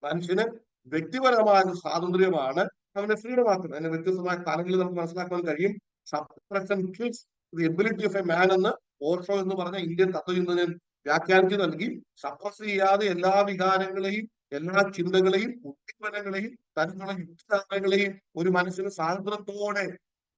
മനുഷ്യന് വ്യക്തിപരമായ സ്വാതന്ത്ര്യമാണ് അവനെ ഫ്രീഡമാക്കുന്നത്. അതിന്റെ വ്യത്യസ്തമായ കാലങ്ങളിൽ നമുക്ക് മനസ്സിലാക്കാൻ കഴിയും. Suppression kills the ability of a man എന്ന് ഓർഷോ എന്ന് പറഞ്ഞ ഇന്ത്യൻ തത്വചിന്തകൻ വ്യാഖ്യാനിച്ച് നൽകി. സപ്രസ് ചെയ്യാതെ എല്ലാ വികാരങ്ങളെയും എല്ലാ ചിന്തകളെയും ഉദ്ദീപനങ്ങളെയും തരത്തിലുള്ള യുക്തിതന്ത്രങ്ങളെയും ഒരു മനുഷ്യന് സ്വാതന്ത്ര്യത്തോടെ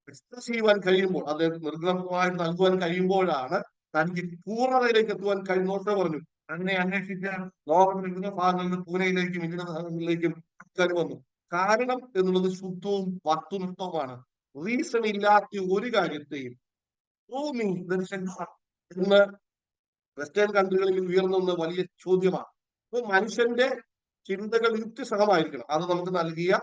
എക്സ്പ്രസ് ചെയ്യുവാൻ കഴിയുമ്പോൾ, അത് നിർഗമമായിട്ട് നൽകുവാൻ കഴിയുമ്പോഴാണ് തനിക്ക് പൂർണ്ണതയിലേക്ക് എത്തുവാൻ കഴിയുന്ന പറഞ്ഞു. അങ്ങനെ അന്വേഷിക്കാൻ ലോകത്തിന്റെ വിവിധ ഭാഗങ്ങളിൽ നിന്ന് പൂനെയിലേക്കും ഇന്ത്യൻ ഭാഗങ്ങളിലേക്കും ആൾക്കാർ വന്നു. കാരണം എന്നുള്ളത് ശുദ്ധവും വസ്തുനിഷ്ഠവുമാണ്. റീസൺ ഇല്ലാത്ത ഒരു കാര്യത്തെയും എന്ന് വെസ്റ്റേൺ കൺട്രികളിൽ ഉയർന്ന വലിയ ചോദ്യമാണ്. അപ്പൊ മനുഷ്യന്റെ ചിന്തകൾ യുക്തിസഹമായിരിക്കണം. അത് നമുക്ക് നൽകിയ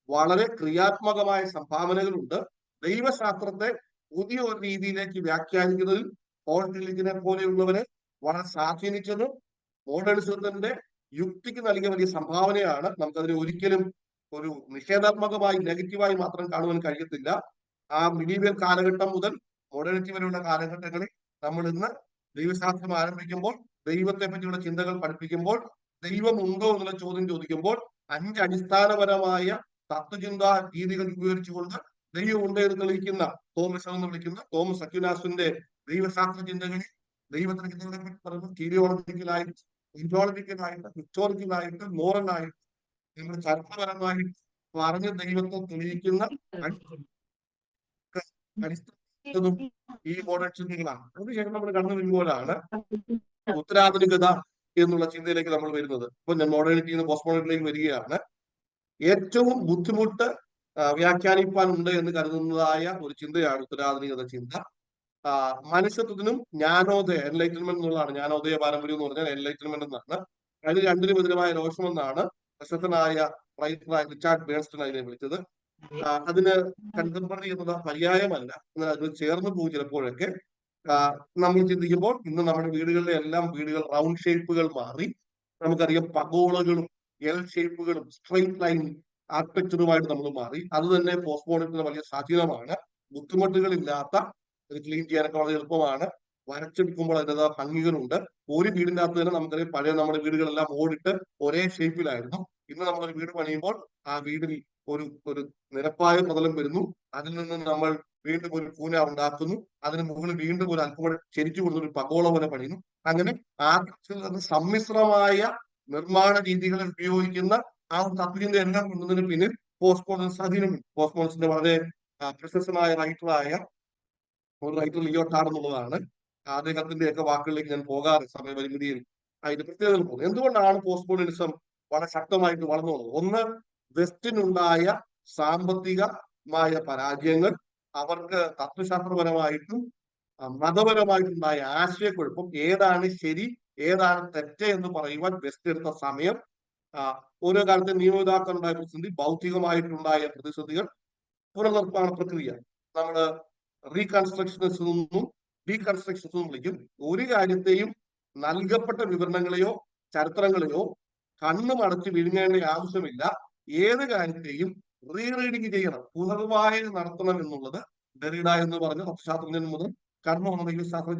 വളരെ ക്രിയാത്മകമായ സംഭാവനകളുണ്ട്. ദൈവശാസ്ത്രത്തെ പുതിയ ഒരു രീതിയിലേക്ക് വ്യാഖ്യാനിക്കുന്നതിൽ പോൾ ടിലിജിനെ പോലെയുള്ളവരെ വളരെ സ്വാധീനിച്ചത് മോഡേണിസത്തിന്റെ യുക്തിക്ക് നൽകിയ വലിയ സംഭാവനയാണ്. നമുക്കതിനെ ഒരിക്കലും ഒരു നിഷേധാത്മകമായി നെഗറ്റീവായി മാത്രം കാണുവാൻ കഴിയത്തില്ല. ആ മിഡീവിയൽ കാലഘട്ടം മുതൽ മോഡേണിറ്റി വരെയുള്ള കാലഘട്ടങ്ങളിൽ നമ്മൾ ഇന്ന് ദൈവശാസ്ത്രം ആരംഭിക്കുമ്പോൾ, ദൈവത്തെ പറ്റിയുള്ള ചിന്തകൾ പഠിപ്പിക്കുമ്പോൾ, ദൈവം ഉണ്ടോ എന്നുള്ള ചോദ്യം ചോദിക്കുമ്പോൾ 5 അടിസ്ഥാനപരമായ തത്വചിന്താ രീതികൾ ഉപയോഗിച്ചുകൊണ്ട് ദൈവം ഉണ്ട് എന്ന് തെളിയിക്കുന്ന തോമസ് അക്വിനാസിന്റെ ദൈവശാസ്ത്ര ചിന്തകളിൽ ദൈവത്തിന്റെ ചിന്തകളെ പറ്റി പറയുന്നത് ടീരിയോളജിക്കലായിട്ട്, ഇൻറ്റോളജിക്കലായിട്ട്, ഹിസ്റ്റോറിക്കലായിട്ട്, മോറലായിട്ട്, നമ്മൾ ചരിത്രപരമായി പറഞ്ഞ ദൈവത്തെ തെളിയിക്കുന്ന അടിസ്ഥാനം ഈ മോഡേൺ ചിന്തകളാണ്. അതിനുശേഷം നമ്മൾ കടന്നു വരുമ്പോഴാണ് ഉത്തരാധുനികത എന്നുള്ള ചിന്തയിലേക്ക് നമ്മൾ വരുന്നത്. ഇപ്പൊ ഞാൻ മോഡേണിറ്റിയിൽ നിന്ന് പോസ്റ്റ് മോഡേണിറ്റിയിലേക്ക് വരികയാണ്. ഏറ്റവും ബുദ്ധിമുട്ട് വ്യാഖ്യാനിപ്പാനുണ്ട് എന്ന് കരുതുന്നതായ ഒരു ചിന്തയാണ് ഉത്തരാധുനികത ചിന്ത. മനുഷ്യത്വത്തിനും ജ്ഞാനോദയ, എൻലൈറ്റൻമെന്റ് എന്നുള്ളതാണ്. ജ്ഞാനോദയ പാരമ്പര്യം എന്ന് പറഞ്ഞാൽ എൻലൈറ്റൻമെന്റ് എന്നാണ്. അതിന് രണ്ടിനും എതിരമായ രോഷമെന്നാണ് പ്രശസ്തനായ റൈറ്ററായ റിച്ചാർഡ് ബേൺസ്റ്റൺ അതിനെ വിളിച്ചത്. അതിന് കണ്ടംപററി എന്നുള്ള പര്യായമല്ല, എന്നാൽ അതിന് ചേർന്ന് പോകും ചിലപ്പോഴൊക്കെ. നമ്മൾ ചിന്തിക്കുമ്പോൾ ഇന്ന് നമ്മുടെ വീടുകളിലെ എല്ലാം വീടുകൾ റൗണ്ട് ഷേപ്പുകൾ മാറി. നമുക്കറിയാം പഗോളകളും എൽ ഷേപ്പുകളും സ്ട്രെയിറ്റ് ലൈൻ ആർക്കിടെക്ചറുമായിട്ട് നമ്മൾ മാറി. അത് തന്നെ പോസ്റ്റ് മോഡേണിന്റെ വലിയ സ്വാധീനമാണ്. ബുദ്ധിമുട്ടുകളില്ലാത്ത ക്ലീൻ ചെയ്യാനൊക്കെ വളരെ എളുപ്പമാണ്. വരച്ചെടുക്കുമ്പോൾ അതിൻ്റെതായ ഭംഗികളുണ്ട്. ഒരു വീടിന്റെ അകത്ത് തന്നെ നമുക്കറിയാം പഴയ നമ്മുടെ വീടുകളെല്ലാം ഓടിട്ട് ഒരേ ഷേപ്പിലായിരുന്നു. ഇന്ന് നമ്മളൊരു വീട് പണിയുമ്പോൾ ആ വീടിൽ ഒരു നിരപ്പായ പ്രതലം വരുന്നു. അതിൽ നിന്ന് നമ്മൾ വീണ്ടും ഒരു കൂന ഉണ്ടാക്കുന്നു. അതിന് മുകളിൽ വീണ്ടും ഒരു അല്പം കൂടെ ചെരിച്ചു കൊടുത്തൊരു പഗോള പോലെ പണിയുന്നു. അങ്ങനെ ആർക്കിടെക്ചറിൽ സമ്മിശ്രമായ നിർമ്മാണ രീതികൾ ഉപയോഗിക്കുന്ന ആ ഒരു തത്വചിന്ത എല്ലാം കൊണ്ടതിന് പിന്നിൽ പോസ്റ്റ് മോഡേൺ സ്വാധീനമുണ്ട്. പോസ്റ്റ് മോഡേൺസിന്റെ വളരെ പ്രശസ്തനായ റൈറ്ററായ ഒരു റൈറ്റർ ലിയോട്ടാർഡ് എന്നുള്ളതാണ്. അദ്ദേഹത്തിന്റെയൊക്കെ വാക്കുകളിലേക്ക് ഞാൻ പോകാറ് സമയപരിമിതിയിൽ അതിന്റെ പ്രത്യേകതകൾ പോകുന്നു. എന്തുകൊണ്ടാണ് പോസ്റ്റ് മോഡേണിസം വളരെ ശക്തമായിട്ട് വളർന്നു വന്നത്? ഒന്ന്, വെസ്റ്റിനുണ്ടായ സാമ്പത്തികമായ പരാജയങ്ങൾ, അവർക്ക് തത്വശാസ്ത്രപരമായിട്ടും മതപരമായിട്ടുണ്ടായ ആശയക്കുഴപ്പം, ഏതാണ് ശരി ഏതാണ് തെറ്റ് എന്ന് പറയുവാൻ വെസ്റ്റ് എടുത്ത സമയം, ഓരോ കാലത്തെ നിയമവിധാക്കളുണ്ടായ പ്രതിസന്ധി, ഭൗതികമായിട്ടുണ്ടായ പ്രതിസന്ധികൾ, പുനർനിർമ്മാണ പ്രക്രിയ. നമ്മള് റീകൺസ്ട്രക്ഷനിസം എന്നും ഡീകൺസ്ട്രക്ഷനിസം എന്നും വിളിക്കും. ഒരു കാര്യത്തെയും നൽകപ്പെട്ട വിവരണങ്ങളെയോ ചരിത്രങ്ങളെയോ കണ്ണു മടച്ച് വിഴുങ്ങേണ്ട ആവശ്യമില്ല. ഏത് കാര്യത്തെയും റീറീഡിങ് ചെയ്യണം, പുനർവായന നടത്തണം എന്നുള്ളത് ഡെറിഡ എന്ന് പറഞ്ഞ തത്വശാസ്ത്രജ്ഞൻ മുതൽ കടന്നു വന്ന ദൈവശാസ്ത്ര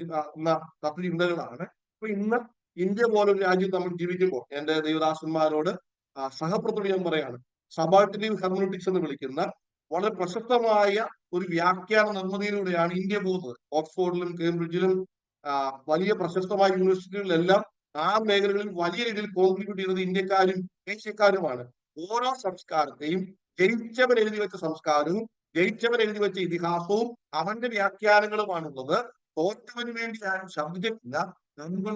തത്വചിന്തകളാണ്. അപ്പൊ ഇന്ന് ഇന്ത്യ പോലൊരു രാജ്യത്ത് നമ്മൾ ജീവിക്കുമ്പോൾ എന്റെ ദൈവദാസന്മാരോട് സഹപ്രതിനിധി ഞാൻ പറയാണ്, സബാൾട്ടേറ്റീവ് ഹെർമനോട്ടിക്സ് എന്ന് വിളിക്കുന്ന വളരെ പ്രശസ്തമായ ഒരു വ്യാഖ്യാന നിർമ്മിതിയിലൂടെയാണ് ഇന്ത്യ പോകുന്നത്. ഓക്സ്ഫോർഡിലും കേംബ്രിഡ്ജിലും വലിയ പ്രശസ്തമായ യൂണിവേഴ്സിറ്റികളിലെല്ലാം ആ മേഖലകളിൽ വലിയ രീതിയിൽ കോൺട്രിബ്യൂട്ട് ചെയ്യുന്നത് ഇന്ത്യക്കാരും ഏഷ്യക്കാരുമാണ്. ഓരോ സംസ്കാരത്തെയും ജയിച്ചവൻ എഴുതി വെച്ച സംസ്കാരവും ജയിച്ചവൻ എഴുതി വെച്ച ഇതിഹാസവും അവന്റെ വ്യാഖ്യാനങ്ങളുമാണുള്ളത്. തോറ്റവന് വേണ്ടി ആരും ശബ്ദിച്ചിട്ടില്ല. നമ്മൾ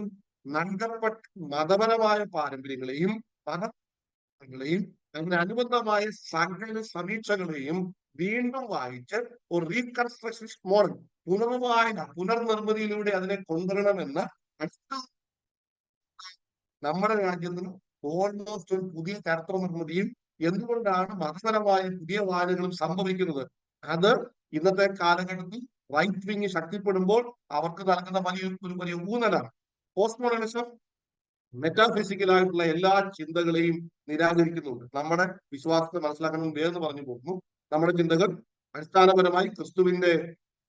നൽകപ്പെട്ട മതപരമായ പാരമ്പര്യങ്ങളെയും മതങ്ങളെയും അതിനനുബന്ധമായ സകല സമീക്ഷകളെയും വീണ്ടും വായിച്ച് ഒരു റീകൺസ്ട്രക്ഷനിസ്റ്റ് മോഡൽ, പുനർവായന, പുനർനിർമ്മിതിയിലൂടെ അതിനെ കൊണ്ടുവരണമെന്ന് നമ്മുടെ രാജ്യത്തിന് ഓൾമോസ്റ്റ് ഒരു പുതിയ ചരിത്ര നിർമ്മിതിയും എന്തുകൊണ്ടാണ് മതപരമായ പുതിയ വായനകളും സംഭവിക്കുന്നത്? അത് ഇന്നത്തെ കാലഘട്ടത്തിൽ റൈറ്റ് വിങ് ശക്തിപ്പെടുമ്പോൾ അവർക്ക് നൽകുന്ന വലിയ ഊന്നലാണ്. പോസ്റ്റ് മോഡേണിസം മെറ്റാഫിസിക്കലായിട്ടുള്ള എല്ലാ ചിന്തകളെയും നിരാകരിക്കുന്നുണ്ട്. നമ്മുടെ വിശ്വാസത്തെ മനസ്സിലാക്കണം വേഗം പറഞ്ഞു പോകുന്നു. നമ്മുടെ ചിന്തകൾ അടിസ്ഥാനപരമായി ക്രിസ്തുവിന്റെ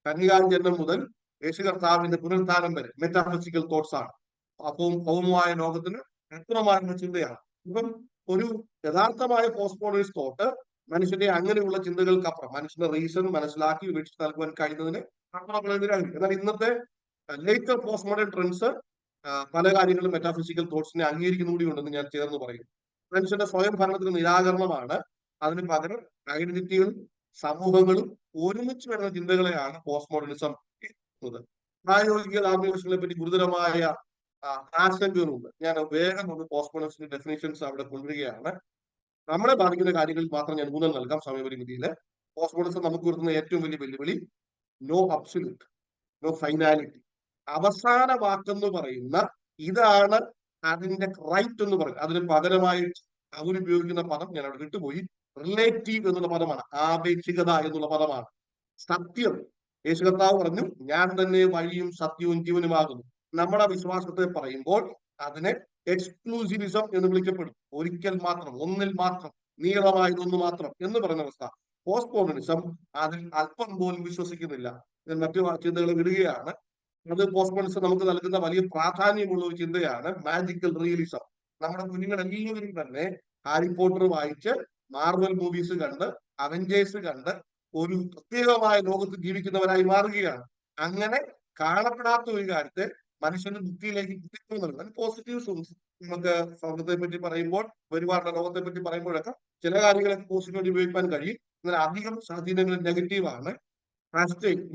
കന്യകാജന്മം മുതൽ യേശു കർത്താവിന്റെ പുനരുത്ഥാനം വരെ മെറ്റാഫിസിക്കൽ തോട്ട്സ് ആണ്. അപ്പം ഭൗമമായ ലോകത്തിന് വ്യക്തമാകുന്ന ചിന്തയാണ്. ഇപ്പം ഒരു യഥാർത്ഥമായ പോസ്റ്റ് മോഡേണിസ്റ്റ് തോട്ട് മനുഷ്യന്റെ അങ്ങനെയുള്ള ചിന്തകൾക്കപ്പുറം മനുഷ്യന്റെ റീസൺ മനസ്സിലാക്കി വിവക്ഷിച്ച് നൽകുവാൻ കഴിയുന്നതിന് എതിരാകും. എന്നാൽ ഇന്നത്തെ ലേറ്റർ പോസ്റ്റ് മോഡേൺ ട്രെൻഡ്സ് പല കാര്യങ്ങളും മെറ്റാഫിസിക്കൽ തോട്ട്സിനെ അംഗീകരിക്കുന്ന കൂടി ഉണ്ടെന്ന് ഞാൻ ചേർന്ന് പറയും. മനുഷ്യന്റെ സ്വയം ഭരണത്തിന് നിരാകരണമാണ്. അതിന് പകരം ഐഡന്റിറ്റികളും സമൂഹങ്ങളും ഒരുമിച്ച് വരുന്ന ചിന്തകളെയാണ് പോസ്റ്റ് മോഡേണിസം. പ്രായോഗിക ധാർമ്മികതകളെ പറ്റി ഗുരുതരമായ ആശങ്കകളുണ്ട്. ഞാൻ വേഗം ഒന്ന് പോസ്റ്റ് മോഡേണിസത്തിന്റെ ഡെഫിനേഷൻസ് അവിടെ കൊണ്ടുവരികയാണ്. നമ്മളെ ബാധിക്കുന്ന കാര്യങ്ങളിൽ മാത്രം ഞാൻ ഊന്നൽ നൽകാം സമയപരിമിതിയിൽ. പോസ്റ്റ് മോഡേണിസം നമുക്ക് കൊടുക്കുന്ന ഏറ്റവും വലിയ വെല്ലുവിളി നോ അബ്സല്യൂട്ട്, നോ ഫൈനാലിറ്റി. അവസാന വാക്കെന്ന് പറയുന്ന ഇതാണ് അതിന്റെ റൈറ്റ് എന്ന് പറയും. അതിന് പകരമായി അവരുപയോഗിക്കുന്ന പദം ഞാൻ അവിടെ വിട്ടുപോയി. റിലേറ്റീവ് എന്നുള്ള പദമാണ്, ആപേക്ഷികത എന്നുള്ള പദമാണ്. സത്യം, യേശു കർത്താവ് പറഞ്ഞു ഞാൻ തന്നെ വഴിയും സത്യവും ജീവനുമാകുന്നു. നമ്മുടെ വിശ്വാസത്തെ പറയുമ്പോൾ അതിനെ എക്സ്ക്ലൂസിവിസം എന്ന് വിളിക്കപ്പെടും. ഒരിക്കൽ മാത്രം, ഒന്നിൽ മാത്രം, നീളമായതൊന്നു മാത്രം എന്ന് പറയുന്ന അവസ്ഥ. പോസ്റ്റ് മോഡേണിസം അതിൽ അല്പം പോലും വിശ്വസിക്കുന്നില്ല. മറ്റു ചിന്തകൾ വിടുകയാണ്. അത് പോസ്റ്റ് മോഡേണിസം നമുക്ക് നൽകുന്ന വലിയ പ്രാധാന്യമുള്ള ഒരു ചിന്തയാണ് മാജിക്കൽ റിയലിസം. നമ്മുടെ കുഞ്ഞുങ്ങൾ എല്ലാവരും തന്നെ ഹാരി പോട്ടർ വായിച്ച്, മാർവൽ മൂവീസ് കണ്ട്, അവഞ്ചേഴ്സ് കണ്ട് ഒരു പ്രത്യേകമായ ലോകത്ത് ജീവിക്കുന്നവരായി മാറുകയാണ്. അങ്ങനെ കാണപ്പെടാത്ത ഒരു കാര്യത്തെ മനുഷ്യന്റെ ബുദ്ധിയിലേക്ക് നൽകുന്നത് പോസിറ്റീവ്സ്. നമുക്ക് സ്വർഗത്തെ പറ്റി പറയുമ്പോൾ, വരുവാനുള്ള ലോകത്തെ പറ്റി പറയുമ്പോഴൊക്കെ ചില കാര്യങ്ങളൊക്കെ പോസിറ്റീവായിട്ട് ഉപയോഗിക്കാൻ കഴിയും. എന്നാൽ അധികം സ്വാധീനങ്ങൾ നെഗറ്റീവാണ്.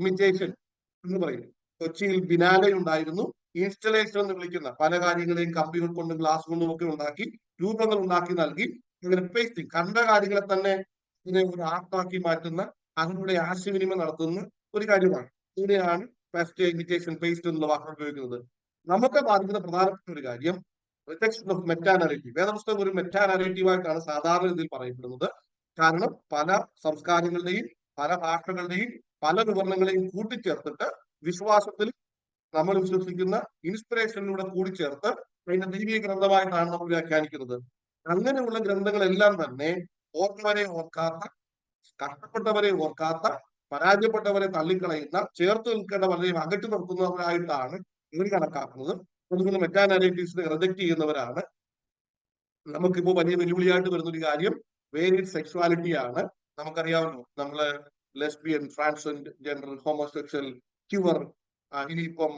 ഇമിറ്റേഷൻ എന്ന് പറയും. കൊച്ചിയിൽ ബിനാലെ ഉണ്ടായിരുന്നു. ഇൻസ്റ്റലേഷൻ എന്ന് വിളിക്കുന്ന പല കാര്യങ്ങളെയും കമ്പികൾ കൊണ്ടും ഗ്ലാസ് കൊണ്ടും ഒക്കെ ഉണ്ടാക്കി രൂപങ്ങൾ ഉണ്ടാക്കി നൽകി ഇങ്ങനെ പേസ്റ്റിംഗ്, കണ്ട കാര്യങ്ങളെ തന്നെ ഇതിനെ ഒരു ആർട്ടാക്കി മാറ്റുന്ന, അതിലൂടെ ആശയവിനിമയം നടത്തുന്ന ഒരു കാര്യമാണ്. ഇതിനെയാണ് പേസ്റ്റ്, ഇമിറ്റേഷൻ, പേസ്റ്റ് എന്നുള്ള വാക്കുകൾ ഉപയോഗിക്കുന്നത്. നമുക്ക് ബാധിക്കുന്ന പ്രധാനപ്പെട്ട ഒരു കാര്യം റിജക്ഷൻ ഓഫ് മെറ്റാ നറേറ്റീവ്. വേദപുസ്തകം ഒരു മെറ്റാ നറേറ്റീവായിട്ടാണ് സാധാരണ ഇതിൽ പറയപ്പെടുന്നത്. കാരണം പല സംസ്കാരങ്ങളുടെയും പല ഭാഷകളുടെയും പല വിവരണങ്ങളെയും കൂട്ടിച്ചേർത്തിട്ട് വിശ്വാസത്തിൽ നമ്മൾ വിശ്വസിക്കുന്ന ഇൻസ്പിറേഷനിലൂടെ കൂടിച്ചേർത്ത് അതിന്റെ ദൈവിക ഗ്രന്ഥമായിട്ടാണ് നമ്മൾ വ്യാഖ്യാനിക്കുന്നത്. അങ്ങനെയുള്ള ഗ്രന്ഥങ്ങളെല്ലാം തന്നെ ഓർത്തവരെ ഓർക്കാത്ത, കഷ്ടപ്പെട്ടവരെ ഓർക്കാത്ത, പരാജയപ്പെട്ടവരെ തള്ളിക്കളയുന്ന, ചേർത്ത് നിൽക്കേണ്ട വളരെ അകറ്റി നിർത്തുന്നവരായിട്ടാണ് ഇവർ കണക്കാക്കുന്നത്. അതുകൊണ്ട് മെറ്റാ നാരേറ്റീവ്സിനെ റിജക്ട് ചെയ്യുന്നവരാണ്. നമുക്കിപ്പോ വലിയ വെല്ലുവിളിയായിട്ട് വരുന്നൊരു കാര്യം വേരിയഡ് സെക്സ്വാലിറ്റിയാണ്. നമുക്കറിയാമല്ലോ, നമ്മള് ലെസ്ബിയൻ, ട്രാൻസ്ജെൻഡർ, ഹോമോസെക്ഷൽ, ക്യൂർ, ഇനിയിപ്പം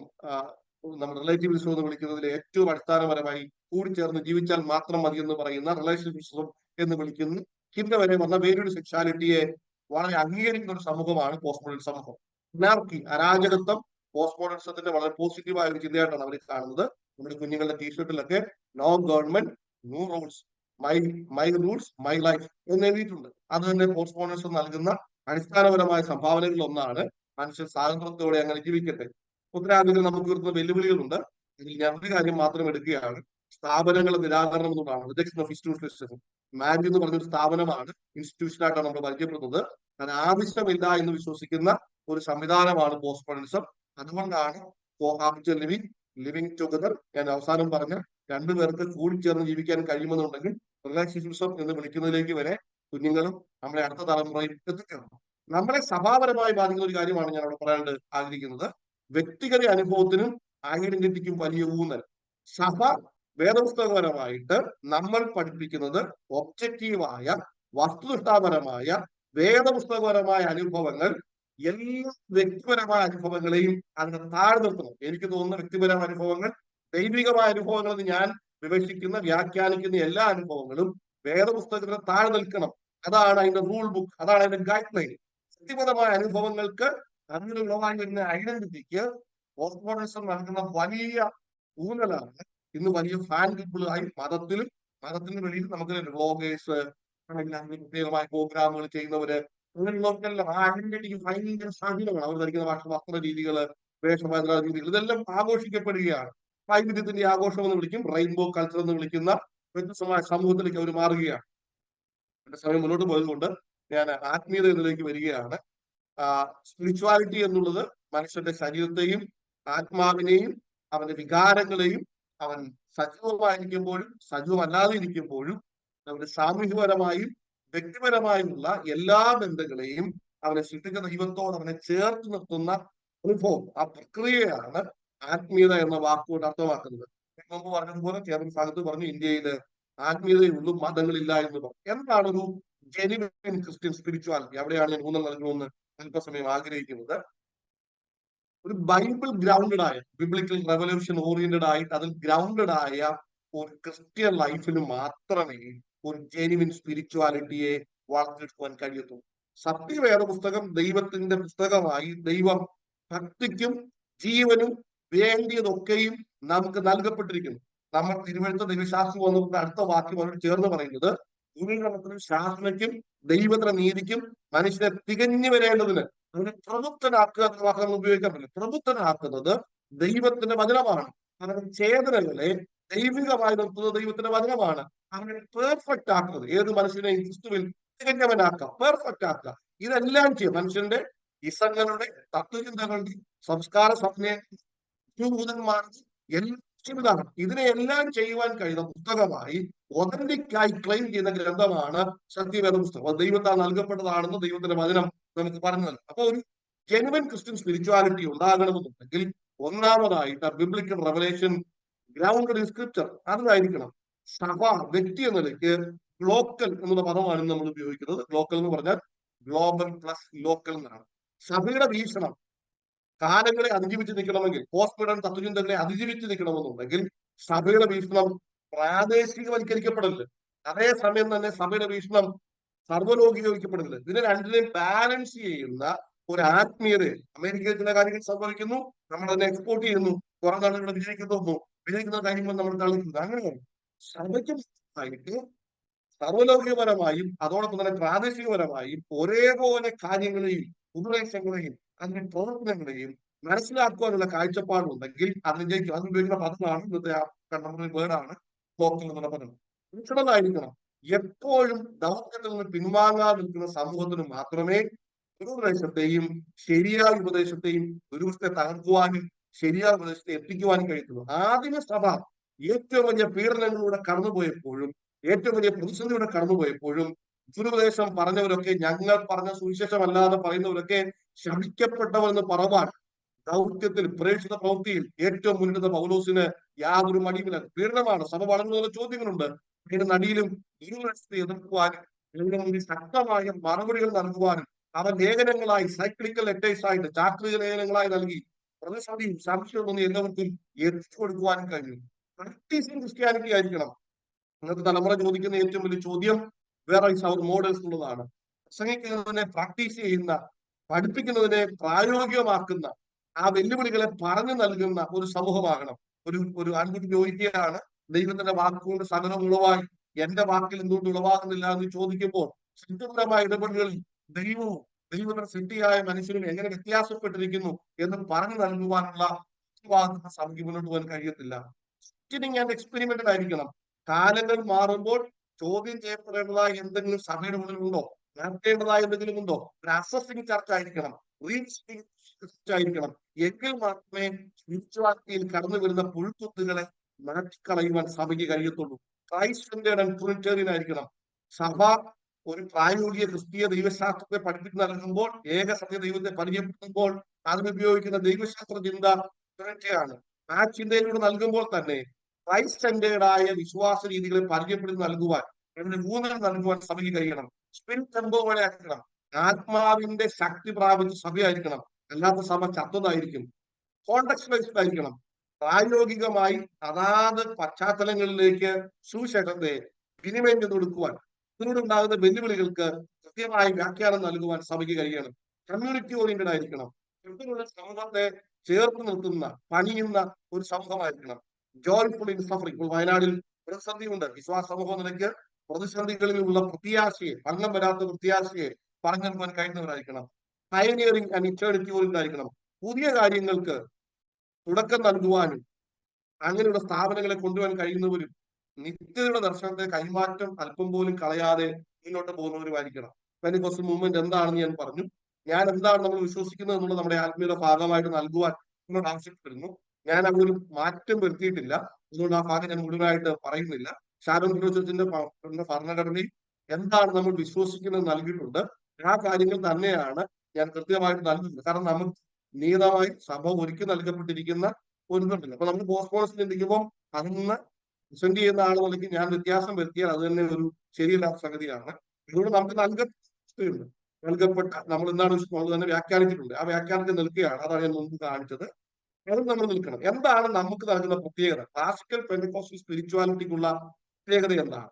നമ്മൾ റിലേറ്റീവിസം എന്ന് വിളിക്കുന്നതിൽ ഏറ്റവും അടിസ്ഥാനപരമായി കൂടിച്ചേർന്ന് ജീവിച്ചാൽ മാത്രം മതി എന്ന് പറയുന്ന റിലേഷൻഷിപ്പ് എന്ന് വിളിക്കുന്ന ഹിന്ദു വരെ വന്ന വേരിയഡ് സെക്സ്വാലിറ്റിയെ വളരെ അംഗീകരിക്കുന്ന ഒരു സമൂഹമാണ് പോസ്റ്റ് മോഡേൺ സമൂഹം. അനാർക്കി, അരാജകത്വം പോസ്റ്റ് മോഡേണിസത്തിന്റെ വളരെ പോസിറ്റീവായ ഒരു ചിന്തയായിട്ടാണ് അവർ കാണുന്നത്. നമ്മുടെ കുഞ്ഞുങ്ങളുടെ ടീഷർട്ടിലൊക്കെ no government, no rules, my rules my life എന്ന് എഴുതിയിട്ടുണ്ട്. അത് തന്നെ പോസ്റ്റ് മോഡേണിസം നൽകുന്ന അടിസ്ഥാനപരമായ സംഭാവനകളിൽ ഒന്നാണ്. മനുഷ്യൻ സ്വാതന്ത്ര്യത്തോടെ അങ്ങനെ ജീവിക്കട്ടെ. ഉത്തരാധികം നമുക്ക് വരുന്ന വെല്ലുവിളികളുണ്ട്. ഇതിൽ ഞാൻ ഒരു കാര്യം മാത്രം എടുക്കുകയാണ്. സ്ഥാപനങ്ങളുടെ നിരാകരണം എന്നുള്ളതാണ്. Rejection of ഇൻസ്റ്റിറ്റ്യൂഷനിസം. മാരി എന്ന് പറഞ്ഞൊരു സ്ഥാപനമാണ്, ഇൻസ്റ്റിറ്റ്യൂഷനായിട്ടാണ് നമ്മൾ പരിചയപ്പെടുന്നത്. അത് ആവശ്യമില്ല എന്ന് വിശ്വസിക്കുന്ന ഒരു സംവിധാനമാണ് പോസ്റ്റ് മോഡേണിസം. അതുകൊണ്ടാണ് കോഹാബിച്വൽ ലിവിങ് ടുഗദർ, ഞാൻ അവസാനം പറഞ്ഞ രണ്ടുപേർക്ക് കൂടിച്ചേർന്ന് ജീവിക്കാൻ കഴിയുമെന്നുണ്ടെങ്കിൽ റിലേഷൻഷിപ്സം എന്ന് വിളിക്കുന്നതിലേക്ക് വരെ കുഞ്ഞുങ്ങളും നമ്മുടെ അടുത്ത തലമുറയും എത്തിക്കണം. നമ്മളെ സഭാപരമായി ബാധിക്കുന്ന ഒരു കാര്യമാണ് ഞാൻ അവിടെ പറയാണ്ട് ആഗ്രഹിക്കുന്നത്. വ്യക്തിഗത അനുഭവത്തിനും ഐഡന്റിറ്റിക്കും വലിയ ഊന്നൽ. സഭ വേദപുസ്തകപരമായിട്ട് നമ്മൾ പഠിപ്പിക്കുന്നത് ഒബ്ജക്റ്റീവായ, വസ്തുനിഷ്ഠാപരമായ, വേദപുസ്തകപരമായ അനുഭവങ്ങൾ എല്ലാ വ്യക്തിപരമായ അനുഭവങ്ങളെയും അതിനെ താഴെ നിർത്തണം. എനിക്ക് തോന്നുന്ന വ്യക്തിപരമായ അനുഭവങ്ങൾ, ദൈവികമായ അനുഭവങ്ങൾ എന്ന് ഞാൻ വിവക്ഷിക്കുന്ന, വ്യാഖ്യാനിക്കുന്ന എല്ലാ അനുഭവങ്ങളും വേദപുസ്തകത്തിന് താഴെ നിൽക്കണം. അതാണ് അതിന്റെ റൂൾ ബുക്ക്, അതാണ് അതിന്റെ ഗൈഡ് ലൈൻ. വ്യക്തിപരമായ അനുഭവങ്ങൾക്ക് അതിനുള്ളതായി വരുന്ന ഐഡന്റിറ്റിക്ക് പോസ്റ്റ് മോഡേണിസം നൽകുന്ന വലിയ ഊന്നലാണ്. ഇന്ന് വലിയ ഫാൻ പീപ്പിളായി മതത്തിന് വെളിയിൽ നമുക്ക് വ്ളോഗേഴ്സ്, പ്രത്യേകമായ പ്രോഗ്രാമുകൾ ചെയ്യുന്നവര്, അങ്ങനെയുള്ളവർക്കെല്ലാം ആ ഐഡന്റിറ്റിക്ക് ഭയങ്കര സ്വാധീനമാണ്. അവർ ധരിക്കുന്ന വസ്ത്ര രീതികള്, വേഷഭദ്ര രീതികൾ, ഇതെല്ലാം ആഘോഷിക്കപ്പെടുകയാണ്. വൈവിധ്യത്തിന്റെ ആഘോഷം എന്ന് വിളിക്കും, റെയിൻബോ കൾച്ചർ എന്ന് വിളിക്കുന്ന വ്യത്യസ്തമായ സമൂഹത്തിലേക്ക് അവർ മാറുകയാണ്. എന്റെ സമയം മുന്നോട്ട് പോയതുകൊണ്ട് ഞാൻ ആത്മീയത എന്നതിലേക്ക് വരികയാണ്. സ്പിരിച്വാലിറ്റി എന്നുള്ളത് മനുഷ്യന്റെ ശരീരത്തെയും ആത്മാവിനെയും അവന്റെ വികാരങ്ങളെയും അവൻ സജീവമായിരിക്കുമ്പോഴും സജീവമല്ലാതെ ഇരിക്കുമ്പോഴും അവന്റെ സാമൂഹികപരമായും വ്യക്തിപരമായുമുള്ള എല്ലാ ബന്ധങ്ങളെയും അവനെ സൃഷ്ടിക്കുന്ന ദൈവത്തോട് അവനെ ചേർത്ത് നിർത്തുന്ന അനുഭവം, ആ പ്രക്രിയയാണ് ആത്മീയത എന്ന വാക്കുകൊണ്ട് അർത്ഥമാക്കുന്നത്. മുമ്പ് പറഞ്ഞതുപോലെ കേരള ഭാഗത്ത് പറഞ്ഞു ഇന്ത്യയിൽ ആത്മീയതയുള്ളൂ, മതങ്ങളില്ല എന്ന് പറഞ്ഞു. എന്താണ് ഒരു ജെനുവിൻ ക്രിസ്ത്യൻ സ്പിരിച്വാലിറ്റി, അവിടെയാണ് ഞാൻ ഊന്നൽ നൽകുമെന്ന് അല്പസമയം ആഗ്രഹിക്കുന്നത്. ഒരു ബൈബിൾ ഗ്രൗണ്ടഡ് ആയ, ബിബ്ലിക്കൽ റെവല്യൂഷൻ ഓറിയന്റഡ് ആയിട്ട് അതിൽ ഗ്രൗണ്ടഡ് ആയ ഒരു ക്രിസ്ത്യൻ ലൈഫിന് മാത്രമേ ഒരു ജെനുവിൻ സ്പിരിച്വാലിറ്റിയെ വളർത്തിയെടുക്കുവാൻ കഴിയത്തുള്ളൂ. സത്യവേദ പുസ്തകം ദൈവത്തിന്റെ പുസ്തകമായി ദൈവം ഭക്തിക്കും ജീവനും വേണ്ടിയതൊക്കെയും നമുക്ക് നൽകപ്പെട്ടിരിക്കുന്നു. നമ്മൾ തിരുവഴുത്ത ദൈവശാസ്ത്രം വന്നതിന്റെ അടുത്ത വാക്യം അവരോട് ചേർന്ന് പറയുന്നത്, ദുരീകരണത്തിനും ശാസനയ്ക്കും ദൈവത്തിന്റെ നീതിക്കും മനുഷ്യനെ തികഞ്ഞു വരേണ്ടതിന് അവനെ പ്രബുദ്ധനാക്കുക എന്ന വാക്ക് നമ്മൾ ഉപയോഗിക്കാൻ പറ്റില്ല. പ്രബുദ്ധനാക്കുന്നത് ദൈവത്തിന്റെ വചനമാണ്. അവരുടെ ചേതനകളെ ദൈവികമായി നിർത്തുന്നത് ദൈവത്തിന്റെ വചനമാണ്. അവനെ പെർഫെക്റ്റ് ആക്കുന്നത്, ഏത് മനുഷ്യനെയും ക്രിസ്തുവിൽ തികഞ്ഞവനാക്കുക, പെർഫെക്റ്റ് ആക്കുക. ഇതെല്ലാം ചെയ്യും മനുഷ്യന്റെ ഇസങ്ങളുടെ, തത്വചിന്തകളുടെ, സംസ്കാര സ്വപ്നമാർക്ക് എല്ലാം ചെയ്തതാണ്. ഇതിനെല്ലാം ചെയ്യുവാൻ കഴിയുന്ന പുസ്തകമായി ഒതന്റിക്കായി ക്ലെയിം ചെയ്യുന്ന ഗ്രന്ഥമാണ് സത്യവേദ പുസ്തകം. അത് ദൈവത്താൽ നൽകപ്പെട്ടതാണെന്ന് ദൈവത്തിന്റെ വചനം നമുക്ക് പറഞ്ഞു നൽകും. അപ്പൊ ഒരു ജെനുവൻ ക്രിസ്ത്യൻ സ്പിരിച്വാലിറ്റി ഉണ്ടാകണമെന്നുണ്ടെങ്കിൽ ഒന്നാമതായിട്ട് biblical revelation grounded in scripture അതായിരിക്കണം. സഭ വ്യക്തി എന്ന നിലയ്ക്ക് ഗ്ലോക്കൽ എന്നുള്ള പദമാണ് നമ്മൾ ഉപയോഗിക്കുന്നത്. ഗ്ലോക്കൽ എന്ന് പറഞ്ഞാൽ ഗ്ലോബൽ പ്ലസ് ലോക്കൽ എന്നാണ്. സഭയുടെ വീക്ഷണം കാലങ്ങളെ അതിജീവിച്ച് നിൽക്കണമെങ്കിൽ, പോസ്റ്റ് മോഡേൺ തത്വചിന്തകളെ അതിജീവിച്ച് നിൽക്കണമെന്നുണ്ടെങ്കിൽ സഭയുടെ വീക്ഷണം പ്രാദേശികവൽക്കരിക്കപ്പെടരുത്. അതേസമയം തന്നെ സഭയുടെ വീക്ഷണം സർവ്വലോകികവൽക്കപ്പെടരുത്. ഇതിനെ രണ്ടിനെയും ബാലൻസ് ചെയ്യുന്ന ഒരു ആത്മീയത. അമേരിക്കയിൽ ചില കാര്യങ്ങൾ സംഭവിക്കുന്നു, നമ്മൾ അതിനെ എക്സ്പോർട്ട് ചെയ്യുന്നു, കുറെ നാളുകൾ വിജയിക്കുന്ന കാര്യങ്ങൾ നമ്മൾ തള്ളിക്കുന്നു. അങ്ങനെയാണ് സഭയ്ക്കായിട്ട് സർവ്വലൗകികപരമായും അതോടൊപ്പം തന്നെ പ്രാദേശികപരമായും ഒരേപോലെ കാര്യങ്ങളെയും ഉപദേശങ്ങളെയും അതിന്റെ പ്രവർത്തനങ്ങളെയും മനസ്സിലാക്കുവാനുള്ള കാഴ്ചപ്പാടുണ്ടെങ്കിൽ അത് വിജയിക്കും. അത് ഉപയോഗിക്കുന്ന പദമാണ് ഇന്നത്തെ കണ്ടംപററി വേർഡാണ് ലോക്കൽ എന്നുള്ള പദം. വിഷണമായിരിക്കണം. എപ്പോഴും ദൗത്യത്തിൽ നിന്ന് പിൻവാങ്ങാതെ നിൽക്കുന്ന സമൂഹത്തിന് മാത്രമേ ദുരുപദേശത്തെയും ശരിയായ ഉപദേശത്തെയും ദുരുപദേശത്തെ തകർക്കുവാനും ശരിയായ ഉപദേശത്തെ എത്തിക്കുവാനും കഴിയുള്ളൂ. ആദിമ സഭ ഏറ്റവും വലിയ പീഡനങ്ങളിലൂടെ കടന്നുപോയപ്പോഴും ഏറ്റവും വലിയ പ്രതിസന്ധിയുടെ കടന്നുപോയപ്പോഴും ദുരുപദേശം പറഞ്ഞവരൊക്കെ, ഞങ്ങൾ പറഞ്ഞ സുവിശേഷമല്ലാതെ പറയുന്നവരൊക്കെ ശപിക്കപ്പെട്ടവരെന്ന് പറവാൻ ദൗത്യത്തിൽ പ്രേക്ഷിത പ്രവൃത്തിയിൽ ഏറ്റവും മുന്നിടുന്ന പൗലോസിന് യാതൊരു മടിയുമില്ല. പീഡനമാണ്, സഭ വളർന്നുള്ള ചോദ്യങ്ങളുണ്ട്. അതിന്റെ നടിയിലും ദുരുപദേശത്തെ എതിർക്കുവാനും ഇതിനു മുന്നിൽ ശക്തമായ മറുപടികൾ നൽകുവാനും അവ ലേഖനങ്ങളായി, സൈക്ലിക്കൽ ലെറ്റേഴ്സ് ആയിട്ട്, ചാക്രിക ലേഖനങ്ങളായി നൽകി പ്രതിസന്ധിയും സംശയവും എല്ലാവർക്കും എത്തിച്ചു കൊടുക്കുവാനും കഴിഞ്ഞു. പ്രാക്ടീസിങ് ക്രിസ്ത്യാനിറ്റി ആയിരിക്കണം. ഇന്നത്തെ തലമുറ ചോദിക്കുന്ന ഏറ്റവും വലിയ ചോദ്യം വേറെ ഈസ് അവർ മോഡൽസ് എന്നുള്ളതാണ്. പ്രസംഗിക്കുന്നതിനെ പ്രാക്ടീസ് ചെയ്യുന്ന, പഠിപ്പിക്കുന്നതിനെ പ്രായോഗികമാക്കുന്ന, ആ വെല്ലുവിളികളെ പറഞ്ഞു നൽകുന്ന ഒരു സമൂഹമാകണം. ഒരു ആൺകുട്ടി ചോദിക്കുകയാണ്, ദൈവത്തിന്റെ വാക്കുകൊണ്ട് സകലം ഉളവായി എന്റെ വാക്കിൽ എന്തുകൊണ്ട് ഉളവാകുന്നില്ല എന്ന് ചോദിക്കുമ്പോൾ ശുദ്ധമായ ഇടപെടലുകളിൽ ദൈവവും ദൈവത്തിന്റെ സൃഷ്ടിയായ മനുഷ്യനും എങ്ങനെ വ്യത്യാസപ്പെട്ടിരിക്കുന്നു എന്ന് പറഞ്ഞു നൽകുവാനുള്ള സഭയ്ക്ക് മുന്നോട്ട് പോകാൻ കഴിയത്തില്ല. ആൻഡ് എക്സ്പെരിമെന്റഡ് ആയിരിക്കണം. കാലങ്ങൾ മാറുമ്പോൾ ചോദ്യം ചെയ്യപ്പെടേണ്ടതായ എന്തെങ്കിലും സഭയുടെ ഉള്ളിലുണ്ടോ, നടത്തേണ്ടതായ എന്തെങ്കിലും ഉണ്ടോ, ഒരു അസസിംഗ് ചർച്ച ആയിരിക്കണം, ആയിരിക്കണം. എങ്കിൽ മാത്രമേ സ്പിരിച്വാലിറ്റിയിൽ കടന്നു വരുന്ന പുഴുക്കുത്തുകളെ മാറ്റിക്കളയുവാൻ സഭയ്ക്ക് കഴിയത്തുള്ളൂ. ക്രൈസ്റ്റ് സെന്റേർഡ് ആൻഡ് ട്രിനിറ്റേറിയൻ ആയിരിക്കണം. സഭ ഒരു പ്രായോഗിക ക്രിസ്തീയ ദൈവശാസ്ത്രത്തെ പഠിപ്പിച്ചു നൽകുമ്പോൾ, ഏക സത്യ ദൈവത്തെ പരിചയപ്പെടുത്തുമ്പോൾ അതിനുപയോഗിക്കുന്ന ദൈവശാസ്ത്ര ചിന്ത ട്രിനിറ്റിയാണ്. ആ ചിന്തയിലൂടെ നൽകുമ്പോൾ തന്നെ ക്രൈസ്റ്റ് സെന്റേർഡായ വിശ്വാസ രീതികളെ പരിചയപ്പെടുത്തി നൽകുവാൻ, അതിന് ഊന്നൽ നൽകുവാൻ സഭയ്ക്ക് കഴിയണം. സ്പിരിറ്റ് ടെമ്പോളെ ആയിരിക്കണം. ആത്മാവിന്റെ ശക്തി പ്രാപിച്ച സഭയായിരിക്കണം. അല്ലാത്ത സഭ ചത്തതായിരിക്കും. കോണ്ടക്സ്റ്റലൈസ്ഡ് ആയിരിക്കണം. പ്രായോഗികമായി അതാത് പശ്ചാത്തലങ്ങളിലേക്ക് സുവിശേഷത്തെ വിനിമയം ചെയ്ത് കൊടുക്കുവാൻ, ഇതിലൂടെയുണ്ടാകുന്ന വെല്ലുവിളികൾക്ക് കൃത്യമായി വ്യാഖ്യാനം നൽകുവാൻ സഭയ്ക്ക് കഴിയണം. കമ്മ്യൂണിറ്റി ഓറിയന്റഡ് ആയിരിക്കണം. സമൂഹത്തെ ചേർത്ത് നിർത്തുന്ന, പണിയുന്ന ഒരു സമൂഹമായിരിക്കണം. Joyful in suffering. ഇപ്പോൾ വയനാടിൽ പ്രതിസന്ധിയുണ്ട്. വിശ്വാസ സമൂഹം നിലയ്ക്ക് പ്രതിസന്ധികളിലുള്ള പ്രത്യാശയെ, ഭംഗം വരാത്ത പ്രത്യാശയെ പറഞ്ഞു നൽകുവാൻ കഴിയുന്നവരായിരിക്കണം. പയനിയറിംഗ് ആൻഡ് ഇറ്റേണിറ്റി ഓറിയന്റഡ് ആയിരിക്കണം. പുതിയ കാര്യങ്ങൾക്ക് തുടക്കം നൽകുവാനും അങ്ങനെയുള്ള സ്ഥാപനങ്ങളെ കൊണ്ടുപോകാൻ കഴിയുന്നവരും നിത്യതയുടെ ദർശനത്തെ കൈമാറ്റം അല്പം പോലും കളയാതെ മുന്നോട്ട് പോകുന്നവരുമായിരിക്കണം. പെന്തിക്കോസ്റ്റൽ മൂവ്മെന്റ് എന്താണെന്ന് ഞാൻ പറഞ്ഞു. ഞാൻ എന്താണ് നമ്മൾ വിശ്വസിക്കുന്നത് എന്നുള്ളത് നമ്മുടെ ആത്മീയയുടെ ഭാഗമായിട്ട് നൽകുവാൻ എന്നോട് ആവശ്യപ്പെട്ടിരുന്നു. ഞാൻ അവിടെ ഒരു മാറ്റം വരുത്തിയിട്ടില്ല. അതുകൊണ്ട് ആ ഭാഗം ഞാൻ മുഴുവനായിട്ട് പറയുന്നില്ല. ഷാരോൺ ഫെലോഷിപ്പിന്റെ ഭരണഘടനയിൽ എന്താണ് നമ്മൾ വിശ്വസിക്കുന്നത് നൽകിയിട്ടുണ്ട്. ആ കാര്യങ്ങൾ തന്നെയാണ് ഞാൻ കൃത്യമായിട്ട് നൽകുന്നത്. കാരണം നമുക്ക് നിയതമായി സഭ ഒരുക്കി നൽകപ്പെട്ടിരിക്കുന്ന ഒരു ഇതുണ്ടല്ലോ. അപ്പൊ നമ്മൾ പോസ്റ്റ്മോർട്ടം ചിന്തിക്കുമ്പോൾ അന്ന് പ്രസന്റ് ചെയ്യുന്ന ആളുകളിലേക്ക് ഞാൻ വ്യത്യാസം വരുത്തിയാൽ അത് തന്നെ ഒരു ശരിയല്ലാത്ത സംഗതിയാണ്. അതുകൊണ്ട് നമുക്ക് നൽകപ്പെട്ട നമ്മൾ എന്താണ് നമ്മൾ തന്നെ വ്യാഖ്യാനിച്ചിട്ടുണ്ട്. ആ വ്യാഖ്യാനത്തിൽ നിൽക്കുകയാണ്. അതാണ് ഞാൻ മുമ്പ് കാണിച്ചത്. അതും നമ്മൾ നിൽക്കണം. എന്താണ് നമുക്ക് നൽകുന്ന പ്രത്യേകത? ക്ലാസിക്കൽ പെന്റക്കോസ്റ്റൽ സ്പിരിച്വാലിറ്റിക്കുള്ള പ്രത്യേകത എന്താണ്?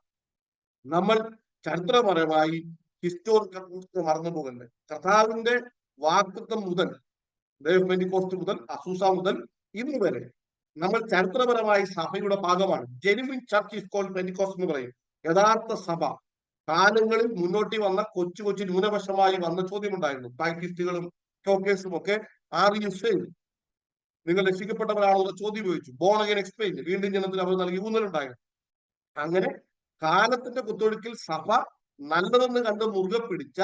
നമ്മൾ ചരിത്രപരമായി ഹിസ്റ്റോറിക്കൽ മറന്നു പോകല്ലേ. കർത്താവിന്റെ വാഗ്ദത്തം മുതൽ പെന്റിക്കോസ്റ്റ് മുതൽ അസൂസ മുതൽ ഇന്ന് വരെ നമ്മൾ ചരിത്രപരമായി സഭയുടെ ഭാഗമാണ്. ജെനുവിൻ ചർച്ച് ഈസ് കോൾഡ് പെന്റിക്കോസ്റ്റ് എന്ന് പറയും. യഥാർത്ഥ സഭ കാലങ്ങളിൽ മുന്നോട്ട് വന്ന കൊച്ചു കൊച്ചു ന്യൂനപക്ഷമായി വന്ന ചോദ്യമുണ്ടായിരുന്നു. പാക്കിസ്റ്റുകളും ടോക്കേഴ്സും ഒക്കെ ആർ യു സേവ്ഡ്? നിങ്ങൾ രക്ഷിക്കപ്പെട്ടവരാണെന്നുള്ള ചോദ്യം ചോദിച്ചു. ബോൺ അഗൈൻ എക്സ്പ്ലെയിൻ വീണ്ടും ജനത്തിൽ അവർ നൽകി ഊന്നലുണ്ടായിരുന്നു. അങ്ങനെ കാലത്തിന്റെ കുത്തൊഴുക്കിൽ സഭ നല്ലതെന്ന് കണ്ട് മുറുകെ പിടിച്ച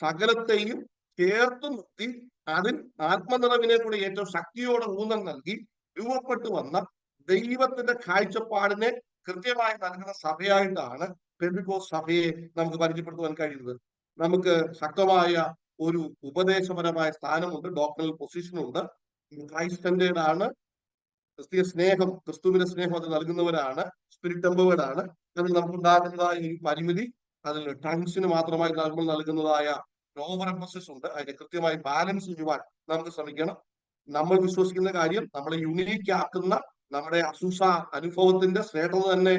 സകലത്തെയും ചേർത്ത് നിർത്തി അതിൽ ആത്മനിറവിനെ കൂടി ഏറ്റവും ശക്തിയോടെ ഊന്നൽ നൽകി രൂപപ്പെട്ടു വന്ന ദൈവത്തിന്റെ കാഴ്ചപ്പാടിനെ കൃത്യമായി നൽകുന്ന സഭയായിട്ടാണ് പെന്തിക്കോസ്ത് സഭയെ നമുക്ക് പരിചയപ്പെടുത്തുവാൻ കഴിയുന്നത്. നമുക്ക് ശക്തമായ ഒരു ഉപദേശപരമായ സ്ഥാനമുണ്ട്, ഡോക്ടറൽ പൊസിഷനുണ്ട്. ക്രൈസ്റ്റ് സെന്റേർഡ് ആണ്. ക്രിസ്തീയ സ്നേഹം, ക്രിസ്തുവിന്റെ സ്നേഹം അത് നൽകുന്നവരാണ്. സ്പിരിറ്റ് എംപവേർഡ് ആണ്. അതിൽ നമുക്കുണ്ടാകുന്നതായ ഒരു പരിമിതി, അതിൽ ടങ്സിന് മാത്രമായി നമ്മൾ നൽകുന്നതായ ഓവർ എംഫസിസ് ഉണ്ട്. അതിനെ കൃത്യമായി ബാലൻസ് ചെയ്യുവാൻ നമുക്ക് ശ്രമിക്കണം. നമ്മൾ വിശ്വസിക്കുന്ന കാര്യം നമ്മളെ യുണീക്ക് ആക്കുന്ന നമ്മുടെ അസൂസ അനുഭവത്തിന്റെ ശ്രേഷ്ഠത തന്നെ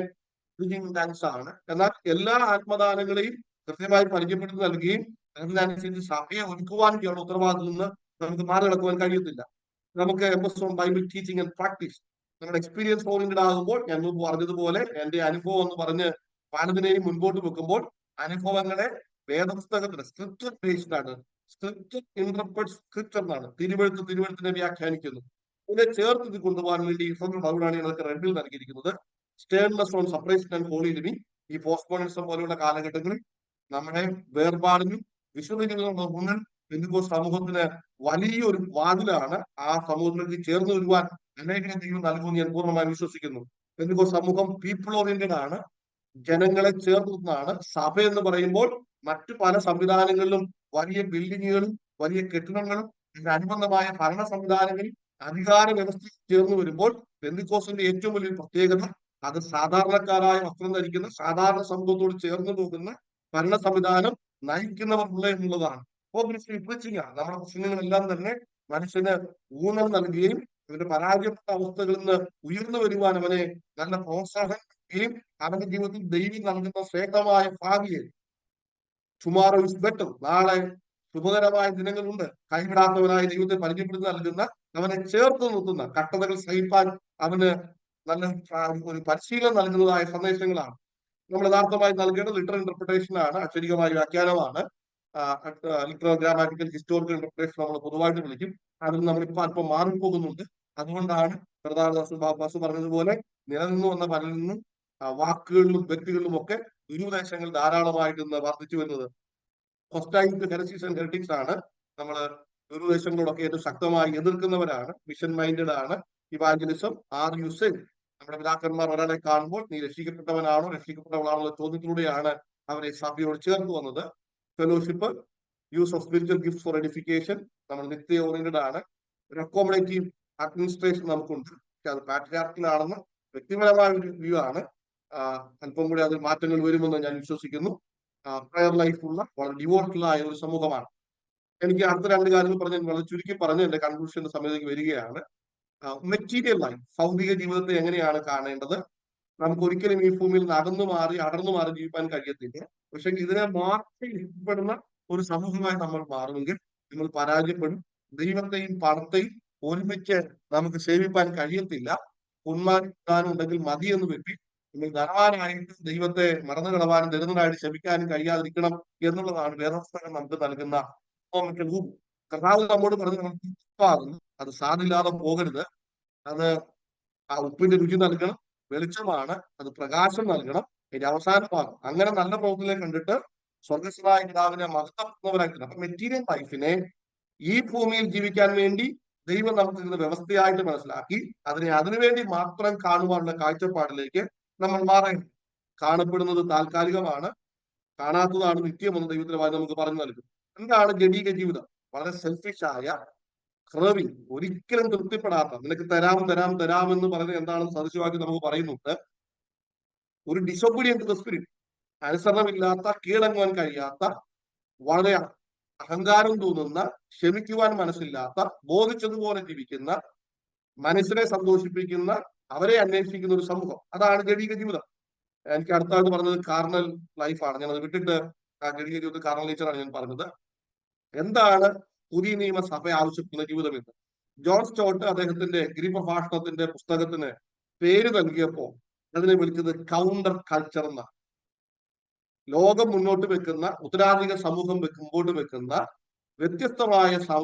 ടങ്സ് ആണ്. എന്നാൽ എല്ലാ ആത്മദാനങ്ങളെയും കൃത്യമായി പരിചയപ്പെടുത്തി നൽകുകയും അതിനനുസരിച്ച് സഭയെ ഒരുക്കുവാനുള്ള ഉത്തരവാദിത്തത്തിൽ നിന്ന് നമുക്ക് മാറി നടക്കുവാൻ കഴിയത്തില്ല. നമുക്ക് emphasis on Bible teaching and practice, നമ്മുടെ എക്സ്പീരിയൻസ് ഓറിയന്റഡ് ആകുമ്പോൾ ഞാൻ മുമ്പ് പറഞ്ഞതുപോലെ എന്റെ അനുഭവം എന്ന് പറഞ്ഞ് പലതിനെയും മുൻപോട്ട് വെക്കുമ്പോൾ അനുഭവങ്ങളെ വേദപുസ്തകത്തിന് സ്ക്രിപ്ചർ ബേസ്ഡ് ആണ്. സ്ക്രിപ്ചർ ഇന്റർപ്രറ്റ് സ്ക്രിപ്ചർ എന്നാണ്. തിരുവെഴുത്തിനെ വ്യാഖ്യാനിക്കുന്നു. ഇതിനെ ചേർത്ത് ഇത് കൊണ്ടുപോകാൻ വേണ്ടി അതുകൊണ്ടാണ് ഞങ്ങൾക്ക് റെഡിൽ നൽകിയിരിക്കുന്നത്. Sternness on separation and holy living. ഈ പോസ്റ്റ്മോഡേണിസം പോലെയുള്ള കാലഘട്ടങ്ങളിൽ നമ്മുടെ വേർപാടിനും വിശുദ്ധിക്കുള്ള ഊന്നൽ പെന്തിക്കോസ്ത് സമൂഹത്തിന് വലിയൊരു വാതിലാണ്. ആ സമൂഹത്തിലേക്ക് ചേർന്ന് വരുവാൻ അനേകം ദൈവം നൽകുമെന്ന് ഞാൻ പൂർണ്ണമായി വിശ്വസിക്കുന്നു. പെന്തിക്കോസ്ത് സമൂഹം പീപ്പിൾ ഓറിയന്റഡ് ആണ്, ജനങ്ങളെ ചേർന്നതാണ്. സഭ എന്ന് പറയുമ്പോൾ മറ്റു പല സംവിധാനങ്ങളിലും വലിയ ബിൽഡിങ്ങുകളും വലിയ കെട്ടിടങ്ങളും അനുബന്ധമായ ഭരണ സംവിധാനങ്ങളിൽ അധികാര വ്യവസ്ഥ ചേർന്ന് വരുമ്പോൾ പെന്തിക്കോസ്തിന്റെ ഏറ്റവും വലിയൊരു പ്രത്യേകത അത് സാധാരണക്കാരായ വസ്ത്രം ധരിക്കുന്ന സാധാരണ സമൂഹത്തോട് ചേർന്ന് പോകുന്ന ഭരണ സംവിധാനം നയിക്കുന്നവർ ഉള്ള എന്നുള്ളതാണ്. നമ്മുടെ പ്രശ്നങ്ങളെല്ലാം തന്നെ മനുഷ്യന് ഊന്നൽ നൽകുകയും അവന്റെ പരാജയപ്പെട്ട അവസ്ഥകളിൽ നിന്ന് ഉയർന്നു വരുവാൻ അവനെ നല്ല പ്രോത്സാഹനം നൽകുകയും അവന്റെ ജീവിതത്തിൽ ദൈവം നൽകുന്ന ശ്രേഷ്ഠമായ ഭാവിയെ ടുമോറോ ഇസ് ബെറ്റർ, നാളെ ശുഭകരമായ ദിനങ്ങളുണ്ട്, കൈവിടാത്തവനായ ദൈവത്തെ പരിചയപ്പെടുത്തി നൽകുന്ന അവനെ ചേർത്ത് നിർത്തുന്ന കഷ്ടതകൾ സഹിപ്പാൻ അവന് നല്ല ഒരു പരിശീലനം നൽകുന്നതായ സന്ദേശങ്ങളാണ് നമ്മൾ യഥാർത്ഥമായി നൽകേണ്ടത്. ലിറ്ററൽ ഇന്റർപ്രിട്ടേഷൻ ആണ്, അക്ഷരികമായ വ്യാഖ്യാനമാണ്. ലിറ്ററൽ ഗ്രാമാറ്റിക്കൽ ഹിസ്റ്റോറിക്കൽ ഇന്റർപ്രിട്ടേഷൻ നമ്മൾ പൊതുവായിട്ട് വിളിക്കും. അതിൽ നമ്മളിപ്പോൾ അല്പം മാറിപ്പോകുന്നുണ്ട്. അതുകൊണ്ടാണ് പ്രധാനദാസ് പറഞ്ഞതുപോലെ നിലനിന്ന് വന്ന പലരിൽ നിന്നും വാക്കുകളിലും വ്യക്തികളിലും ഒക്കെ ദുരുപദേശങ്ങൾ ധാരാളമായിട്ട് ഇന്ന് വർദ്ധിച്ചു വരുന്നത്. ഹോസ്റ്റൈൽ ഹെറസീസ് ആൻഡ് ഹെറിറ്റിക്സ് ആണ്. നമ്മൾ ദുരുപദേശങ്ങളോടൊക്കെ ഏറ്റവും ശക്തമായി എതിർക്കുന്നവരാണ്. മിഷൻ മൈൻഡഡ് ആണ്. Evangelism are you saved? നമ്മുടെ പിതാക്കന്മാർ ഒരാളെ കാണുമ്പോൾ നീ രക്ഷിക്കപ്പെട്ടവനാണോ രക്ഷിക്കപ്പെട്ടവളാണോ എന്ന ചോദ്യത്തിലൂടെയാണ് അവരെ സഭയോട് ചേർത്ത് വന്നത്. Fellowship, use of spiritual gift for edification, നമ്മൾ നിത്യ ഓറിയന്റഡ് ആണ്. ഒരു അക്കോമഡേറ്റീവ് അഡ്മിനിസ്ട്രേഷൻ നമുക്കുണ്ട്. പക്ഷെ അത് പാട്രിയാർക്കലാണെന്ന് വ്യക്തിപരമായ ഒരു വ്യൂ ആണ്. അല്പം കൂടി അതിൽ മാറ്റങ്ങൾ വരുമെന്ന് ഞാൻ വിശ്വസിക്കുന്നു. പ്രയർ ലൈഫുള്ള വളരെ ഡിവോഷണലായ ഒരു സമൂഹമാണ്. എനിക്ക് അടുത്ത രണ്ട് കാര്യങ്ങൾ പറഞ്ഞ് വളരെ ചുരുക്കി പറഞ്ഞ് എന്റെ കൺക്ലൂഷന്റെ സമയത്തേക്ക് വരികയാണ്. മെറ്റീരിയൽ ലൈഫ്, ഭൗതിക ജീവിതത്തെ എങ്ങനെയാണ് കാണേണ്ടത്? നമുക്ക് ഒരിക്കലും ഈ ഭൂമിയിൽ നിന്ന് അടർന്നു മാറി ജീവിക്കാൻ കഴിയത്തില്ല. പക്ഷെ ഇതിനെ മാറ്റി ഇഷ്ടപ്പെടുന്ന ഒരു സമൂഹമായി നമ്മൾ മാറുമെങ്കിൽ നമ്മൾ പരാജയപ്പെടും. ദൈവത്തെയും പണത്തെയും ഒരുമിച്ച് നമുക്ക് സേവിപ്പാൻ കഴിയത്തില്ല. ഉന്മാനം ഉണ്ടെങ്കിൽ മതി എന്ന് വെട്ടി നമ്മൾ ധനവാനായിട്ട് ദൈവത്തെ മറന്നു കളവാനും ദരിദ്രനായിട്ട് ക്ഷമിക്കാനും കഴിയാതിരിക്കണം എന്നുള്ളതാണ് വേദപുസ്തകം നമുക്ക് നൽകുന്ന കർത്താവ് നമ്മോട് പറഞ്ഞ് നമുക്ക് ഉപ്പാകുന്നു. അത് സാധില്ലാതെ പോകരുത്. അത് ആ ഉപ്പിന്റെ രുചി നൽകണം, വെളിച്ചമാണ്, അത് പ്രകാശം നൽകണം. അതിന്റെ അവസാന ഭാഗം അങ്ങനെ നല്ല പ്രവൃത്തിയിലെ കണ്ടിട്ട് സ്വർഗസ്വനായ പിതാവിനെ മഹത്വപ്പെടുന്നവരായിരിക്കണം. അപ്പൊ മെറ്റീരിയൽ ലൈഫിനെ ഈ ഭൂമിയിൽ ജീവിക്കാൻ വേണ്ടി ദൈവം നമുക്ക് ഇതിന് വ്യവസ്ഥയായിട്ട് മനസ്സിലാക്കി അതിനുവേണ്ടി മാത്രം കാണുവാനുള്ള കാഴ്ചപ്പാടിലേക്ക് നമ്മൾ മാറേണ്ടത്. കാണപ്പെടുന്നത് താൽക്കാലികമാണ്, കാണാത്തതാണ് നിത്യമെന്ന് ദൈവത്തിന്റെ വായന നമുക്ക് പറഞ്ഞു നൽകും. എന്താണ് ജഡീക ജീവിതം? വളരെ സെൽഫിഷായ ക്രേവിംഗ്, ഒരിക്കലും തൃപ്തിപ്പെടാത്ത, നിനക്ക് തരാമെന്ന് പറഞ്ഞ് എന്താണെന്ന് സദൃശവാക്യം നമുക്ക് പറയുന്നുണ്ട്. ഒരു ഡിസൊബീഡിയന്റ് ടു ദ സ്പിരിറ്റ്, അനുസരണമില്ലാത്ത, കീഴടങ്ങുവാൻ കഴിയാത്ത, വളരെ അഹങ്കാരം തോന്നുന്ന, ക്ഷമിക്കുവാൻ മനസ്സില്ലാത്ത, ബോധിച്ചതുപോലെ ജീവിക്കുന്ന, മനസ്സിനെ സന്തോഷിപ്പിക്കുന്ന, അവരെ അന്വേഷിക്കുന്ന ഒരു സമൂഹം. അതാണ് ജഡീക ജീവിതം. എനിക്ക് അടുത്തായിട്ട് പറഞ്ഞത് കാർണൽ ലൈഫാണ്. ഞാൻ അത് വിട്ടിട്ട് ആ ജഡീക ജീവിതം കാർണൽ നേച്ചറാണ് ഞാൻ പറഞ്ഞത്. എന്താണ് പുതിയ നിയമസഭ ആവശ്യപ്പെടുന്ന ജീവിതം എന്ന് ജോൺ സ്റ്റോട്ട് അദ്ദേഹത്തിന്റെ ഗിരിപ്രഭാഷണത്തിന്റെ പുസ്തകത്തിന് പേര് നൽകിയപ്പോൾ അതിനെ വിളിച്ചത് കൗണ്ടർ കൾച്ചർ എന്നാണ്. ലോകം മുന്നോട്ട് വെക്കുന്ന, ഉത്തരാധിക സമൂഹം മുമ്പോട്ട് വെക്കുന്ന വ്യത്യസ്തമായ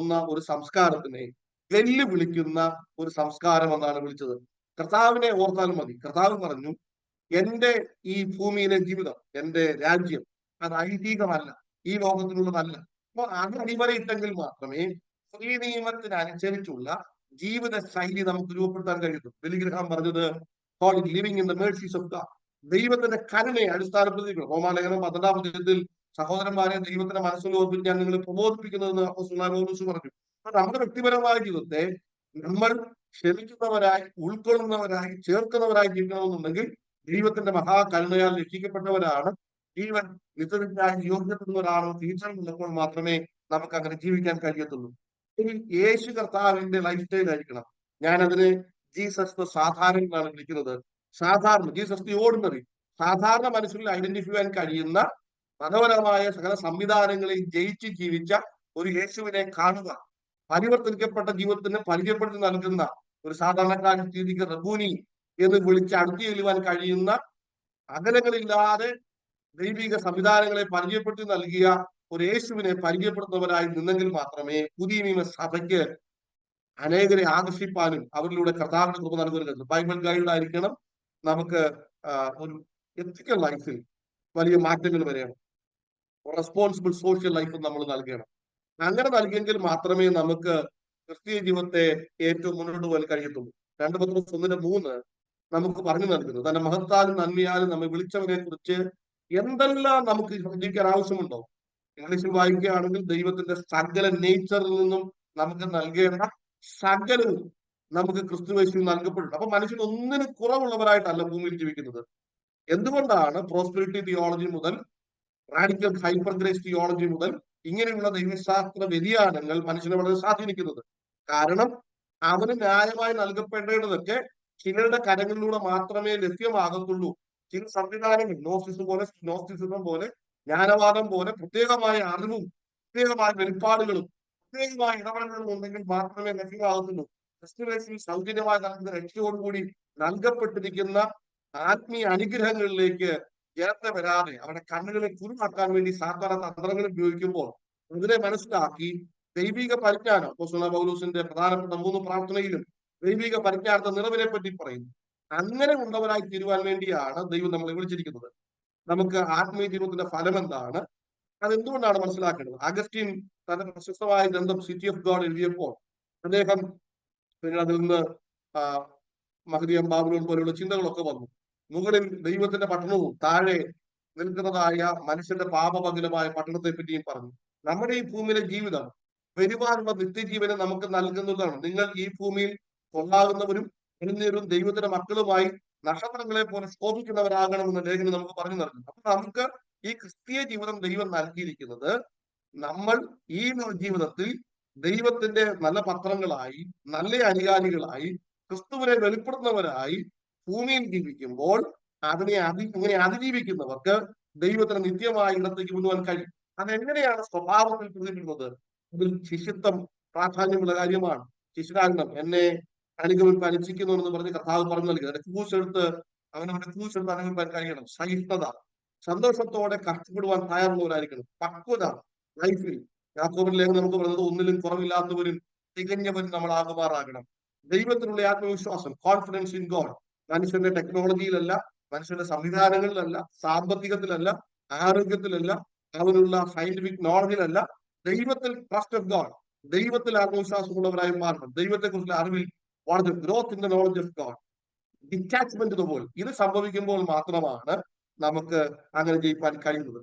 ഒരു സംസ്കാരത്തിനെ വെല്ലുവിളിക്കുന്ന ഒരു സംസ്കാരം എന്നാണ് വിളിച്ചത്. കർത്താവിനെ ഓർത്താലും മതി. കർത്താവ് പറഞ്ഞു, എന്റെ ഈ ഭൂമിയിലെ ജീവിതം, എന്റെ രാജ്യം അത് ഐഹികമല്ല, ഈ ലോകത്തിനുള്ളതല്ല. അപ്പൊ അത് അടിവരയിട്ടെങ്കിൽ മാത്രമേ പുതിയ നിയമത്തിനനുസരിച്ചുള്ള ജീവിത ശൈലി നമുക്ക് രൂപപ്പെടുത്താൻ കഴിയുള്ളൂ. ബിലിഗ്രഹാം പറഞ്ഞത് living in the mercies of God, ദൈവത്തിന്റെ കരുണയെ അടിസ്ഥാനപ്പെടുത്തിയിരിക്കണം. റോമാലേഖനം 12-ാം അധ്യായത്തിൽ സഹോദരന്മാരെ ദൈവത്തിന്റെ മനസ്സിൽ ഓർപ്പിച്ച് ഞാൻ നിങ്ങളെ പ്രബോധിപ്പിക്കുന്നതെന്ന് അപ്പോസ്തലനായ പൗലോസ് പറഞ്ഞു. അപ്പൊ നമ്മുടെ വ്യക്തിപരമായ ജീവിതത്തെ നമ്മൾ ക്ഷമിക്കുന്നവരായി, ഉൾക്കൊള്ളുന്നവരായി, ചേർക്കുന്നവരായി ജീവിക്കണമെന്നുണ്ടെങ്കിൽ ദൈവത്തിന്റെ മഹാകരുണയാൽ രക്ഷിക്കപ്പെട്ടവരാണ്, ജീവൻ നിത്യത്തിനായി യോഗ്യപ്പെടുന്നവരാണെന്ന് തിരിച്ചറിവുള്ളപ്പോൾ മാത്രമേ നമുക്ക് അങ്ങനെ ജീവിക്കാൻ കഴിയത്തുള്ളൂ. ഇനി യേശു കർത്താവിന്റെ ലൈഫ് സ്റ്റൈൽ ആയിരിക്കണം. ഞാനതിനെ ജീസസ് സാധാരണ എന്നാണ് വിളിക്കുന്നത്. സാധാരണ, ജീസസ് ദി ഓർഡിനറി, സാധാരണ മനുഷ്യരിൽ ഐഡന്റിഫൈ ചെയ്യാൻ കഴിയുന്ന മനോഹരമായ സകല സംവിധാനങ്ങളിൽ ജയിച്ച് ജീവിച്ച ഒരു യേശുവിനെ കാണുക, പരിവർത്തിക്കപ്പെട്ട ജീവിതത്തിന് പരിചയപ്പെടുത്തി നൽകുന്ന ഒരു സാധാരണക്കാരൻ രീതിക്ക് റബ്ബൂനി എന്ന് വിളിച്ച് അടുത്ത് ചെല്ലുവാൻ കഴിയുന്ന, അകലങ്ങളില്ലാതെ ദൈവിക സംവിധാനങ്ങളെ പരിചയപ്പെടുത്തി നൽകിയ ഒരു യേശുവിനെ പരിചയപ്പെടുത്തുന്നവരായി നിന്നെങ്കിൽ മാത്രമേ പുതിയ നിയമസഭയ്ക്ക് അനേകരെ ആകർഷിപ്പാനും അവരിലൂടെ കർത്താവിന്റെ കൃപ നൽകുന്നത്. ബൈബിൾ ഗൈഡ് ആയിരിക്കണം. നമുക്ക് ഒരു എത്തിക്കൽ ലൈഫിൽ വലിയ മാറ്റങ്ങൾ വരെയാണ്. റെസ്പോൺസിബിൾ സോഷ്യൽ ലൈഫ് നമ്മൾ നൽകണം. അങ്ങനെ നൽകിയെങ്കിൽ മാത്രമേ നമുക്ക് ക്രിസ്തീയ ജീവിതത്തെ ഏറ്റവും മുന്നോട്ട് പോകാൻ കഴിയത്തുള്ളൂ. 2 പത്രോസ് 1:3 നമുക്ക് പറഞ്ഞു നൽകുന്നത്, തന്റെ മഹത്താലും നന്മയാലും നമ്മെ വിളിച്ചവരെ കുറിച്ച് എന്തെല്ലാം നമുക്ക് ജീവിക്കാൻ ആവശ്യമുണ്ടോ. ഇംഗ്ലീഷിൽ വായിക്കുകയാണെങ്കിൽ ദൈവത്തിന്റെ സകല നേച്ചറിൽ നിന്നും നമുക്ക് നൽകേണ്ട സകലവും നമുക്ക് ക്രിസ്തുവേശുവിൽ നൽകപ്പെട്ടിട്ടുണ്ട്. അപ്പൊ മനുഷ്യൻ ഒന്നിനും കുറവുള്ളവരായിട്ടല്ല ഭൂമിയിൽ ജീവിക്കുന്നത്. എന്തുകൊണ്ടാണ് പ്രോസ്പെരിറ്റി തിയോളജി മുതൽ റാഡിക്കൽ ഹൈപ്പർ ഗ്രേസ് തിയോളജി മുതൽ ഇങ്ങനെയുള്ള ദൈവശാസ്ത്ര വ്യതിയാനങ്ങൾ മനുഷ്യനെ വളരെ സ്വാധീനിക്കുന്നത്? കാരണം അവന് ന്യായമായി നൽകപ്പെടേണ്ടതൊക്കെ ചിലരുടെ കരങ്ങളിലൂടെ മാത്രമേ ലഭ്യമാകത്തുള്ളൂ. ചില സംവിധാനങ്ങൾ നോസ്റ്റിസിസം പോലെ, ജ്ഞാനവാദം പോലെ പ്രത്യേകമായ അറിവും പ്രത്യേകമായ വെളിപ്പാടുകളും പ്രത്യേകമായ ഇടപെടലുകളും ഉണ്ടെങ്കിൽ മാത്രമേ ലഭ്യമാകത്തുള്ളൂ. ക്രിസ്തുവേശുവിൽ സൗജന്യമായി നൽകുന്ന രക്ഷയോടുകൂടി നൽകപ്പെട്ടിരിക്കുന്ന ആത്മീയ അനുഗ്രഹങ്ങളിലേക്ക് ജനത്തെ വരാതെ അവരുടെ കണ്ണുകളെ കുരുമാക്കാൻ വേണ്ടി സാധാരണ തന്ത്രങ്ങൾ ഉപയോഗിക്കുമ്പോൾ അതിനെ മനസ്സിലാക്കി ദൈവിക പരിജ്ഞാനം, അപ്പോസ്തലനായ പൗലോസിന്റെ പ്രധാനപ്പെട്ട 3 പ്രാർത്ഥനയിലും ദൈവിക പരിജ്ഞാനത്തെ നിറവിനെ പറ്റി പറയുന്നു. അങ്ങനെ ഉള്ളവരായി തീരുവാൻ വേണ്ടിയാണ് ദൈവം നമ്മളെ വിളിച്ചിരിക്കുന്നത്. നമുക്ക് ആത്മീയ ജീവിതത്തിന്റെ ഫലം എന്താണ്, അതെന്തുകൊണ്ടാണ് മനസ്സിലാക്കേണ്ടത്? അഗസ്റ്റിൻ തന്റെ പ്രശസ്തമായ ഗ്രന്ഥം സിറ്റി ഓഫ് ഗോഡ് എഴുതിയപ്പോൾ അദ്ദേഹം അതിൽ നിന്ന് മഹദിയം ബാബുലോൺ പോലെയുള്ള ചിന്തകളൊക്കെ വന്നു. മുകളിൽ ദൈവത്തിന്റെ പട്ടണവും താഴെ നിൽക്കുന്നതായ മനുഷ്യന്റെ പാപമംഗലമായ പട്ടണത്തെ പറ്റിയും പറഞ്ഞു. നമ്മുടെ ഈ ഭൂമിയിലെ ജീവിതം വരുവാനുള്ള നിത്യജീവനെ നമുക്ക് നൽകുന്നതാണ്. നിങ്ങൾ ഈ ഭൂമിയിൽ കൊള്ളാകുന്നവരും എഴുന്നേരും ദൈവത്തിന്റെ മക്കളുമായി നക്ഷത്രങ്ങളെ പോലെ ശോഭിക്കുന്നവരാകണമെന്ന ലേഖനം നമുക്ക് പറഞ്ഞു നൽകുന്നു. അപ്പൊ നമുക്ക് ഈ ക്രിസ്തീയ ജീവിതം ദൈവം നൽകിയിരിക്കുന്നത് നമ്മൾ ഈ ജീവിതത്തിൽ ദൈവത്തിന്റെ നല്ല പത്രങ്ങളായി, നല്ല അനുകാലികളായി, ക്രിസ്തുവിനെ വെളിപ്പെടുത്തുന്നവരായി ഭൂമിയിൽ ജീവിക്കുമ്പോൾ ഇങ്ങനെ അതിജീവിക്കുന്നവർക്ക് ദൈവത്തിന് നിത്യമായ ഇടത്തേക്ക് കൊണ്ടുപോകാൻ കഴിയും. അതെങ്ങനെയാണ് സ്വഭാവത്തിൽ പ്രതിഫലിക്കുന്നത്? അതിൽ ശിഷ്യത്വം പ്രാധാന്യമുള്ള കാര്യമാണ്. ശിഷ്യരാകണം, എന്നെ അനുഗമിപ്പാൻ അനുഷ്ഠിക്കുന്നു എന്ന് പറഞ്ഞ് കർത്താവ് പറഞ്ഞു നൽകി. അവന്റെ ക്രൂശ് എടുത്ത് അനുഗമിപ്പാൻ കഴിയണം. സഹിഷ്ണുത, സന്തോഷത്തോടെ കഷ്ടപ്പെടുവാൻ തയ്യാറുള്ളവരായിരിക്കണം. പക്വത ലൈഫിൽ. യാക്കോബിന്റെ ലേഖനം നമുക്ക് പറയുന്നത്, ഒന്നിലും കുറവില്ലാത്തവരും തികഞ്ഞവരും നമ്മൾ ആകുമാറാകണം. ദൈവത്തിനുള്ള ആത്മവിശ്വാസം, കോൺഫിഡൻസ് ഇൻ ഗോഡ്. മനുഷ്യന്റെ ടെക്നോളജിയിലല്ല, മനുഷ്യന്റെ സംവിധാനങ്ങളിലല്ല, സാമ്പത്തികത്തിലല്ല, ആരോഗ്യത്തിലല്ല, അവനുള്ള സയന്റിഫിക് നോളജിലല്ല, ദൈവത്തിൽ ട്രസ്റ്റ് ഓഫ് ഗോഡ്, ദൈവത്തിൽ ആത്മവിശ്വാസമുള്ളവരായി മാറണം. ദൈവത്തെ കുറിച്ചുള്ള അറിവിൽ വളരെ growth in the knowledge of God, detachment to world. ഇത് സംഭവിക്കുമ്പോൾ മാത്രമാണ് നമുക്ക് അങ്ങനെ ജയിക്കാൻ കഴിയുന്നത്.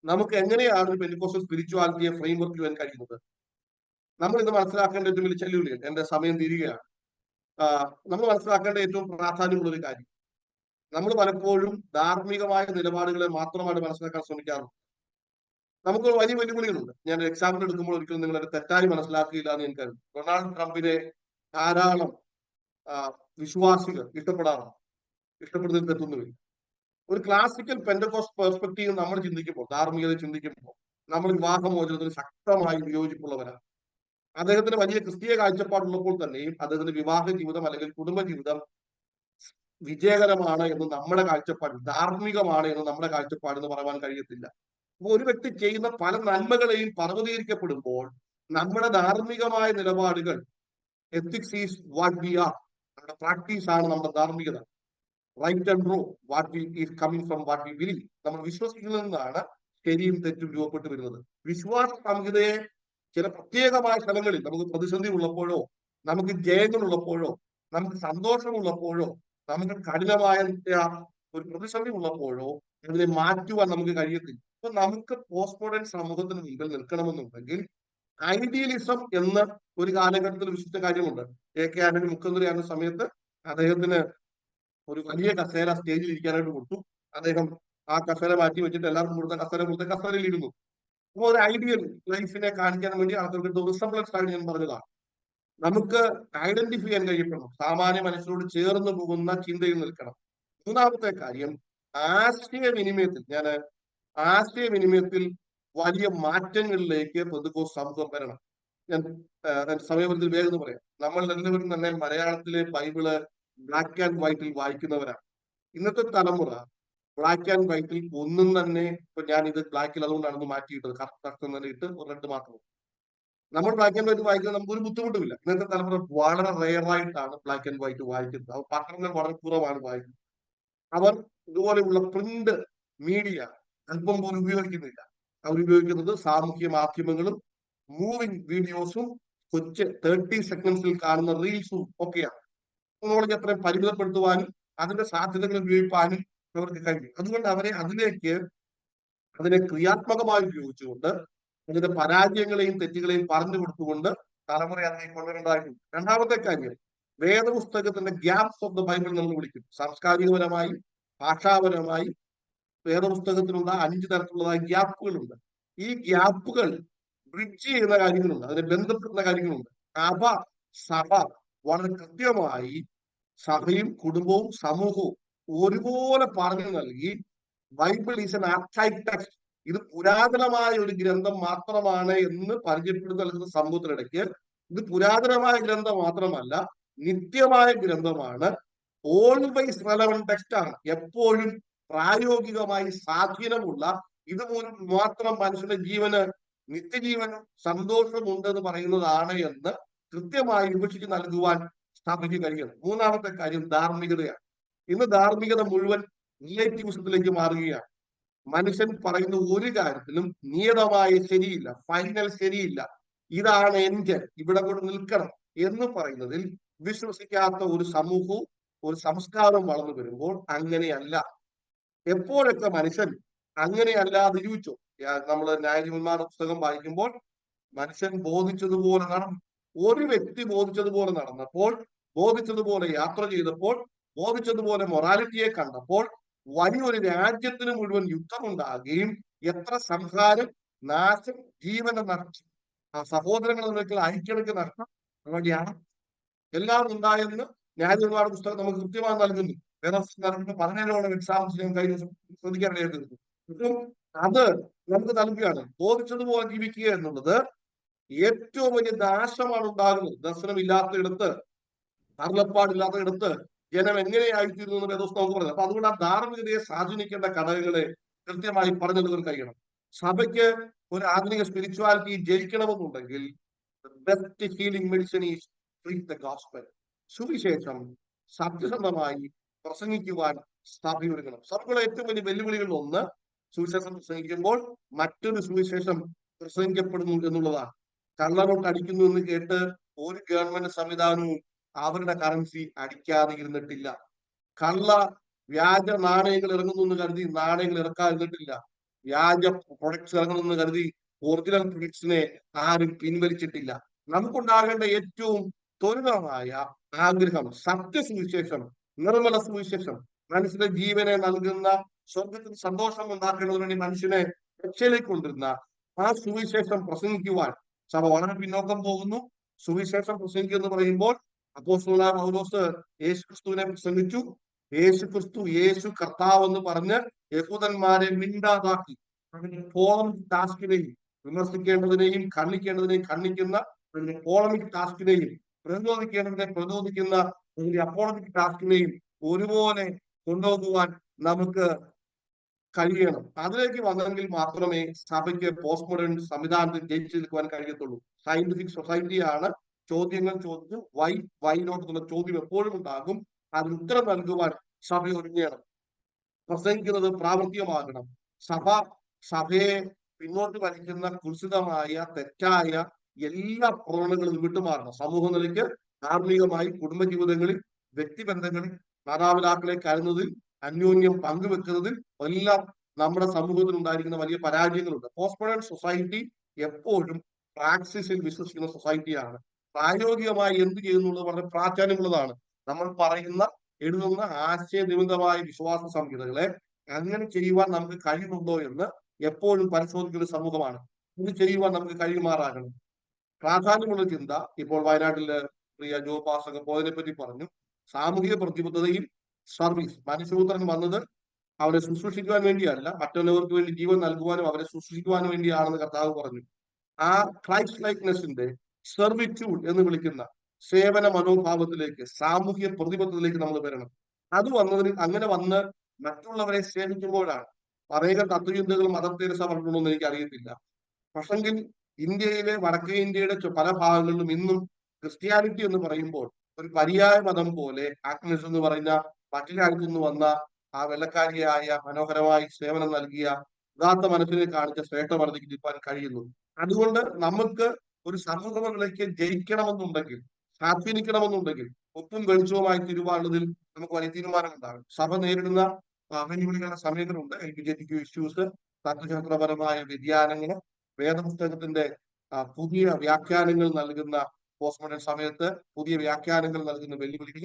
നമുക്ക് എങ്ങനെയാണ് ഒരു പെന്റിക്കോസ്റ്റൽ സ്പിരിച്വാലിറ്റിയെ ഫ്രെയിം വർക്ക് ചെയ്യാൻ കഴിയുന്നത്? നമ്മൾ ഇത് മനസ്സിലാക്കേണ്ട ഏറ്റവും വലിയ ചെല്ലുവിളി, എന്റെ സമയം തീരുകയാണ്. നമ്മൾ മനസ്സിലാക്കേണ്ട ഏറ്റവും പ്രാധാന്യമുള്ള ഒരു കാര്യം, നമ്മൾ പലപ്പോഴും ധാർമ്മികമായ നിലപാടുകളെ മാത്രമായിട്ട് മനസ്സിലാക്കാൻ ശ്രമിക്കാറുണ്ട്. നമുക്ക് വലിയ വെല്ലുവിളികളുണ്ട്. ഞാൻ എക്സാമ്പിൾ എടുക്കുമ്പോൾ ഒരിക്കലും നിങ്ങളത് തെറ്റായി മനസ്സിലാക്കിയില്ല എന്ന് എനിക്ക് അറിയാം. ഡൊണാൾഡ് ട്രംപിനെ ധാരാളം വിശ്വാസികൾ ഇഷ്ടപ്പെടാറുണ്ട്. ഇഷ്ടപ്പെടുന്നതിൽ തെറ്റൊന്നുമില്ല. ഒരു ക്ലാസിക്കൽ പെന്തക്കോസ്റ്റ് പെർസ്പെക്റ്റീവ് നമ്മൾ ചിന്തിക്കുമ്പോൾ, ധാർമ്മികത ചിന്തിക്കുമ്പോൾ, നമ്മൾ വിവാഹമോചനത്തിന് ശക്തമായി വിയോജിപ്പുള്ളവരാണ്. അദ്ദേഹത്തിന് വലിയ ക്രിസ്തീയ കാഴ്ചപ്പാടുള്ളപ്പോൾ തന്നെയും അദ്ദേഹത്തിന്റെ വിവാഹ ജീവിതം അല്ലെങ്കിൽ കുടുംബ ജീവിതം വിജയകരമാണ് എന്ന് നമ്മുടെ കാഴ്ചപ്പാട്, ധാർമ്മികമാണ് എന്ന് നമ്മുടെ കാഴ്ചപ്പാട് എന്ന് പറയാൻ കഴിയത്തില്ല. അപ്പൊ ഒരു വ്യക്തി ചെയ്യുന്ന പല നന്മകളെയും പർവ്വതീകരിക്കപ്പെടുമ്പോൾ നമ്മുടെ ധാർമ്മികമായ നിലപാടുകൾ, ethics is what we are, നമ്മുടെ പ്രാക്ടീസ് ആണ് നമ്മുടെ ധാർമ്മികത. Right and wrong, what we is coming from what we believe, നമ്മൾ വിശ്വസിക്കുന്നതിൽ നിന്നാണ് ശരിയും തെറ്റും രൂപപ്പെട്ടു വരുന്നത്. വിശ്വാസ സംഹിതയെ ചില പ്രത്യേകമായ സ്ഥലങ്ങളിൽ നമുക്ക് പ്രതിസന്ധി ഉള്ളപ്പോഴോ, നമുക്ക് ജയങ്ങൾ ഉള്ളപ്പോഴോ, നമുക്ക് സന്തോഷമുള്ളപ്പോഴോ, നമുക്ക് കഠിനമായ ഒരു പ്രതിസന്ധി ഉള്ളപ്പോഴോ ഇതിനെ മാറ്റുവാൻ നമുക്ക് കഴിയത്തില്ല. അപ്പൊ നമുക്ക് പോസ്റ്റ് മോഡേൺ സമൂഹത്തിന് മുമ്പിൽ നിൽക്കണമെന്നുണ്ടെങ്കിൽ ഐഡിയലിസം എന്ന ഒരു കാലഘട്ടത്തിൽ വിശിഷ്ട കാര്യമുണ്ട്. AK ആന്റണി മുഖ്യമന്ത്രിയാകുന്ന സമയത്ത് അദ്ദേഹത്തിന് ഒരു വലിയ കസേര സ്റ്റേജിൽ ഇരിക്കാനായിട്ട് കൊടുത്തു. അദ്ദേഹം ആ കസേര മാറ്റി വെച്ചിട്ട് എല്ലാവർക്കും കൊടുത്ത കസേരയിൽ ഇരുന്നു. അപ്പൊ ഒരു ഐഡിയൽ ലൈഫിനെ കാണിക്കാൻ വേണ്ടി ആൾക്കാർക്ക് റിസംബ്ലൻസ് ആയിട്ട് ഞാൻ പറഞ്ഞതാണ്. നമുക്ക് ഐഡന്റിഫൈ ചെയ്യാൻ കഴിയപ്പെടണം, സാമാന്യ മനുഷ്യരോട് ചേർന്ന് പോകുന്ന ചിന്തയിൽ നിൽക്കണം. മൂന്നാമത്തെ കാര്യം ആശയവിനിമയത്തിൽ വലിയ മാറ്റങ്ങളിലേക്ക് പെന്തക്കോസ്ത് സമൂഹം വരണം. ഞാൻ സമയപരിധിയിൽ വേഗം പറയാം. നമ്മൾ എല്ലാവരും തന്നെ മലയാളത്തിലെ ബൈബിള് ബ്ലാക്ക് ആൻഡ് വൈറ്റിൽ വായിക്കുന്നവരാണ്. ഇന്നത്തെ തലമുറ ബ്ലാക്ക് ആൻഡ് വൈറ്റിൽ ഒന്നും തന്നെ, ഇപ്പൊ ഞാൻ ഇത് ബ്ലാക്കിൽ അതുകൊണ്ടാണ് മാറ്റിയിട്ടത്, കറുത്ത ഇട്ട് ഒരു റെഡ് മാത്രം. നമ്മൾ ബ്ലാക്ക് ആൻഡ് വൈറ്റ് വായിക്കുന്നത് നമുക്ക് ഒരു ബുദ്ധിമുട്ടുമില്ല. ഇന്നത്തെ തലമുറ വളരെ റെയറായിട്ടാണ് ബ്ലാക്ക് ആൻഡ് വൈറ്റ് വായിക്കുന്നത്. അവർ പത്രങ്ങൾ വളരെ കുറവാണ് വായിക്കുന്നത്. അവർ ഇതുപോലെയുള്ള പ്രിന്റ് മീഡിയ അല്പം പോലും ഉപയോഗിക്കുന്നില്ല. അവർ ഉപയോഗിക്കുന്നത് സാമൂഹ്യ മാധ്യമങ്ങളും മൂവിങ് വീഡിയോസും കൊച്ചു 30 സെക്കൻഡ്സിൽ കാണുന്ന റീൽസും ഒക്കെയാണ്. ടെക്നോളജി അത്രയും പരിമിതപ്പെടുത്തുവാനും അതിന്റെ സാധ്യതകൾ ഉപയോഗിക്കാനും അവർക്ക് കഴിയും. അതുകൊണ്ട് അതിനെ ക്രിയാത്മകമായി ഉപയോഗിച്ചുകൊണ്ട് അതിന്റെ പരാജയങ്ങളെയും തെറ്റുകളെയും പറഞ്ഞു കൊടുത്തുകൊണ്ട് തലമുറ അതിനെ കൊണ്ടുവരേണ്ടതായിട്ടുണ്ട്. രണ്ടാമത്തെ കാര്യം, വേദപുസ്തകത്തിന്റെ ഗ്യാപ്സ് ഓഫ് ദ ബൈബിൾ നമ്മൾ വിളിക്കും. സാംസ്കാരികപരമായി, ഭാഷാപരമായി വേദപുസ്തകത്തിലുള്ള 5 തരത്തിലുള്ളതായ ഗ്യാപ്പുകളുണ്ട്. ഈ ഗ്യാപ്പുകൾ ബ്രിഡ്ജ് ചെയ്യുന്ന കാര്യങ്ങളുണ്ട്, അതിനെ ബന്ധപ്പെടുന്ന കാര്യങ്ങളുണ്ട്. സഭ വളരെ കൃത്യമായി സഭയും കുടുംബവും സമൂഹവും ഒരുപോലെ പറഞ്ഞു നൽകി Bible is N archive text, ഇത് പുരാതനമായ ഒരു ഗ്രന്ഥം മാത്രമാണ് എന്ന് പരിചയപ്പെടുത്തി നൽകുന്ന സമൂഹത്തിനിടയ്ക്ക് ഇത് പുരാതനമായ ഗ്രന്ഥം മാത്രമല്ല, നിത്യമായ ഗ്രന്ഥമാണ്, ഓൾവേസ് റെലവന്റ് ടെക്സ്റ്റ് ആണ്, എപ്പോഴും പ്രായോഗികമായി സ്വാധീനമുള്ള, ഇതുമൂലം മാത്രം മനുഷ്യന്റെ ജീവന് നിത്യജീവനും സന്തോഷമുണ്ടെന്ന് പറയുന്നതാണ് എന്ന് കൃത്യമായി വിഭജിച്ച് നൽകുവാൻ സഭയ്ക്ക് കഴിയണം. മൂന്നാമത്തെ കാര്യം ധാർമ്മികതയാണ്. ഇന്ന് ധാർമ്മികത മുഴുവൻ റിലേറ്റിവിസത്തിലേക്ക് മാറുകയാണ്. മനുഷ്യൻ പറയുന്ന ഒരു കാര്യത്തിലും നിയതമായ ശരിയില്ല, ഫൈനൽ ശരിയില്ല, ഇതാണ് എന്റെ, ഇവിടെ കൊണ്ട് നിൽക്കണം എന്ന് പറയുന്നതിൽ വിശ്വസിക്കാത്ത ഒരു സമൂഹവും ഒരു സംസ്കാരവും വളർന്നു വരുമ്പോൾ അങ്ങനെയല്ല. എപ്പോഴൊക്കെ മനുഷ്യൻ അങ്ങനെയല്ലാതെ ജീവിച്ചു, നമ്മൾ ന്യായാധിപന്മാരുടെ പുസ്തകം വായിക്കുമ്പോൾ മനുഷ്യൻ ബോധിച്ചതുപോലെ നടന്നു, ഒരു വ്യക്തി ബോധിച്ചതുപോലെ നടന്നപ്പോൾ, ബോധിച്ചതുപോലെ യാത്ര ചെയ്തപ്പോൾ, ബോധിച്ചതുപോലെ മൊറാലിറ്റിയെ കണ്ടപ്പോൾ വലിയൊരു രാജ്യത്തിന് മുഴുവൻ യുദ്ധമുണ്ടാകുകയും എത്ര സംഹാരം, നാശം, ജീവന്റെ നഷ്ടം, സഹോദരങ്ങളുടെ ഐക്യതയ്ക്ക് നഷ്ടം അവിടെയാണ് എല്ലാം ഉണ്ടായെന്ന് ന്യായാധിപന്മാരുടെ പുസ്തകം നമുക്ക് കൃത്യമായി നൽകുന്നു. വേദപുസ്തകം 17 എക്സാംസ് ഞാൻ കഴിഞ്ഞ ശ്രദ്ധിക്കാൻ കഴിയുന്നു. അത് നമുക്ക് നൽകുകയാണ്. ബോധിച്ചതുപോലെ ജീവിക്കുക എന്നുള്ളത് ഏറ്റവും വലിയ നാശമാണ് ഉണ്ടാകുന്നത്. ദർശനമില്ലാത്തയിടത്ത്, അരുളപ്പാടില്ലാത്തയിടത്ത് ജനം എങ്ങനെയായിത്തീരുന്നു എന്ന് വേദപുസ്തകം നമുക്ക് പറഞ്ഞത്. അപ്പൊ അതുകൊണ്ട് ആ ധാർമ്മികതയെ സ്വാധീനിക്കേണ്ട ഘടകങ്ങളെ കൃത്യമായി പറഞ്ഞു നൽകാൻ കഴിയണം. സഭയ്ക്ക് ഒരു ആധുനിക സ്പിരിച്വാലിറ്റി ജയിക്കണമെന്നുണ്ടെങ്കിൽ best healing medicine is preach the gospel. സുവിശേഷം സത്യസന്ധമായി പ്രസംഗിക്കുവാൻ സഭയൊരുക്കണം. സഭയുടെ ഏറ്റവും വലിയ വെല്ലുവിളികളിൽ ഒന്ന്, സുവിശേഷം പ്രസംഗിക്കുമ്പോൾ മറ്റൊരു സുവിശേഷം പ്രസംഗിക്കപ്പെടുന്നു എന്നുള്ളതാണ്. കള്ളനോട്ട് അടിക്കുന്നു എന്ന് കേട്ട് ഒരു ഗവൺമെന്റ് സംവിധാനവും അവരുടെ കറൻസി അടിക്കാതെ ഇരുന്നിട്ടില്ല. വ്യാജ നാണയങ്ങൾ ഇറങ്ങുന്നു എന്ന് കരുതി നാണയങ്ങൾ ഇറക്കാതിരുന്നിട്ടില്ല. വ്യാജ പ്രൊഡക്ട്സ് ഇറങ്ങുന്നു എന്ന് കരുതി ഒറിജിനൽ പ്രൊഡക്ട്സിനെ ആരും പിൻവലിച്ചിട്ടില്ല. നമുക്കുണ്ടാകേണ്ട ഏറ്റവും ത്വരിതമായ ആഗ്രഹം സത്യസുവിശേഷം, നിർമ്മല സുവിശേഷം, മനുഷ്യന്റെ ജീവനെ നൽകുന്ന, സ്വർഗത്തിന് സന്തോഷം ഉണ്ടാക്കുന്നതിന് വേണ്ടി മനുഷ്യനെ രക്ഷയിലേക്ക് കൊണ്ടിരുന്ന ആ സുവിശേഷം പ്രസംഗിക്കുവാൻ സഭ വളരെ പിന്നോക്കം പോകുന്നു. സുവിശേഷം പ്രസംഗിക്കുക എന്ന് പറയുമ്പോൾ അപ്പോസ്തലനായ പൗലോസ് യേശുക്രിസ്തുവിനെ പ്രസംഗിച്ചു. യേശു കർത്താവ് എന്ന് പറഞ്ഞ് യഹൂദന്മാരെ മിണ്ടാതാക്കി. പോളമിക് ടാസ്കിനെയും വിമർശിക്കേണ്ടതിനെയും ഖണ്ഡിക്കുന്ന പോളമിക് ടാസ്കിനെയും പ്രതിരോധിക്കുന്ന അപ്പോളമിക് ടാസ്കിനെയും ഒരുപോലെ കൊണ്ടുപോകുവാൻ നമുക്ക് കഴിയണം. അതിലേക്ക് വന്നെങ്കിൽ മാത്രമേ സഭയ്ക്ക് പോസ്റ്റ് മോഡേൺ സംവിധാനത്തിൽ ജയിച്ചു നിൽക്കുവാൻ കഴിയത്തുള്ളൂ. സയന്റിഫിക് സൊസൈറ്റിയാണ്. ചോദ്യങ്ങൾ ചോദിച്ച് വൈ നോട്ട് എന്നുള്ള ചോദ്യം എപ്പോഴും ഉണ്ടാകും. അതിന് ഉത്തരം നൽകുവാൻ സഭ ഒരുങ്ങണം. പ്രസംഗിക്കുന്നത് പ്രാവർത്തികമാകണം. സഭയെ പിന്നോട്ട് വലിക്കുന്ന കുൽസിതമായ തെറ്റായ എല്ലാ പ്രവണതകളും വിട്ടുമാറണം. സമൂഹ നിലയ്ക്ക്, ധാർമ്മികമായി, കുടുംബജീവിതങ്ങളിൽ, വ്യക്തിബന്ധങ്ങളിൽ, മാതാപിതാക്കളെ കരുതുന്നതിൽ, അന്യോന്യം പങ്കുവെക്കുന്നതിൽ എല്ലാം നമ്മുടെ സമൂഹത്തിൽ ഉണ്ടായിരിക്കുന്ന വലിയ പരാജയങ്ങളുണ്ട്. പോസ്റ്റ് മോഡേൺ സൊസൈറ്റി എപ്പോഴും പ്രാക്സിസിൽ വിശ്വസിക്കുന്ന സൊസൈറ്റിയാണ്. പ്രായോഗികമായി എന്ത് ചെയ്യുന്നുള്ളത് വളരെ പ്രാധാന്യമുള്ളതാണ്. നമ്മൾ പറയുന്ന, എഴുതുന്ന ആശയനിബിഡമായ വിശ്വാസ സംഹിതകളെ അങ്ങനെ ചെയ്യുവാൻ നമുക്ക് കഴിയുന്നുണ്ടോ എന്ന് എപ്പോഴും പരിശോധിക്കുന്ന സമൂഹമാണ്. ഇത് ചെയ്യുവാൻ നമുക്ക് കഴിയുമാറാകണം. പ്രാധാന്യമുള്ള ചിന്ത ഇപ്പോൾ വയനാട്ടിലെ പ്രിയ ജോ പാസൊക്കെ പോയതിനെ പറ്റി പറഞ്ഞു. സാമൂഹിക പ്രതിബദ്ധതയിൽ സർവീസ്. മനുഷ്യപുത്രൻ വന്നത് അവരെ ശുശ്രൂഷിക്കുവാൻ വേണ്ടിയല്ല, മറ്റുള്ളവർക്ക് വേണ്ടി ജീവൻ നൽകുവാനും അവരെ ശുശ്രൂഷിക്കുവാനും വേണ്ടിയാണെന്ന് കർത്താവ് പറഞ്ഞു. ആ ക്രൈസ്റ്റ് ലൈക്നെസിന്റെ സെർവിറ്റ്യൂഡ് എന്ന് വിളിക്കുന്ന സേവന മനോഭാവത്തിലേക്ക്, സാമൂഹിക പ്രതിബദ്ധതയിലേക്ക് നമ്മൾ വരണം. അങ്ങനെ വന്ന് മറ്റുള്ളവരെ സേവിക്കുമ്പോഴാണ്. അനേകം തത്വചിന്തകളും മദർ തെരേസ പറഞ്ഞിട്ടുണ്ടോ എന്ന് എനിക്ക് അറിയത്തില്ല. പക്ഷെങ്കിൽ ഇന്ത്യയിലെ, വടക്കേ ഇന്ത്യയുടെ പല ഭാഗങ്ങളിലും ഇന്നും ക്രിസ്ത്യാനിറ്റി എന്ന് പറയുമ്പോൾ ഒരു പര്യായ മതം പോലെ ആഗ്നസ് എന്ന് പറയുന്ന മറ്റു രാജ്യത്തു നിന്ന് വന്ന ആ വെള്ളക്കാരിയായ മനോഹരമായി സേവനം നൽകിയ യഥാർത്ഥ മനസ്സിനെ കാണിച്ച ശ്രേഷ്ഠമനത്തിക്ക് ജീവിക്കാൻ കഴിയുന്നു. അതുകൊണ്ട് നമുക്ക് ഒരു സമൂഹങ്ങളിലേക്ക് ജയിക്കണമെന്നുണ്ടെങ്കിൽ, സ്വാധീനിക്കണമെന്നുണ്ടെങ്കിൽ ഒപ്പം വെളിച്ചവുമായി തീരുമാനത്തിൽ നമുക്ക് വലിയ തീരുമാനമുണ്ടാകും. സഭ നേരിടുന്ന വെല്ലുവിളികളുടെ സമയങ്ങളുണ്ട്. LGBTQ ഇഷ്യൂസ്, തത്വശാസ്ത്രപരമായ വ്യതിയാനങ്ങൾ, വേദപുസ്തകത്തിന്റെ പുതിയ വ്യാഖ്യാനങ്ങൾ നൽകുന്ന പോസ്റ്റ് മോഡേൺ സമയത്ത് പുതിയ വ്യാഖ്യാനങ്ങൾ നൽകുന്ന വെല്ലുവിളികൾ,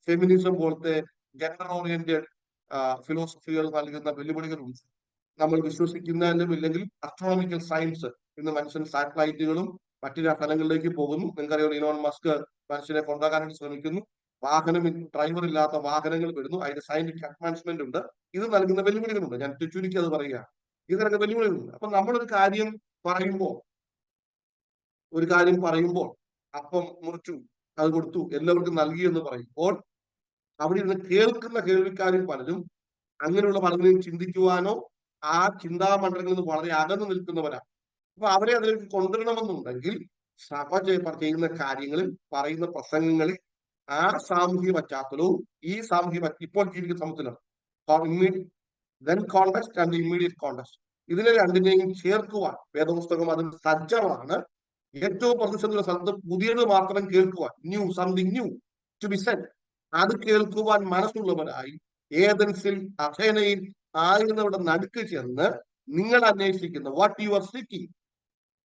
ഫെമിനിസം പോലത്തെ ജെൻഡർ ഓറിയന്റഡ് ഫിലോസഫികൾ നൽകുന്ന വെല്ലുവിളികളുണ്ട്. നമ്മൾ വിശ്വസിക്കുന്നതിലും ഇല്ലെങ്കിൽ അസ്ട്രോണമിക്കൽ സയൻസ് ഇന്ന് മനുഷ്യൻ സാറ്റലൈറ്റുകളും മറ്റു സ്ഥലങ്ങളിലേക്ക് പോകുന്നു. നിങ്ങൾക്കറിയാം, ഇലോൺ മസ്ക് മനുഷ്യനെ കൊണ്ടുപോകാനായിട്ട് ശ്രമിക്കുന്നു. ഡ്രൈവർ ഇല്ലാത്ത വാഹനങ്ങൾ വരുന്നു. അതിന്റെ സയന്റിഫിക് അഡ്വാൻസ്മെന്റ് ഉണ്ട്. ഇത് നൽകുന്ന വെല്ലുവിളികളുണ്ട്. ഞാൻ ചുരുക്കി അത് പറയുക. ഇതിനൊക്കെ വെല്ലുവിളികളുണ്ട്. അപ്പൊ നമ്മളൊരു കാര്യം പറയുമ്പോൾ അപ്പം മുറിച്ചു, അത് കൊടുത്തു, എല്ലാവർക്കും നൽകി എന്ന് പറയുമ്പോൾ അവിടെ ഇരുന്ന് കേൾക്കുന്ന കേൾവിക്കാരിൽ പലരും അങ്ങനെയുള്ള പലതിനെയും ചിന്തിക്കുവാനോ ആ ചിന്താമണ്ഡലങ്ങളിൽ നിന്ന് വളരെ അകന്നു നിൽക്കുന്നവരാണ്. അപ്പൊ അവരെ അതിലേക്ക് കൊണ്ടുവരണമെന്നുണ്ടെങ്കിൽ സഭ ചെയ്യുന്ന കാര്യങ്ങളിൽ, പറയുന്ന പ്രസംഗങ്ങളിൽ ആ സാമൂഹിക പശ്ചാത്തലവും ഈ ഇപ്പോൾ ജീവിക്കുന്ന സമൂഹത്തിലാണ് കോണ്ടെക്സ്റ്റ് ആൻഡ് ഇമ്മീഡിയറ്റ് കോണ്ടെക്സ്റ്റ്, ഇതിനെ രണ്ടിനെയും ചേർക്കുവാൻ വേദപുസ്തകം അതിന് സജ്ജമാണ്. ഏറ്റവും പ്രതിസന്ധിയുള്ള സ്ഥലത്ത് പുതിയത് മാത്രം കേൾക്കുവാൻ, something new to be said, അത് കേൾക്കുവാൻ മനസ്സുള്ളവരായി ഏതൻസിൽ, അഥേനയിൽ ആയിരുന്നവരുടെ നടുക്ക് ചെന്ന് നിങ്ങൾ അന്വേഷിക്കുന്ന what you are seeking,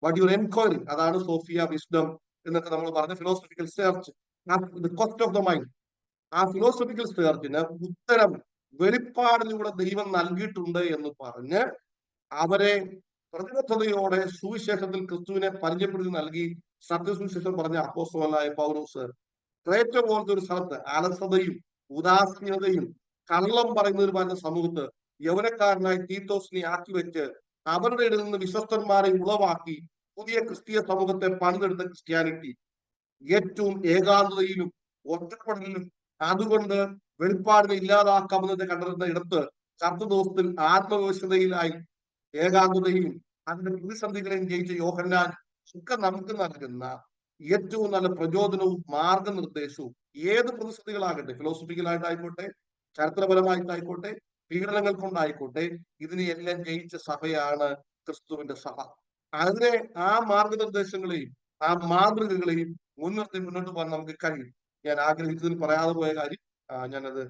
what you are enquiring, അതാണ് സോഫിയ വിസ്ഡം എന്നൊക്കെ നമ്മൾ പറഞ്ഞ philosophical search, the quest of the mind. ആ ഫിലോസഫിക്കൽ സെർച്ചിന് ഉത്തരം വെളിപ്പാടിലൂടെ ദൈവം നൽകിയിട്ടുണ്ട് എന്ന് പറഞ്ഞ് അവരെ പ്രതിബദ്ധതയോടെ സുവിശേഷത്തിൽ ക്രിസ്തുവിനെ പരിചയപ്പെടുത്തി നൽകി സത്യസുവിശേഷം പറഞ്ഞ അപ്പോസ്തലനായ പൗലോസ് ക്രേറ്റ പോലത്തെ ഒരു സ്ഥലത്ത് അലസതയും ഉദാസീനതയും കള്ളം പറയുന്നവർ പറഞ്ഞ സമൂഹത്ത് യൗവനക്കാരനായി തീത്തോസിനെ ആക്കി വെച്ച് അവരുടെ ഇടയിൽ നിന്ന് വിശ്വസ്തന്മാരെ ഉളവാക്കി പുതിയ ക്രിസ്തീയ സമൂഹത്തെ പണിതെടുത്ത ക്രിസ്ത്യാനിറ്റി ഏറ്റവും ഏകാന്തതയിലും ഒറ്റപ്പെടലിലും അതുകൊണ്ട് വെളിപ്പാടിനെ ഇല്ലാതാക്കാമെന്നതിനെ കണ്ടിരുന്ന ഇടത്ത് കർത്തൃദോഷത്തിൽ ആത്മവിശ്വതയിലായി ഏകാന്തതയും അതിന്റെ പ്രതിസന്ധികളെയും ജയിച്ച യോഹന്നാൻ ഒക്കെ നമുക്ക് നൽകുന്ന ഏറ്റവും നല്ല പ്രചോദനവും മാർഗനിർദ്ദേശവും ഏത് പ്രതിസന്ധികളാകട്ടെ, ഫിലോസഫിക്കലായിട്ടായിക്കോട്ടെ, ചരിത്രപരമായിട്ടായിക്കോട്ടെ, പീഡനങ്ങൾ കൊണ്ടായിക്കോട്ടെ, ഇതിനെയെല്ലാം ജയിച്ച സഭയാണ് ക്രിസ്തുവിന്റെ സഭ. അതിനെ ആ മാർഗനിർദ്ദേശങ്ങളെയും ആ മാതൃകകളെയും മുൻനിർത്തി മുന്നോട്ട് പോകാൻ നമുക്ക് കഴിയും. ഞാൻ ആഗ്രഹിച്ചതിൽ പറയാതെ പോയ കാര്യം ഞാനത്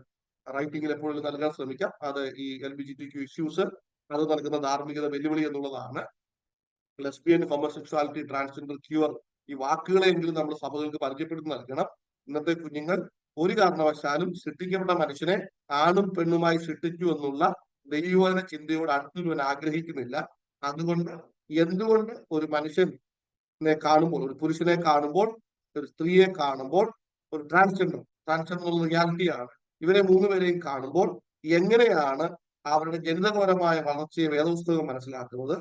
റൈറ്റിംഗിൽ എപ്പോഴും നൽകാൻ ശ്രമിക്കാം. അത് ഈ LGBTQ ഇഷ്യൂസ്, അത് നൽകുന്ന ധാർമ്മികത വെല്ലുവിളി എന്നുള്ളതാണ്. ലെസ്ബിയൻ, ഹോമോസെക്സ്വാലിറ്റി, ട്രാൻസ്ജെൻഡർ ക്യൂർ, ഈ വാക്കുകളെങ്കിലും നമ്മൾ സഭകൾക്ക് പരിചയപ്പെടുത്തി നൽകണം. ഇന്നത്തെ കുഞ്ഞുങ്ങൾ ഒരു കാരണവശാലും സൃഷ്ടിക്കപ്പെട്ട മനുഷ്യനെ ആണും പെണ്ണുമായി സൃഷ്ടിച്ചു എന്നുള്ള ദൈവവചന ചിന്തയോട് അടുത്തൊരുവൻ ആഗ്രഹിക്കുന്നില്ല. അതുകൊണ്ട് എന്തുകൊണ്ട് ഒരു മനുഷ്യനെ കാണുമ്പോൾ, ഒരു പുരുഷനെ കാണുമ്പോൾ, ഒരു സ്ത്രീയെ കാണുമ്പോൾ, ഒരു ട്രാൻസ്ജെൻഡർ എന്നുള്ള റിയാലിറ്റിയാണ്, ഇവരെ മൂന്നുപേരെയും കാണുമ്പോൾ എങ്ങനെയാണ് അവരുടെ ജനിതകപരമായ വളർച്ചയെ വേദപുസ്തകം മനസ്സിലാക്കുന്നത്,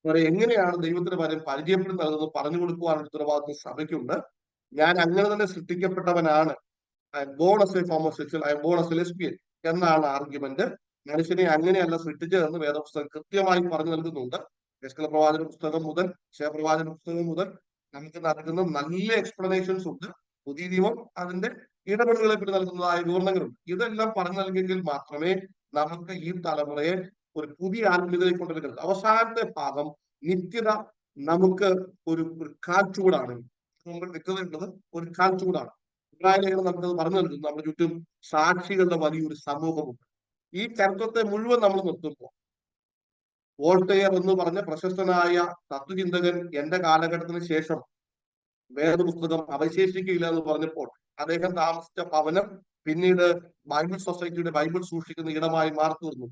അവരെ എങ്ങനെയാണ് ദൈവത്തിന് പരം പരിചയപ്പെടുന്നത് പറഞ്ഞു കൊടുക്കുവാനുള്ള ഉത്തരവാദിത്വം സഭയ്ക്കുണ്ട്. ഞാൻ അങ്ങനെ തന്നെ സൃഷ്ടിക്കപ്പെട്ടവനാണ്, I'm born as a homosexual, I'm born as a lesbian എന്നാണ് ആർഗ്യുമെന്റ്. മനുഷ്യനെ അങ്ങനെയല്ല സൃഷ്ടിച്ചതെന്ന് വേദപുസ്തകം കൃത്യമായി പറഞ്ഞു നൽകുന്നുണ്ട്. എസ്കേൽ പ്രവാചന പുസ്തകം മുതൽ പ്രവാചന പുസ്തകം മുതൽ നമുക്ക് നൽകുന്ന നല്ല എക്സ്പ്ലനേഷൻസ് ഉണ്ട്. പുതിയ നിയമം അതിന്റെ ഇടപെടലുകളെ പറ്റി നൽകുന്നതായ വിവരണങ്ങളുണ്ട്. ഇതെല്ലാം പറഞ്ഞു നൽകിയെങ്കിൽ മാത്രമേ നമുക്ക് ഈ തലമുറയെ ഒരു പുതിയ ആത്മീയതയിലേക്ക് കൊണ്ടുവരുന്നത്. അവസാനത്തെ ഭാഗം നിത്യത നമുക്ക് ഒരു കാൽച്ചൂടാണ്, മുമ്പിൽ നിൽക്കുന്നുള്ളത് ഒരു കാൽച്ചൂടാണ്. ഇബ്രാഹിം നമുക്കത് പറഞ്ഞു നൽകുന്നു. നമ്മുടെ ചുറ്റും സാക്ഷികളുടെ വലിയൊരു സമൂഹമുണ്ട്. ഈ ചരിത്രത്തെ മുഴുവൻ നമ്മൾ നിർത്തുമ്പോൾ വോൾട്ടയർ എന്ന് പറഞ്ഞ പ്രശസ്തനായ തത്വചിന്തകൻ എന്റെ കാലഘട്ടത്തിന് ശേഷം വേദപുസ്തകം അവശേഷിക്കുകയില്ല എന്ന് പറഞ്ഞപ്പോൾ അദ്ദേഹം താമസിച്ച ഭവനം പിന്നീട് ബൈബിൾ സൊസൈറ്റിയുടെ ബൈബിൾ സൂക്ഷിക്കുന്ന ഇടമായി മാറി തീർന്നു.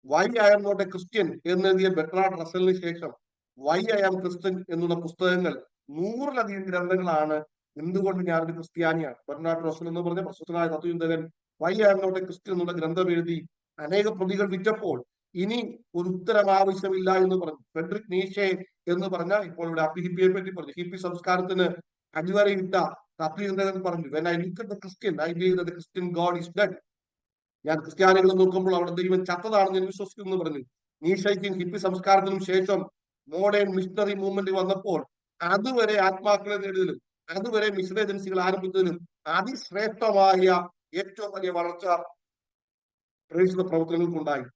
Why I am not a Christian എന്നെഴുതിയ ബെർട്രാൻഡ് റസലിന് ശേഷം വൈ ഐ ആം ക്രിസ്ത്യൻ എന്നുള്ള പുസ്തകങ്ങൾ 100-ലധികം ഗ്രന്ഥങ്ങളാണ് എന്തുകൊണ്ട് ഞാനൊരു ക്രിസ്ത്യാനിയാണ്. ബെർട്രാൻഡ് റസൽ എന്ന് പറഞ്ഞ പ്രശസ്തനായ തത്വചിന്തകൻ why I am not a Christian എന്നുള്ള ഗ്രന്ഥം എഴുതി അനേക പ്രതികൾ വിറ്റപ്പോൾ ഇനി ഒരു ഉത്തരം ആവശ്യമില്ല എന്ന് പറഞ്ഞു. ഫ്രെഡറിക് നീഷെ എന്ന് പറഞ്ഞ ഇപ്പോൾ ഇവിടെ ഹിപ്പിയെ പറ്റി പറഞ്ഞു, ഹിപ്പി സംസ്കാരത്തിന് അടിവരയിട്ട തത്വചിന്തകൻ പറഞ്ഞു, when I look at the Christian, I believe that the Christian God is dead. ഞാൻ ക്രിസ്ത്യാനികളെ നോക്കുമ്പോൾ അവിടെ ദൈവം ചത്തതാണെന്ന് ഞാൻ വിശ്വസിക്കുന്നു എന്ന് പറഞ്ഞു. നീഷയ്ക്കും ഹിപ്പി സംസ്കാരത്തിനും ശേഷം മോഡേൺ മിഷണറി മൂവ്മെന്റ് വന്നപ്പോൾ അതുവരെ ആത്മാക്കളെ നേടിയതിലും അതുവരെ മിഷൻ ഏജൻസികൾ ആരംഭിച്ചതിലും അതിശ്രേഷ്ഠമായ ഏറ്റവും വലിയ വളർച്ച പ്രേക്ഷിത പ്രവർത്തനങ്ങൾക്കുണ്ടായി.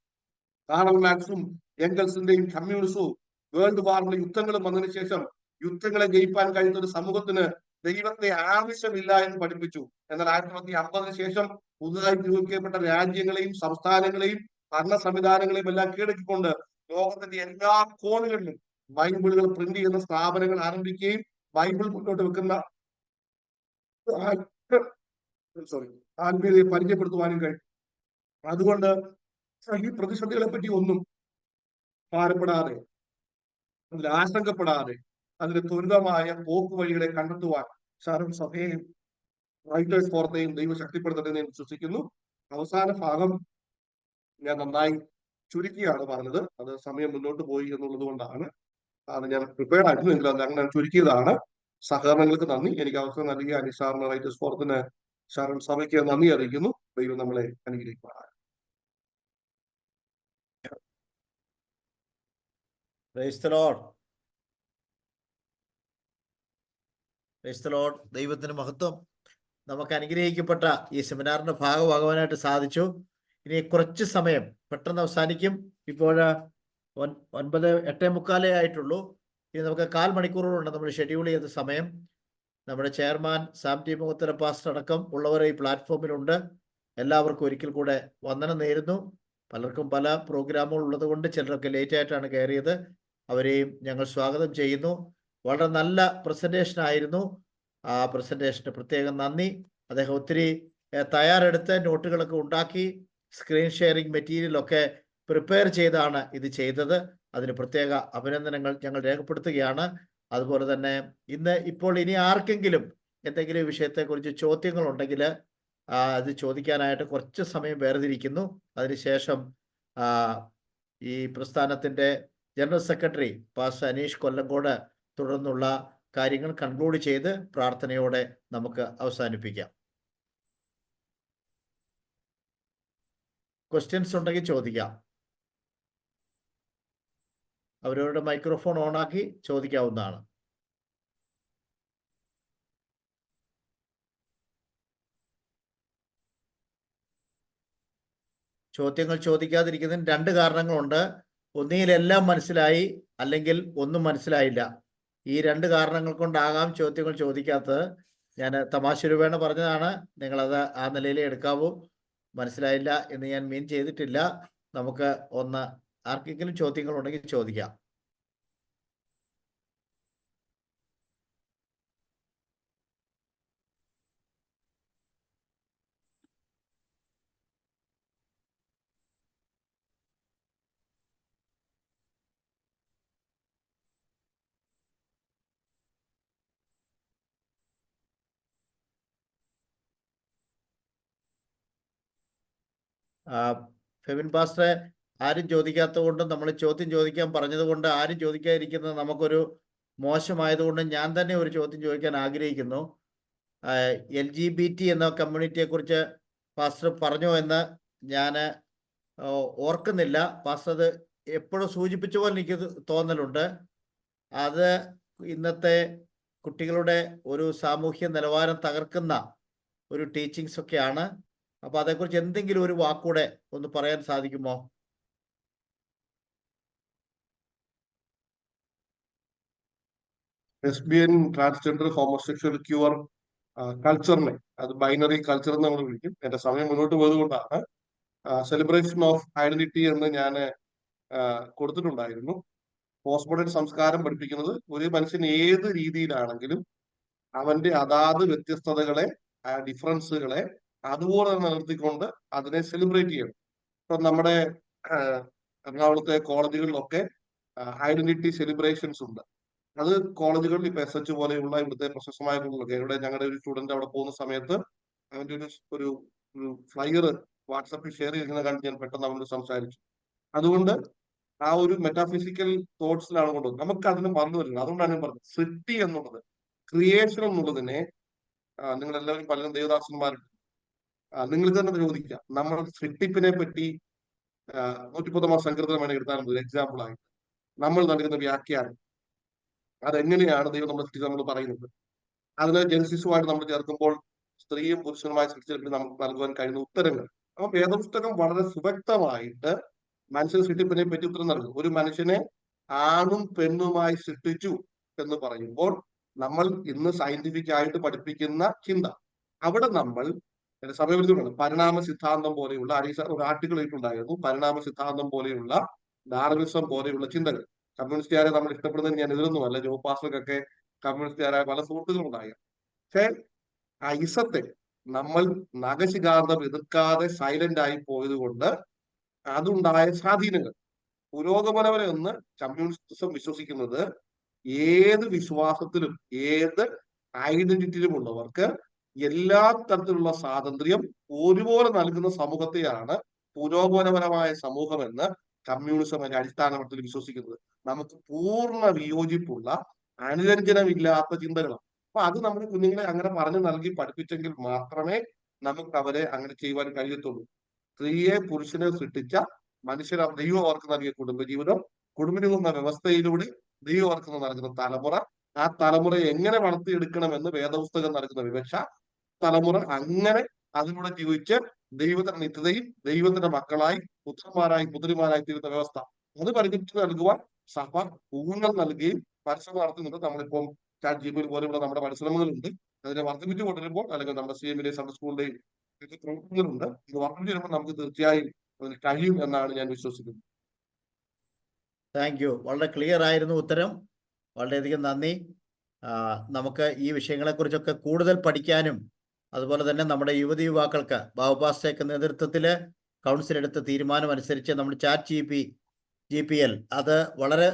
കാർൽ മാർക്സും എംഗൽസിന്റെയും കമ്മ്യൂണിസവും വേൾഡ് വാറിന്റെ യുദ്ധങ്ങളും വന്നതിന് ശേഷം യുദ്ധങ്ങളെ ജയിക്കാൻ കഴിയുന്ന ഒരു സമൂഹത്തിന് ദൈവത്തെ ആവശ്യമില്ല എന്ന് പഠിപ്പിച്ചു. എന്നാൽ 1950 ശേഷം പുതുതായി രൂപീകരിക്കപ്പെട്ട രാജ്യങ്ങളെയും സംസ്ഥാനങ്ങളെയും ഭരണ സംവിധാനങ്ങളെയും എല്ലാം കീഴടക്കിക്കൊണ്ട് ലോകത്തിന്റെ എല്ലാ കോണുകളിലും ബൈബിളുകൾ പ്രിന്റ് ചെയ്യുന്ന സ്ഥാപനങ്ങൾ ആരംഭിക്കുകയും ബൈബിൾ മുന്നോട്ട് വെക്കുന്ന ആത്മീയതയെ പരിചയപ്പെടുത്തുവാനും കഴിയും. അതുകൊണ്ട് ഈ പ്രതിസന്ധികളെ പറ്റി ഒന്നും ഭാരപ്പെടാതെ, അതിൽ ആശങ്കപ്പെടാതെ, അതിന്റെ ത്വരിതമായ പോക്ക് വഴികളെ കണ്ടെത്തുവാൻ ഷാരോൺ സഭയെയും റൈറ്റേഴ്സ് ഫോറത്തെയും ദൈവം ശക്തിപ്പെടുത്തട്ടെ എന്ന് ഞാൻ വിശ്വസിക്കുന്നു. അവസാന ഭാഗം ഞാൻ നന്നായി ചുരുക്കിയാണ് പറഞ്ഞത്. അത് സമയം മുന്നോട്ട് പോയി എന്നുള്ളത് കൊണ്ടാണ് അത് ഞാൻ പ്രിപ്പയർഡ് ആയിരുന്നെങ്കിൽ അത് അങ്ങനെ ചുരുക്കിയതാണ്. സഹകരണങ്ങൾക്ക് നന്ദി. എനിക്ക് അവസരം നൽകിയ അനിസാറിന് റൈറ്റേഴ്സ് ഫോറത്തിന് ഷാരോൺ സഭയ്ക്ക് നന്ദി അറിയിക്കുന്നു. ദൈവം നമ്മളെ അനുഗ്രഹിക്കുവാനാണ്. Praise the Lord. Praise the Lord. ദൈവത്തിന് മഹത്വം. നമുക്ക് അനുഗ്രഹിക്കപ്പെട്ട ഈ സെമിനാറിന്റെ ഭാഗമാകുവാനായിട്ട് സാധിച്ചു. ഇനി കുറച്ച് സമയം പെട്ടെന്ന് അവസാനിക്കും. ഇപ്പോൾ 9:45 ആയിട്ടുള്ളൂ. ഇനി നമുക്ക് 1/4 മണിക്കൂറുകളുണ്ട് നമ്മൾ ഷെഡ്യൂൾ ചെയ്ത സമയം. നമ്മുടെ chairman Sam T Mukhathala pastor അടക്കം ഉള്ളവർ ഈ പ്ലാറ്റ്ഫോമിലുണ്ട്. എല്ലാവർക്കും ഒരിക്കൽ കൂടെ വന്ദനം നേരുന്നു. പലർക്കും പല പ്രോഗ്രാമുകൾ ഉള്ളത് കൊണ്ട് ചിലരൊക്കെ ലേറ്റ് ആയിട്ടാണ് കയറിയത്. അവരെയും ഞങ്ങൾ സ്വാഗതം ചെയ്യുന്നു. വളരെ നല്ല പ്രസന്റേഷൻ ആയിരുന്നു. ആ പ്രസന്റേഷന് പ്രത്യേകം നന്ദി. അദ്ദേഹം ഒത്തിരി തയ്യാറെടുത്ത് നോട്ടുകളൊക്കെ ഉണ്ടാക്കി സ്ക്രീൻ ഷെയറിംഗ് മെറ്റീരിയലൊക്കെ പ്രിപ്പയർ ചെയ്താണ് ഇത് ചെയ്തത്. അതിന് പ്രത്യേക അഭിനന്ദനങ്ങൾ ഞങ്ങൾ രേഖപ്പെടുത്തുകയാണ്. അതുപോലെ തന്നെ ഇപ്പോൾ ഇനി ആർക്കെങ്കിലും എന്തെങ്കിലും വിഷയത്തെക്കുറിച്ച് ചോദ്യങ്ങളുണ്ടെങ്കിൽ അത് ചോദിക്കാനായിട്ട് കുറച്ച് സമയം വേർതിരിക്കുന്നു. അതിനുശേഷം ഈ പ്രസ്ഥാനത്തിൻ്റെ general secretary pastor Aneesh Kollengode തുടർന്നുള്ള കാര്യങ്ങൾ കൺക്ലൂഡ് ചെയ്ത് പ്രാർത്ഥനയോടെ നമുക്ക് അവസാനിപ്പിക്കാം. ക്വസ്റ്റ്യൻസ് ഉണ്ടെങ്കിൽ ചോദിക്കാം. അവരവരുടെ മൈക്രോഫോൺ ഓണാക്കി ചോദിക്കാവുന്നതാണ്. ചോദ്യങ്ങൾ ചോദിക്കാതിരിക്കുന്നതിന് 2 കാരണങ്ങളുണ്ട്. ഒന്നുകിൽ എല്ലാം മനസ്സിലായി, അല്ലെങ്കിൽ ഒന്നും മനസ്സിലായില്ല. ഈ 2 കാരണങ്ങൾ കൊണ്ടാകാം ചോദ്യങ്ങൾ ചോദിക്കാത്തത്. ഞാൻ തമാശ രൂപേണ പറഞ്ഞതാണ്. നിങ്ങളത് ആ നിലയിലേ എടുക്കാവൂ. മനസ്സിലായില്ല എന്ന് ഞാൻ മീൻ ചെയ്തിട്ടില്ല. നമുക്ക് ആർക്കെങ്കിലും ചോദ്യങ്ങളുണ്ടെങ്കിൽ ചോദിക്കാം. ഫെബിൻ പാസ്റ്ററെ, ആരും ചോദിക്കാത്തത് കൊണ്ടും നമ്മൾ ചോദ്യം ചോദിക്കാൻ പറഞ്ഞതുകൊണ്ട് ആരും ചോദിക്കാതിരിക്കുന്നത് നമുക്കൊരു മോശമായതുകൊണ്ട് ഞാൻ തന്നെ ഒരു ചോദ്യം ചോദിക്കാൻ ആഗ്രഹിക്കുന്നു. LGBT എന്ന കമ്മ്യൂണിറ്റിയെക്കുറിച്ച് പാസ്റ്റർ പറഞ്ഞോ എന്ന് ഞാൻ ഓർക്കുന്നില്ല. പാസ്റ്റർ അത് എപ്പോഴും സൂചിപ്പിച്ച പോലെ എനിക്ക് തോന്നലുണ്ട്. അത് ഇന്നത്തെ കുട്ടികളുടെ ഒരു സാമൂഹ്യ നിലവാരം തകർക്കുന്ന ഒരു ടീച്ചിങ്സ് ഒക്കെയാണ്. അപ്പോൾ അതേക്കുറിച്ച് എന്തെങ്കിലും ഒരു വാക്കൂടെ ഒന്ന് പറയാൻ സാധിക്കുമോ? lesbian, ട്രാൻസ്ജെൻഡർ, ഹോമോസെക്ഷൽ ക്യൂർ കൾച്ചറിനെ, അത് ബൈനറി കൾച്ചർ എന്ന് നമ്മൾ വിളിക്കും. എന്റെ സമയം മുന്നോട്ട് പോയതുകൊണ്ടാണ് സെലിബ്രേഷൻ ഓഫ് ഐഡന്റിറ്റി എന്ന് ഞാൻ കൊടുത്തിട്ടുണ്ടായിരുന്നു. പോസ്റ്റ്മോഡേൺ സംസ്കാരം പഠിപ്പിക്കുന്നത് ഒരു മനുഷ്യൻ ഏത് രീതിയിലാണെങ്കിലും അവന്റെ അതാത് വ്യത്യസ്തതകളെ, ഡിഫറൻസുകളെ അതുപോലെ തന്നെ നിലനിർത്തിക്കൊണ്ട് അതിനെ സെലിബ്രേറ്റ് ചെയ്യണം. ഇപ്പൊ നമ്മുടെ എറണാകുളത്തെ കോളേജുകളിലൊക്കെ ഐഡന്റിറ്റി സെലിബ്രേഷൻസ് ഉണ്ട്. അത് കോളേജുകളിൽ ഇപ്പൊ SH പോലെയുള്ള ഇവിടുത്തെ പ്രശസ്തമായ കോളേജുകളൊക്കെ, ഇവിടെ ഞങ്ങളുടെ ഒരു സ്റ്റുഡന്റ് അവിടെ പോകുന്ന സമയത്ത് അവന്റെ ഒരു ഫ്ലയർ വാട്സാപ്പിൽ ഷെയർ ചെയ്യുന്ന കണ്ട് ഞാൻ പെട്ടെന്ന് അവനോട് സംസാരിച്ചു. അതുകൊണ്ട് ആ ഒരു മെറ്റാഫിസിക്കൽ തോട്ട്സിലാണ് കൊണ്ടുവന്നത്. നമുക്ക് അതിന് മറന്നു വരുന്നത്. അതുകൊണ്ടാണ് ഞാൻ പറഞ്ഞത് സൃഷ്ടി എന്നുള്ളത്, ക്രിയേഷൻ എന്നുള്ളതിനെ നിങ്ങളെല്ലാവരും പലരും ദേവദാസന്മാരുണ്ട്. നിങ്ങൾക്ക് തന്നെ ചോദിക്കാം, നമ്മൾ സൃഷ്ടിപ്പിനെ പറ്റി 110 സങ്കീർത്തനം എടുത്താലും ഒരു എക്സാമ്പിൾ ആയിട്ട് നമ്മൾ നൽകുന്ന വ്യാഖ്യാനം, അതെങ്ങനെയാണ് ദൈവം നമ്മളെ സൃഷ്ടിച്ച് നമ്മൾ പറയുന്നത്. അതിന് ജനസിസുമായിട്ട് നമ്മൾ ചേർക്കുമ്പോൾ സ്ത്രീയും പുരുഷനുമായി സൃഷ്ടിച്ചെടുത്ത് നമുക്ക് നൽകുവാൻ കഴിയുന്ന ഉത്തരങ്ങൾ. അപ്പൊ വേദപുസ്തകം വളരെ സുവ്യക്തമായിട്ട് മനുഷ്യ സൃഷ്ടിപ്പിനെ പറ്റി ഉത്തരം നൽകും. ഒരു മനുഷ്യനെ ആണും പെണ്ണുമായി സൃഷ്ടിച്ചു എന്ന് പറയുമ്പോൾ നമ്മൾ ഇന്ന് സയന്റിഫിക് ആയിട്ട് പഠിപ്പിക്കുന്ന ചിന്ത, അവിടെ നമ്മൾ സമയപരിധിയുണ്ട്. പരിണാമ സിദ്ധാന്തം പോലെയുള്ള ഒരു ആർട്ടിക്കിൾ ഇട്ടുണ്ടായിരുന്നു. പരിണാമ സിദ്ധാന്തം പോലെയുള്ള, ഡാർവിനിസം പോലെയുള്ള ചിന്തകൾ. കമ്മ്യൂണിസ്റ്റുകാരെ നമ്മൾ ഇഷ്ടപ്പെടുന്നതിന് ഞാൻ എതിരൊന്നുമല്ല. ജോ പാസ്റ്റർക്കൊക്കെ കമ്മ്യൂണിസ്റ്റുകാരായ പല സുഹൃത്തുക്കളും ഉണ്ടായി. പക്ഷെ ആ ഇസത്തെ നമ്മൾ നഖശിഖാന്തം എതിർക്കാതെ സൈലന്റ് ആയി പോയത് കൊണ്ട് അതുണ്ടായ സ്വാധീനങ്ങൾ, പുരോഗമനപരമെന്ന് കമ്മ്യൂണിസം വിശ്വസിക്കുന്നത് ഏത് വിശ്വാസത്തിലും ഏത് ഐഡന്റിറ്റിയിലും ഉള്ളവർക്ക് എല്ലാ തരത്തിലുള്ള സ്വാതന്ത്ര്യം ഒരുപോലെ നൽകുന്ന സമൂഹത്തെയാണ് പുരോഗമനപരമായ സമൂഹമെന്ന് കമ്മ്യൂണിസം അതിന്റെ അടിസ്ഥാനത്തിൽ വിശ്വസിക്കുന്നത്. നമുക്ക് പൂർണ്ണ വിയോജിപ്പുള്ള, അനുരഞ്ജനമില്ലാത്ത ചിന്തകളാണ്. അപ്പൊ അത് നമ്മുടെ കുഞ്ഞുങ്ങളെ അങ്ങനെ പറഞ്ഞു നൽകി പഠിപ്പിച്ചെങ്കിൽ മാത്രമേ നമുക്ക് അവരെ അങ്ങനെ ചെയ്യുവാൻ കഴിയത്തുള്ളൂ. സ്ത്രീയെ പുരുഷനെ സൃഷ്ടിച്ച മനുഷ്യർ ദൈവം അവർക്ക് നൽകിയ കുടുംബജീവിതം, കുടുംബജീവിതം എന്ന വ്യവസ്ഥയിലൂടെ ദൈവം അവർക്ക് നൽകുന്ന തലമുറ, ആ തലമുറയെ എങ്ങനെ വളർത്തിയെടുക്കണമെന്ന് വേദപുസ്തകം നൽകുന്ന വിവക്ഷ, തലമുറ അങ്ങനെ അതിലൂടെ ജീവിച്ച് ദൈവത്തിന്റെ നിത്യതയിൽ ദൈവത്തിന്റെ മക്കളായി, പുത്രന്മാരായി പുത്രിമാരായി തീരുന്ന വ്യവസ്ഥ, അത് പരിഗണിച്ച് നൽകുവാൻ സഭ ഊന്നൽ നൽകുകയും പരിശ്രമം നടത്തുന്നുണ്ട്. നമ്മളിപ്പം ChatGPT പോലെയുള്ള നമ്മുടെ പരിശ്രമങ്ങളുണ്ട്. അതിനെ വർദ്ധിപ്പിച്ചു കൊണ്ടുവരുമ്പോൾ, അല്ലെങ്കിൽ നമ്മുടെ CMന്റെ സൺഡേ സ്കൂളിന്റെയും പ്രവർത്തനങ്ങളുണ്ട്. ഇത് വർദ്ധിച്ചു വരുമ്പോൾ നമുക്ക് തീർച്ചയായും അതിന് കഴിയും എന്നാണ് ഞാൻ വിശ്വസിക്കുന്നത്. Thank you. വളരെ ക്ലിയർ ആയിരുന്നു ഉത്തരം. വളരെയധികം നന്ദി. നമുക്ക് ഈ വിഷയങ്ങളെക്കുറിച്ചൊക്കെ കൂടുതൽ പഠിക്കാനും അതുപോലെ തന്നെ നമ്മുടെ യുവക്കൾക്ക് ബാബുപാസ്റ്റേക്ക് നേതൃത്വത്തിൽ കൗൺസിൽ എടുത്ത തീരുമാനം അനുസരിച്ച് നമ്മൾ GPL അത് വളരെ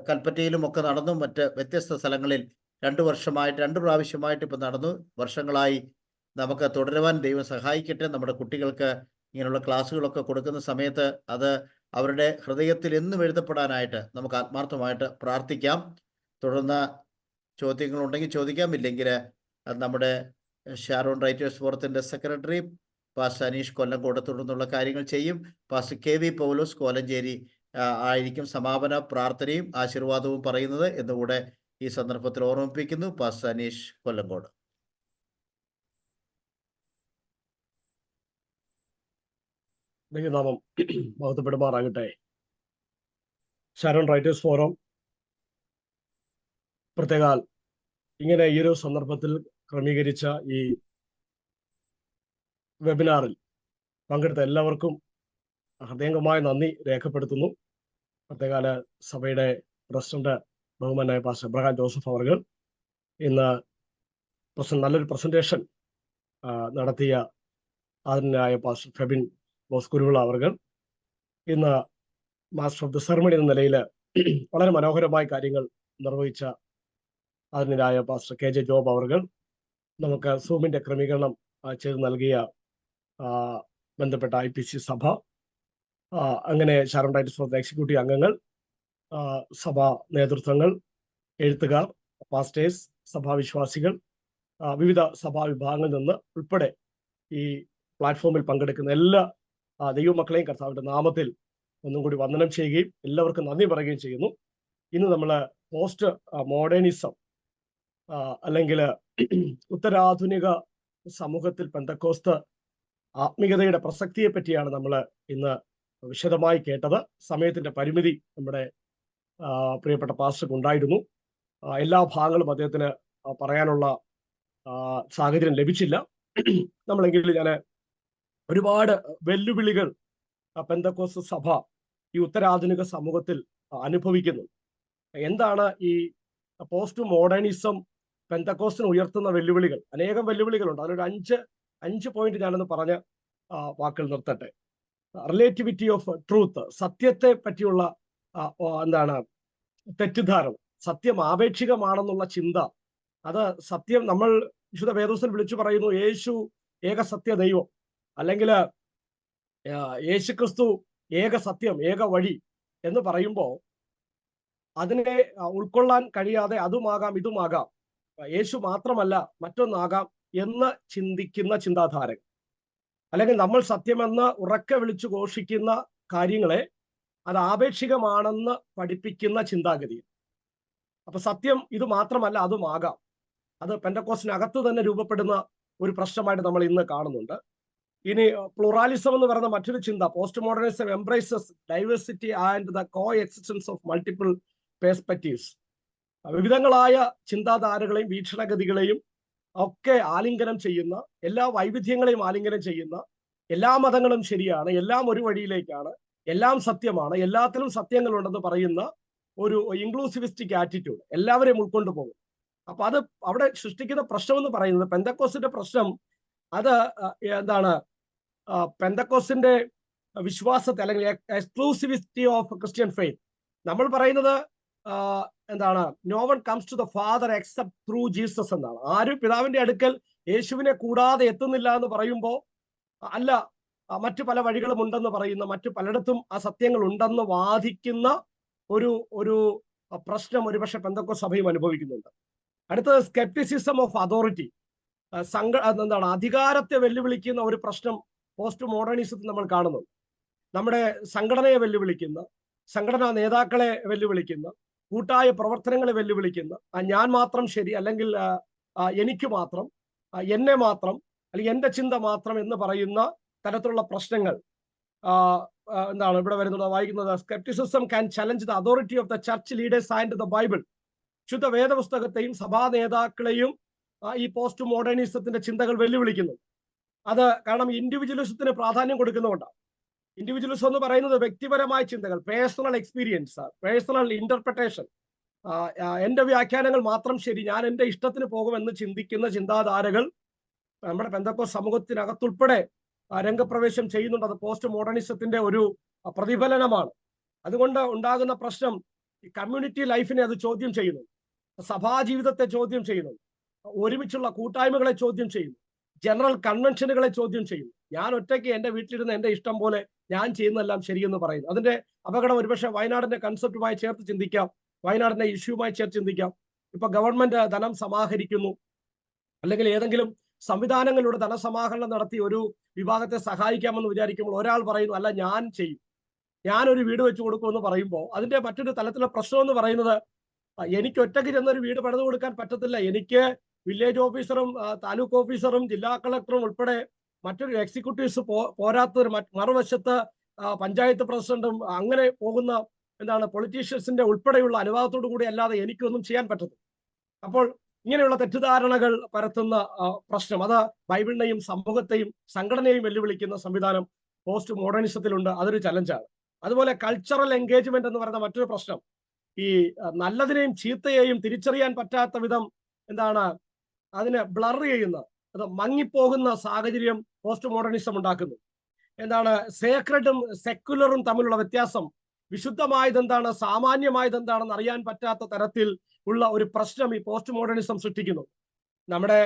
കൽപ്പറ്റയിലും ഒക്കെ നടന്നു. മറ്റ് വ്യത്യസ്ത സ്ഥലങ്ങളിൽ 2 പ്രാവശ്യമായിട്ട് ഇപ്പം നടന്നു. വർഷങ്ങളായി നമുക്ക് തുടരുവാൻ ദൈവം സഹായിക്കട്ടെ. നമ്മുടെ കുട്ടികൾക്ക് ഇങ്ങനെയുള്ള ക്ലാസ്സുകളൊക്കെ കൊടുക്കുന്ന സമയത്ത് അത് അവരുടെ ഹൃദയത്തിൽ എന്നും എഴുതപ്പെടാനായിട്ട് നമുക്ക് ആത്മാർത്ഥമായിട്ട് പ്രാർത്ഥിക്കാം. തുടർന്ന് ചോദ്യങ്ങളുണ്ടെങ്കിൽ ചോദിക്കാം, ഇല്ലെങ്കിൽ നമ്മുടെ ഷാരോൺ റൈറ്റേഴ്സ് ഫോറത്തിൻ്റെ സെക്രട്ടറി പാസ്റ്റർ അനീഷ് കൊല്ലംകോട് തുടർന്നുള്ള കാര്യങ്ങൾ ചെയ്യും. പാസ്റ്റർ KV പൗലോസ് കോലഞ്ചേരി ആയിരിക്കും സമാപന പ്രാർത്ഥനയും ആശീർവാദവും പറയുന്നത് എന്നുകൂടെ ഈ സന്ദർഭത്തിൽ ഓർമ്മിപ്പിക്കുന്നു. പാസ്റ്റർ അനീഷ് കൊല്ലംകോട്. ദൈവനാമം മഹത്വപ്പെടുമാറാകട്ടെ. ഷാരോൺ റൈറ്റേഴ്സ് ഫോറം പ്രത്യേകാൽ ഇങ്ങനെ ഈ ഒരു സന്ദർഭത്തിൽ ക്രമീകരിച്ച ഈ വെബിനാറിൽ പങ്കെടുത്ത എല്ലാവർക്കും ഹൃദയംഗമായ നന്ദി രേഖപ്പെടുത്തുന്നു. പ്രത്യേകാല സഭയുടെ പ്രസിഡന്റ് ബഹുമാനായ പാസ്റ്റർ എബ്രഹാം ജോസഫ് അവർ ഇന്ന് നല്ലൊരു പ്രസന്റേഷൻ നടത്തിയ ആദരണീയനായ പാസ്റ്റർ ഫെബിൻ ബോസ് കുരുവിള അവർ ഇന്ന് മാസ്റ്റർ ഓഫ് ദി സെറമണി എന്ന നിലയിൽ വളരെ മനോഹരമായ കാര്യങ്ങൾ നിർവഹിച്ച ആദരണീയനായ പാസ്റ്റർ KJ ജോബ് അവർ, നമുക്ക് സൂമിന്റെ ക്രമീകരണം ചെയ്ത് നൽകിയ ബന്ധപ്പെട്ട IPC സഭ, അങ്ങനെ ഷാരോൺ റൈറ്റേഴ്സ് ഫോറത്തിലെ എക്സിക്യൂട്ടീവ് അംഗങ്ങൾ, സഭാ നേതൃത്വങ്ങൾ, എഴുത്തുകാർ, പാസ്റ്റേഴ്സ്, സഭാവിശ്വാസികൾ, വിവിധ സഭാ വിഭാഗങ്ങളിൽ നിന്ന് ഉൾപ്പെടെ ഈ പ്ലാറ്റ്ഫോമിൽ പങ്കെടുക്കുന്ന എല്ലാ ദൈവമക്കളെയും കർത്താവിന്റെ നാമത്തിൽ ഒന്നും കൂടി വന്ദനം ചെയ്യുകയും എല്ലാവർക്കും നന്ദി പറയുകയും ചെയ്യുന്നു. ഇന്ന് നമ്മൾ പോസ്റ്റ് മോഡേണിസം അല്ലെങ്കിൽ ഉത്തരാധുനിക സമൂഹത്തിൽ പെന്തക്കോസ്ത് ആത്മീയതയുടെ പ്രസക്തിയെ പറ്റിയാണ് നമ്മൾ ഇന്ന് വിശദമായി കേട്ടത്. സമയത്തിന്റെ പരിമിതി നമ്മുടെ പ്രിയപ്പെട്ട പാസ്റ്റർക്ക് ഉണ്ടായിരുന്നു. എല്ലാ ഭാഗങ്ങളും അദ്ദേഹത്തിന് പറയാനുള്ള സാഹചര്യം ലഭിച്ചില്ല. നമ്മളെങ്കിലും ഞാൻ ഒരുപാട് വെല്ലുവിളികൾ പെന്തക്കോസ്ത് സഭ ഈ ഉത്തരാധുനിക സമൂഹത്തിൽ അനുഭവിക്കുന്നു. എന്താണ് ഈ പോസ്റ്റ് മോഡേണിസം പെന്തക്കോസ്റ്റിന് ഉയർത്തുന്ന വെല്ലുവിളികൾ? അനേകം വെല്ലുവിളികളുണ്ട്. അതിലൊരു അഞ്ച് പോയിന്റ് ഞാനൊന്ന് പറഞ്ഞ വാക്കുകൾ നിർത്തട്ടെ. റിലേറ്റിവിറ്റി ഓഫ് ട്രൂത്ത്, സത്യത്തെ പറ്റിയുള്ള തെറ്റിദ്ധാരണ. സത്യം ആപേക്ഷികമാണെന്നുള്ള ചിന്ത. അത് സത്യം നമ്മൾ വിശുദ്ധ വേദോസിൽ വിളിച്ചു പറയുന്നു യേശു ഏക സത്യ ദൈവം, അല്ലെങ്കിൽ യേശുക്രിസ്തു ഏക സത്യം, ഏക വഴി എന്ന് പറയുമ്പോൾ അതിനെ ഉൾക്കൊള്ളാൻ കഴിയാതെ അതുമാകാം ഇതുമാകാം, യേശു മാത്രമല്ല മറ്റൊന്നാകാം എന്ന് ചിന്തിക്കുന്ന ചിന്താധാരകൾ, അല്ലെങ്കിൽ നമ്മൾ സത്യമെന്ന് ഉറക്കെ വിളിച്ചു ഘോഷിക്കുന്ന കാര്യങ്ങളെ അത് ആപേക്ഷികമാണെന്ന് പഠിപ്പിക്കുന്ന ചിന്താഗതി. അപ്പൊ സത്യം ഇത് മാത്രമല്ല അതുമാകാം. അത് പെന്തക്കോസ്റ്റിനകത്ത് തന്നെ രൂപപ്പെടുന്ന ഒരു പ്രശ്നമായിട്ട് നമ്മൾ ഇന്ന് കാണുന്നുണ്ട്. ഇനി പ്ലൂറാലിസം എന്ന് പറയുന്ന മറ്റൊരു ചിന്ത. Post modernism embraces diversity and the coexistence of multiple perspectives. വിവിധങ്ങളായ ചിന്താധാരകളെയും വീക്ഷണഗതികളെയും ഒക്കെ ആലിംഗനം ചെയ്യുന്ന, എല്ലാ വൈവിധ്യങ്ങളെയും ആലിംഗനം ചെയ്യുന്ന, എല്ലാ മതങ്ങളും ശരിയാണ്, എല്ലാം ഒരു വഴിയിലേക്കാണ്, എല്ലാം സത്യമാണ്, എല്ലാത്തിലും സത്യങ്ങളുണ്ടെന്ന് പറയുന്ന ഒരു ഇൻക്ലൂസിവിസ്റ്റിക് ആറ്റിറ്റ്യൂഡ്, എല്ലാവരെയും ഉൾക്കൊണ്ടു പോകും. അപ്പൊ അത് അവിടെ സൃഷ്ടിക്കുന്ന പ്രശ്നം എന്ന് പറയുന്നത്, പെന്തക്കോസ്റ്റിന്റെ പ്രശ്നം അത് പെന്തക്കോസ്റ്റിന്റെ വിശ്വാസത്തെ അല്ലെങ്കിൽ എക്സ്ക്ലൂസിവിറ്റി ഓഫ് ക്രിസ്ത്യൻ ഫെയ്ത്ത്. നമ്മൾ പറയുന്നത് no one comes to the father except through Jesus എന്നാണ്. ആരും പിതാവിന്റെ അടുക്കൽ യേശുവിനെ കൂടാതെ എത്തുന്നില്ല എന്ന് പറയുമ്പോൾ, അല്ല മറ്റു പല വഴികളും ഉണ്ടെന്ന് പറയുന്ന, മറ്റു പലയിടത്തും ആ സത്യങ്ങൾ ഉണ്ടെന്ന് വാദിക്കുന്ന ഒരു പ്രശ്നം ഒരുപക്ഷെ പെന്തക്കോസ്ത് സഭയും അനുഭവിക്കുന്നുണ്ട്. അടുത്തത് സ്കെപ്റ്റിസിസം ഓഫ് അതോറിറ്റി. അധികാരത്തെ വെല്ലുവിളിക്കുന്ന ഒരു പ്രശ്നം പോസ്റ്റ് മോഡേണിസത്തിൽ നമ്മൾ കാണുന്നു. നമ്മുടെ സംഘടനയെ വെല്ലുവിളിക്കുന്ന, സംഘടനാ നേതാക്കളെ വെല്ലുവിളിക്കുന്ന, കൂട്ടായ പ്രവർത്തനങ്ങളെ വെല്ലുവിളിക്കുന്ന, ഞാൻ മാത്രം ശരി, അല്ലെങ്കിൽ എനിക്ക് മാത്രം, എന്നെ മാത്രം, അല്ലെങ്കിൽ എന്റെ ചിന്ത മാത്രം എന്ന് പറയുന്ന തരത്തിലുള്ള പ്രശ്നങ്ങൾ ഇവിടെ വരുന്നത് വായിക്കുന്നത്. Scepticism can challenge the authority of the church leaders and the Bible. ശുദ്ധ വേദപുസ്തകത്തെയും സഭാ നേതാക്കളെയും ഈ പോസ്റ്റ് മോഡേണിസത്തിന്റെ ചിന്തകൾ വെല്ലുവിളിക്കുന്നു. അത് കാരണം ഇൻഡിവിജ്വലിസത്തിന് പ്രാധാന്യം കൊടുക്കുന്നതുകൊണ്ടാണ്. ഇൻഡിവിജ്വലിസം എന്ന് പറയുന്നത് വ്യക്തിപരമായ ചിന്തകൾ, പേഴ്സണൽ എക്സ്പീരിയൻസ്, പേഴ്സണൽ ഇന്റർപ്രിട്ടേഷൻ, എന്റെ വ്യാഖ്യാനങ്ങൾ മാത്രം ശരി, ഞാൻ എന്റെ ഇഷ്ടത്തിന് പോകുമെന്ന് ചിന്തിക്കുന്ന ചിന്താധാരകൾ നമ്മുടെ പെന്തക്കോസ്ത് സമൂഹത്തിനകത്തുൾപ്പെടെ രംഗപ്രവേശം ചെയ്യുന്നുണ്ട്. അത് പോസ്റ്റ് മോഡേണിസത്തിന്റെ ഒരു പ്രതിഫലനമാണ്. അതുകൊണ്ട് ഉണ്ടാകുന്ന പ്രശ്നം ഈ കമ്മ്യൂണിറ്റി ലൈഫിനെ അത് ചോദ്യം ചെയ്യുന്നു, സഭാജീവിതത്തെ ചോദ്യം ചെയ്യുന്നു, ഒരുമിച്ചുള്ള കൂട്ടായ്മകളെ ചോദ്യം ചെയ്യുന്നു, ജനറൽ കൺവെൻഷനുകളെ ചോദ്യം ചെയ്യുന്നു. ഞാൻ ഒറ്റയ്ക്ക് എന്റെ വീട്ടിലിരുന്ന് എന്റെ ഇഷ്ടം പോലെ ഞാൻ ചെയ്യുന്നതെല്ലാം ശരിയെന്ന് പറയുന്നു. അതിന്റെ അപകടം ഒരുപക്ഷെ വയനാടിന്റെ കൺസെപ്റ്റുമായി ചേർത്ത് ചിന്തിക്കാം, വയനാടിന്റെ ഇഷ്യൂമായി ചേർത്ത് ചിന്തിക്കാം. ഇപ്പൊ ഗവൺമെന്റ് ധനം സമാഹരിക്കുന്നു, അല്ലെങ്കിൽ ഏതെങ്കിലും സംവിധാനങ്ങളിലൂടെ ധനസമാഹരണം നടത്തി ഒരു വിഭാഗത്തെ സഹായിക്കാമെന്ന് വിചാരിക്കുമ്പോൾ ഒരാൾ പറയുന്നു അല്ല ഞാൻ ചെയ്യും, ഞാനൊരു വീട് വെച്ച് കൊടുക്കുമെന്ന് പറയുമ്പോൾ അതിന്റെ മറ്റൊരു തലത്തിലുള്ള പ്രശ്നം എന്ന് പറയുന്നത്, എനിക്ക് ഒറ്റയ്ക്ക് ചെന്നൊരു വീട് പണിത് കൊടുക്കാൻ പറ്റത്തില്ല, എനിക്ക് വില്ലേജ് ഓഫീസറും താലൂക്ക് ഓഫീസറും ജില്ലാ കളക്ടറും ഉൾപ്പെടെ മറ്റൊരു എക്സിക്യൂട്ടീവ്സ് പോരാത്തൊരു മറുവശത്ത് പഞ്ചായത്ത് പ്രസിഡന്റും അങ്ങനെ പോകുന്ന പൊളിറ്റീഷ്യൻസിന്റെ ഉൾപ്പെടെയുള്ള അനുവാദത്തോടു കൂടി അല്ലാതെ എനിക്കൊന്നും ചെയ്യാൻ പറ്റത്തില്ല. അപ്പോൾ ഇങ്ങനെയുള്ള തെറ്റിദ്ധാരണകൾ പരത്തുന്ന പ്രശ്നം, അത് ബൈബിളിനെയും സമൂഹത്തെയും സംഘടനയെയും വെല്ലുവിളിക്കുന്ന സംവിധാനം പോസ്റ്റ് മോഡേണിസത്തിലുണ്ട്. അതൊരു ചലഞ്ചാണ്. അതുപോലെ കൾച്ചറൽ എൻഗേജ്മെന്റ് എന്ന് പറയുന്ന മറ്റൊരു പ്രശ്നം, ഈ നല്ലതിനെയും ചീത്തയെയും തിരിച്ചറിയാൻ പറ്റാത്ത വിധം അതിനെ ബ്ലർ ചെയ്യുന്ന, അത് മങ്ങിപ്പോകുന്ന സാഹചര്യം പോസ്റ്റ് മോഡേണിസം ഉണ്ടാക്കുന്നു. സേക്രഡും സെക്കുലറും തമ്മിലുള്ള വ്യത്യാസം, വിശുദ്ധമായത് എന്താണ്, സാമാന്യമായത് എന്താണെന്ന് അറിയാൻ പറ്റാത്ത തരത്തിൽ ഉള്ള ഒരു പ്രശ്നം ഈ പോസ്റ്റ് മോഡേണിസം സൃഷ്ടിക്കുന്നു. നമ്മുടെ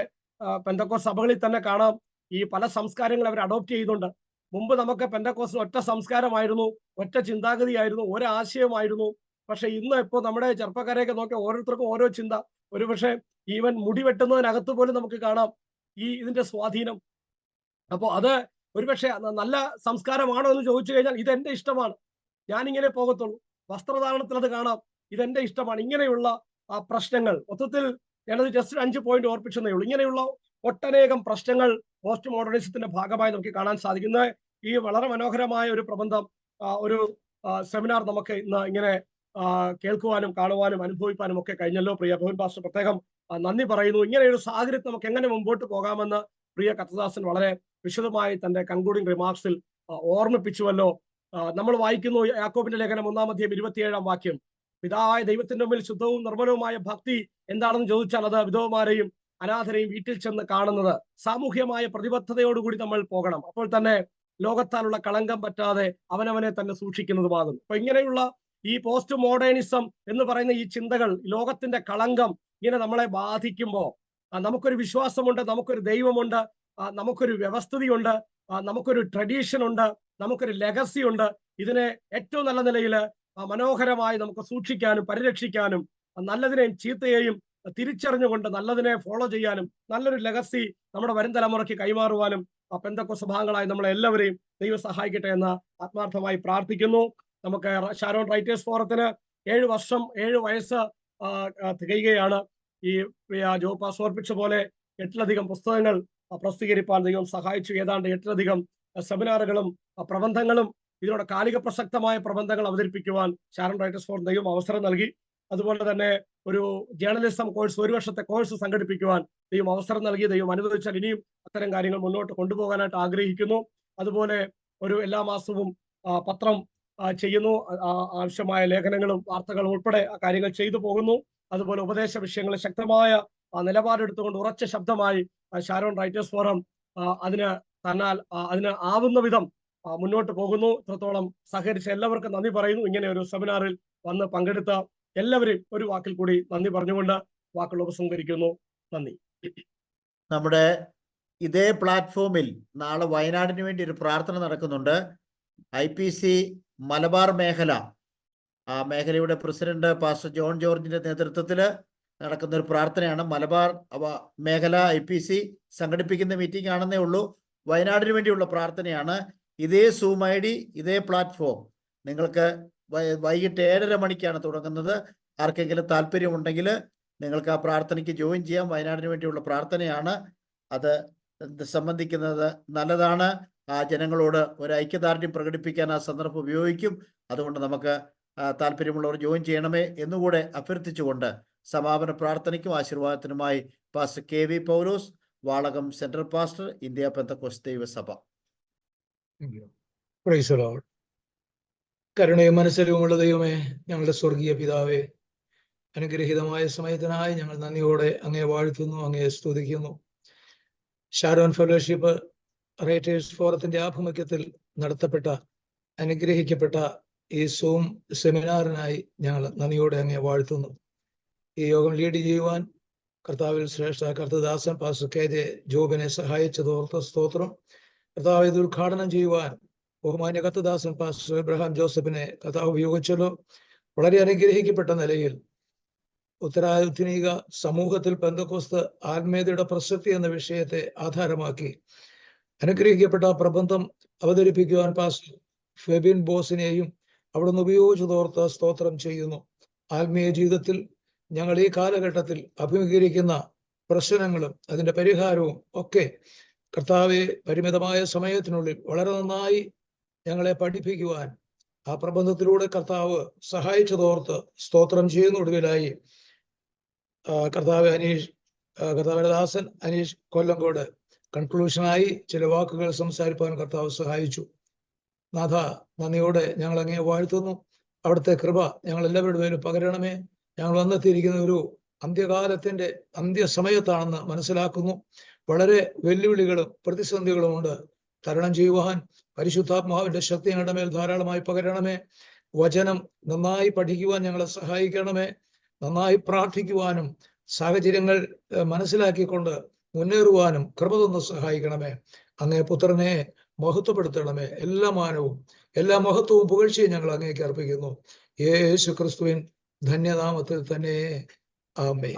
പെന്തക്കോസ്ത് സഭകളിൽ തന്നെ കാണാം, ഈ പല സംസ്കാരങ്ങൾ അവർ അഡോപ്റ്റ് ചെയ്യുന്നുണ്ട്. മുമ്പ് നമുക്ക് പെന്തക്കോസ്റ്റിൽ ഒറ്റ സംസ്കാരമായിരുന്നു, ഒറ്റ ചിന്താഗതിയായിരുന്നു, ഒരാശയമായിരുന്നു. പക്ഷെ ഇന്ന് ഇപ്പോൾ നമ്മുടെ ചെറുപ്പക്കാരെയൊക്കെ നോക്കിയാൽ ഓരോരുത്തർക്കും ഓരോ ചിന്ത. ഒരുപക്ഷെ ഈവൻ മുടി വെട്ടുന്നതിനകത്ത് പോലും നമുക്ക് കാണാം ഇതിന്റെ സ്വാധീനം. അപ്പോൾ അത് ഒരുപക്ഷെ നല്ല സംസ്കാരമാണോ എന്ന് ചോദിച്ചു കഴിഞ്ഞാൽ ഇതെന്റെ ഇഷ്ടമാണ്, ഞാനിങ്ങനെ പോകത്തുള്ളൂ. വസ്ത്രധാരണത്തിൽ അത് കാണാം, ഇതെന്റെ ഇഷ്ടമാണ്. ഇങ്ങനെയുള്ള പ്രശ്നങ്ങൾ മൊത്തത്തിൽ ഞാനത് ജസ്റ്റ് 5 പോയിന്റ് ഓർപ്പിച്ചെന്നേ ഉള്ളൂ. ഇങ്ങനെയുള്ള ഒട്ടനേകം പ്രശ്നങ്ങൾ പോസ്റ്റ് മോഡേണിസത്തിന്റെ ഭാഗമായി നമുക്ക് കാണാൻ സാധിക്കുന്ന ഈ വളരെ മനോഹരമായ ഒരു പ്രബന്ധം, ഒരു സെമിനാർ നമുക്ക് ഇന്ന് ഇങ്ങനെ കേൾക്കുവാനും കാണുവാനും അനുഭവിക്കാനും ഒക്കെ കഴിഞ്ഞല്ലോ. പ്രിയ ഭവൻ പാസ്റ്റർ പ്രത്യേകം നന്ദി പറയുന്നു. ഇങ്ങനെയൊരു സാഹചര്യത്തിൽ നമുക്ക് എങ്ങനെ മുമ്പോട്ട് പോകാമെന്ന് പ്രിയ കർത്തദാസൻ വളരെ വിശദമായി തന്റെ കൺക്ലൂഡിംഗ് റിമാർക്സിൽ ഓർമ്മിപ്പിച്ചുവല്ലോ. നമ്മൾ വായിക്കുന്നു യാക്കോബിന്റെ ലേഖനം 1-ാം അധ്യായം 27-ാം വാക്യം. പിതാവായ ദൈവത്തിന്റെ മുമ്പിൽ ശുദ്ധവും നിർമ്മലവുമായ ഭക്തി എന്താണെന്ന് ചോദിച്ചാൽ അത് വിധവമാരെയും അനാഥരെയും വീട്ടിൽ ചെന്ന് കാണുന്നത്. സാമൂഹ്യമായ പ്രതിബദ്ധതയോടുകൂടി നമ്മൾ പോകണം. അപ്പോൾ തന്നെ ലോകത്താലുള്ള കളങ്കം പറ്റാതെ അവനവനെ തന്നെ സൂക്ഷിക്കുന്നതുമാകും. അപ്പൊ ഇങ്ങനെയുള്ള ഈ പോസ്റ്റ് മോഡേണിസം എന്ന് പറയുന്ന ഈ ചിന്തകൾ, ലോകത്തിന്റെ കളങ്കം ഇങ്ങനെ നമ്മളെ ബാധിക്കുമ്പോൾ നമുക്കൊരു വിശ്വാസമുണ്ട്, നമുക്കൊരു ദൈവമുണ്ട്, നമുക്കൊരു വ്യവസ്ഥിതിയുണ്ട്, നമുക്കൊരു ട്രഡീഷൻ ഉണ്ട്, നമുക്കൊരു ലെഗസി ഉണ്ട്. ഇതിനെ ഏറ്റവും നല്ല നിലയിൽ മനോഹരമായി നമുക്ക് സൂക്ഷിക്കാനും പരിരക്ഷിക്കാനും നല്ലതിനെയും ചീത്തയെയും തിരിച്ചറിഞ്ഞുകൊണ്ട് നല്ലതിനെ ഫോളോ ചെയ്യാനും നല്ലൊരു ലെഗസി നമ്മുടെ വരും തലമുറയ്ക്ക് കൈമാറുവാനും പെന്തക്കോസ്ത് സഭാംഗങ്ങളായി നമ്മളെ എല്ലാവരെയും ദൈവം സഹായിക്കട്ടെ എന്ന് ആത്മാർത്ഥമായി പ്രാർത്ഥിക്കുന്നു. നമുക്ക് ഷാരോൺ റൈറ്റേഴ്സ് ഫോറത്തിന് 7 വർഷം 7 വയസ്സ് തികയുകയാണ്. ഈ ജോപാസ് ഓർപ്പിച്ച പോലെ 8-ലധികം പുസ്തകങ്ങൾ പ്രസിദ്ധീകരിപ്പാൻ ദൈവം സഹായിച്ചു. ഏതാണ്ട് 8-ലധികം സെമിനാറുകളും പ്രബന്ധങ്ങളും ഇതിനോട് കാലിക പ്രസക്തമായ പ്രബന്ധങ്ങൾ അവതരിപ്പിക്കുവാൻ ഷാരോൺ റൈറ്റേഴ്സ് ഫോറം ദൈവം അവസരം നൽകി. അതുപോലെ തന്നെ ഒരു ജേർണലിസം കോഴ്സ്, 1 വർഷത്തെ കോഴ്സ് സംഘടിപ്പിക്കുവാൻ ദൈവം അവസരം നൽകി. ദൈവം അനുവദിച്ചാൽ ഇനിയും അത്തരം കാര്യങ്ങൾ മുന്നോട്ട് കൊണ്ടുപോകാനായിട്ട് ആഗ്രഹിക്കുന്നു. അതുപോലെ ഒരു എല്ലാ മാസവും പത്രം ചെയ്യുന്നു. ആവശ്യമായ ലേഖനങ്ങളും വാർത്തകളും ഉൾപ്പെടെ ആ കാര്യങ്ങൾ ചെയ്തു പോകുന്നു. അതുപോലെ ഉപദേശ വിഷയങ്ങളിൽ ശക്തമായ നിലപാടെടുത്തുകൊണ്ട് ഉറച്ച ശബ്ദമായി ഷാരോൺ റൈറ്റേഴ്സ് ഫോറം അതിന് ആവുന്ന വിധം മുന്നോട്ട് പോകുന്നു. ഇത്രത്തോളം സഹകരിച്ച എല്ലാവർക്കും നന്ദി പറയുന്നു. ഇങ്ങനെ ഒരു സെമിനാറിൽ വന്ന് പങ്കെടുത്ത എല്ലാവരെയും ഒരു വാക്കിൽ കൂടി നന്ദി പറഞ്ഞുകൊണ്ട് വാക്കുകൾ ഉപസംഹരിക്കുന്നു. നന്ദി. നമ്മുടെ ഇതേ പ്ലാറ്റ്ഫോമിൽ നാളെ വയനാടിന് വേണ്ടി ഒരു പ്രാർത്ഥന നടക്കുന്നുണ്ട്. IPC മലബാർ മേഖല, ആ മേഖലയുടെ പ്രസിഡന്റ് പാസ്റ്റർ ജോൺ ജോർജിന്റെ നേതൃത്വത്തിൽ നടക്കുന്ന ഒരു പ്രാർത്ഥനയാണ്. മലബാർ മേഖല IPC സംഘടിപ്പിക്കുന്ന മീറ്റിംഗ് ആണെന്നേ ഉള്ളൂ. വയനാടിന് വേണ്ടിയുള്ള പ്രാർത്ഥനയാണ്. ഇതേ സൂം ID, ഇതേ പ്ലാറ്റ്ഫോം. നിങ്ങൾക്ക് വൈകിട്ട് 7:30 മണിക്കാണ് തുടങ്ങുന്നത്. ആർക്കെങ്കിലും താല്പര്യമുണ്ടെങ്കിൽ നിങ്ങൾക്ക് ആ പ്രാർത്ഥനയ്ക്ക് ജോയിൻ ചെയ്യാം. വയനാടിന് വേണ്ടിയുള്ള പ്രാർത്ഥനയാണ്. അത് സംബന്ധിക്കുന്നത് നല്ലതാണ്. ആ ജനങ്ങളോട് ഒരു ഐക്യദാർഢ്യം പ്രകടിപ്പിക്കാൻ ആ സന്ദർഭം ഉപയോഗിക്കും. അതുകൊണ്ട് നമുക്ക് താല്പര്യമുള്ളവർ ജോയിൻ ചെയ്യണമേ എന്നുകൂടെ അഭ്യർത്ഥിച്ചുകൊണ്ട് സമാപന പ്രാർത്ഥനയ്ക്കും ആശീർവാദത്തിനുമായി pastor KV Paulose, Valakom central pastor, India Pentecost ദൈവസഭ. Praise the Lord. കരുണയും മനസ്സലിവുമുള്ള ദൈവമേ, ഞങ്ങളുടെ സ്വർഗീയ പിതാവേ, അനുഗ്രഹീതമായ സമയത്തിനായി ഞങ്ങൾ നന്ദിയോടെ അങ്ങയെ വാഴ്ത്തുന്നു, അങ്ങയെ സ്തുതിക്കുന്നു. ഷാരോൺ ഫെലോഷിപ്പ് റൈറ്റേഴ്സ് ഫോറത്തിന്റെ ആഭിമുഖ്യത്തിൽ നടത്തപ്പെട്ട അനുഗ്രഹിക്കപ്പെട്ട ഈ സൂം സെമിനാറിനായി ഞങ്ങൾ നന്ദിയോടെ അങ്ങയെ വാഴ്ത്തുന്നു. ഈ യോഗം ലീഡ് ചെയ്യുവാൻ കർത്താവിൽ ശ്രേഷ്ഠ കർത്തദാസൻ പാസ്റ്റർ KJ ജോബിനെ സഹായിച്ചതോർത്ത സ്തോത്രം. കർത്താവ് ഇത് ഉദ്ഘാടനം ചെയ്യുവാൻ ബഹുമാന്യ കർത്തദാസൻ പാസ്റ്റർ എബ്രഹാം ജോസഫിനെ കർത്താവ് ഉപയോഗിച്ചല്ലോ. വളരെ അനുഗ്രഹിക്കപ്പെട്ട നിലയിൽ ഉത്തരാധുനിക സമൂഹത്തിൽ പെന്തക്കോസ്ത് ആത്മീയതയുടെ പ്രസക്തി എന്ന വിഷയത്തെ ആധാരമാക്കി അനുഗ്രഹിക്കപ്പെട്ട പ്രബന്ധം അവതരിപ്പിക്കുവാൻ പാസ്റ്റർ ഫെബിൻ ബോസിനെയും അവിടുന്ന് ഉപയോഗിച്ചതോർത്ത് സ്തോത്രം ചെയ്യുന്നു. ആത്മീയ ജീവിതത്തിൽ ഞങ്ങൾ ഈ കാലഘട്ടത്തിൽ അഭിമുഖീകരിക്കുന്ന പ്രശ്നങ്ങളും അതിൻ്റെ പരിഹാരവും ഒക്കെ കർത്താവെ പരിമിതമായ സമയത്തിനുള്ളിൽ വളരെ നന്നായി ഞങ്ങളെ പഠിപ്പിക്കുവാൻ ആ പ്രബന്ധത്തിലൂടെ കർത്താവ് സഹായിച്ചതോർത്ത് സ്തോത്രം ചെയ്യുന്ന. ഒടുവിലായി കർത്താവിന്റെ ദാസൻ അനീഷ് കൊല്ലങ്കോട് കൺക്ലൂഷനായി ചില വാക്കുകൾ സംസാരിപ്പാൻ കർത്താവ് സഹായിച്ചു. നാഥ, നന്ദിയോടെ ഞങ്ങൾ അങ്ങേ വാഴ്ത്തുന്നു. അവിടുത്തെ കൃപ ഞങ്ങൾ എല്ലാവരുടെ മേലും പകരണമേ. ഞങ്ങൾ വന്നെത്തിയിരിക്കുന്ന ഒരു അന്ത്യകാലത്തിന്റെ അന്ത്യസമയത്താണെന്ന് മനസ്സിലാക്കുന്നു. വളരെ വെല്ലുവിളികളും പ്രതിസന്ധികളുമുണ്ട്. തരണം ചെയ്യുവാൻ പരിശുദ്ധാത്മാവിന്റെ ശക്തി ഞങ്ങളുടെ മേൽ ധാരാളമായി പകരണമേ. വചനം നന്നായി പഠിക്കുവാൻ ഞങ്ങളെ സഹായിക്കണമേ. നന്നായി പ്രാർത്ഥിക്കുവാനും സാഹചര്യങ്ങൾ മനസ്സിലാക്കിക്കൊണ്ട് മുന്നേറുവാനും കൃപ തന്ന് സഹായിക്കണമേ. അങ്ങേ പുത്രനെ മഹത്വപ്പെടുത്തണമേ. എല്ലാ മാനവും എല്ലാ മഹത്വവും പുകഴ്ചയും ഞങ്ങൾ അങ്ങേക്ക് അർപ്പിക്കുന്നു. യേശു ക്രിസ്തുവിൻ ധന്യനാമത്തിൽ തന്നെ. ആമേൻ.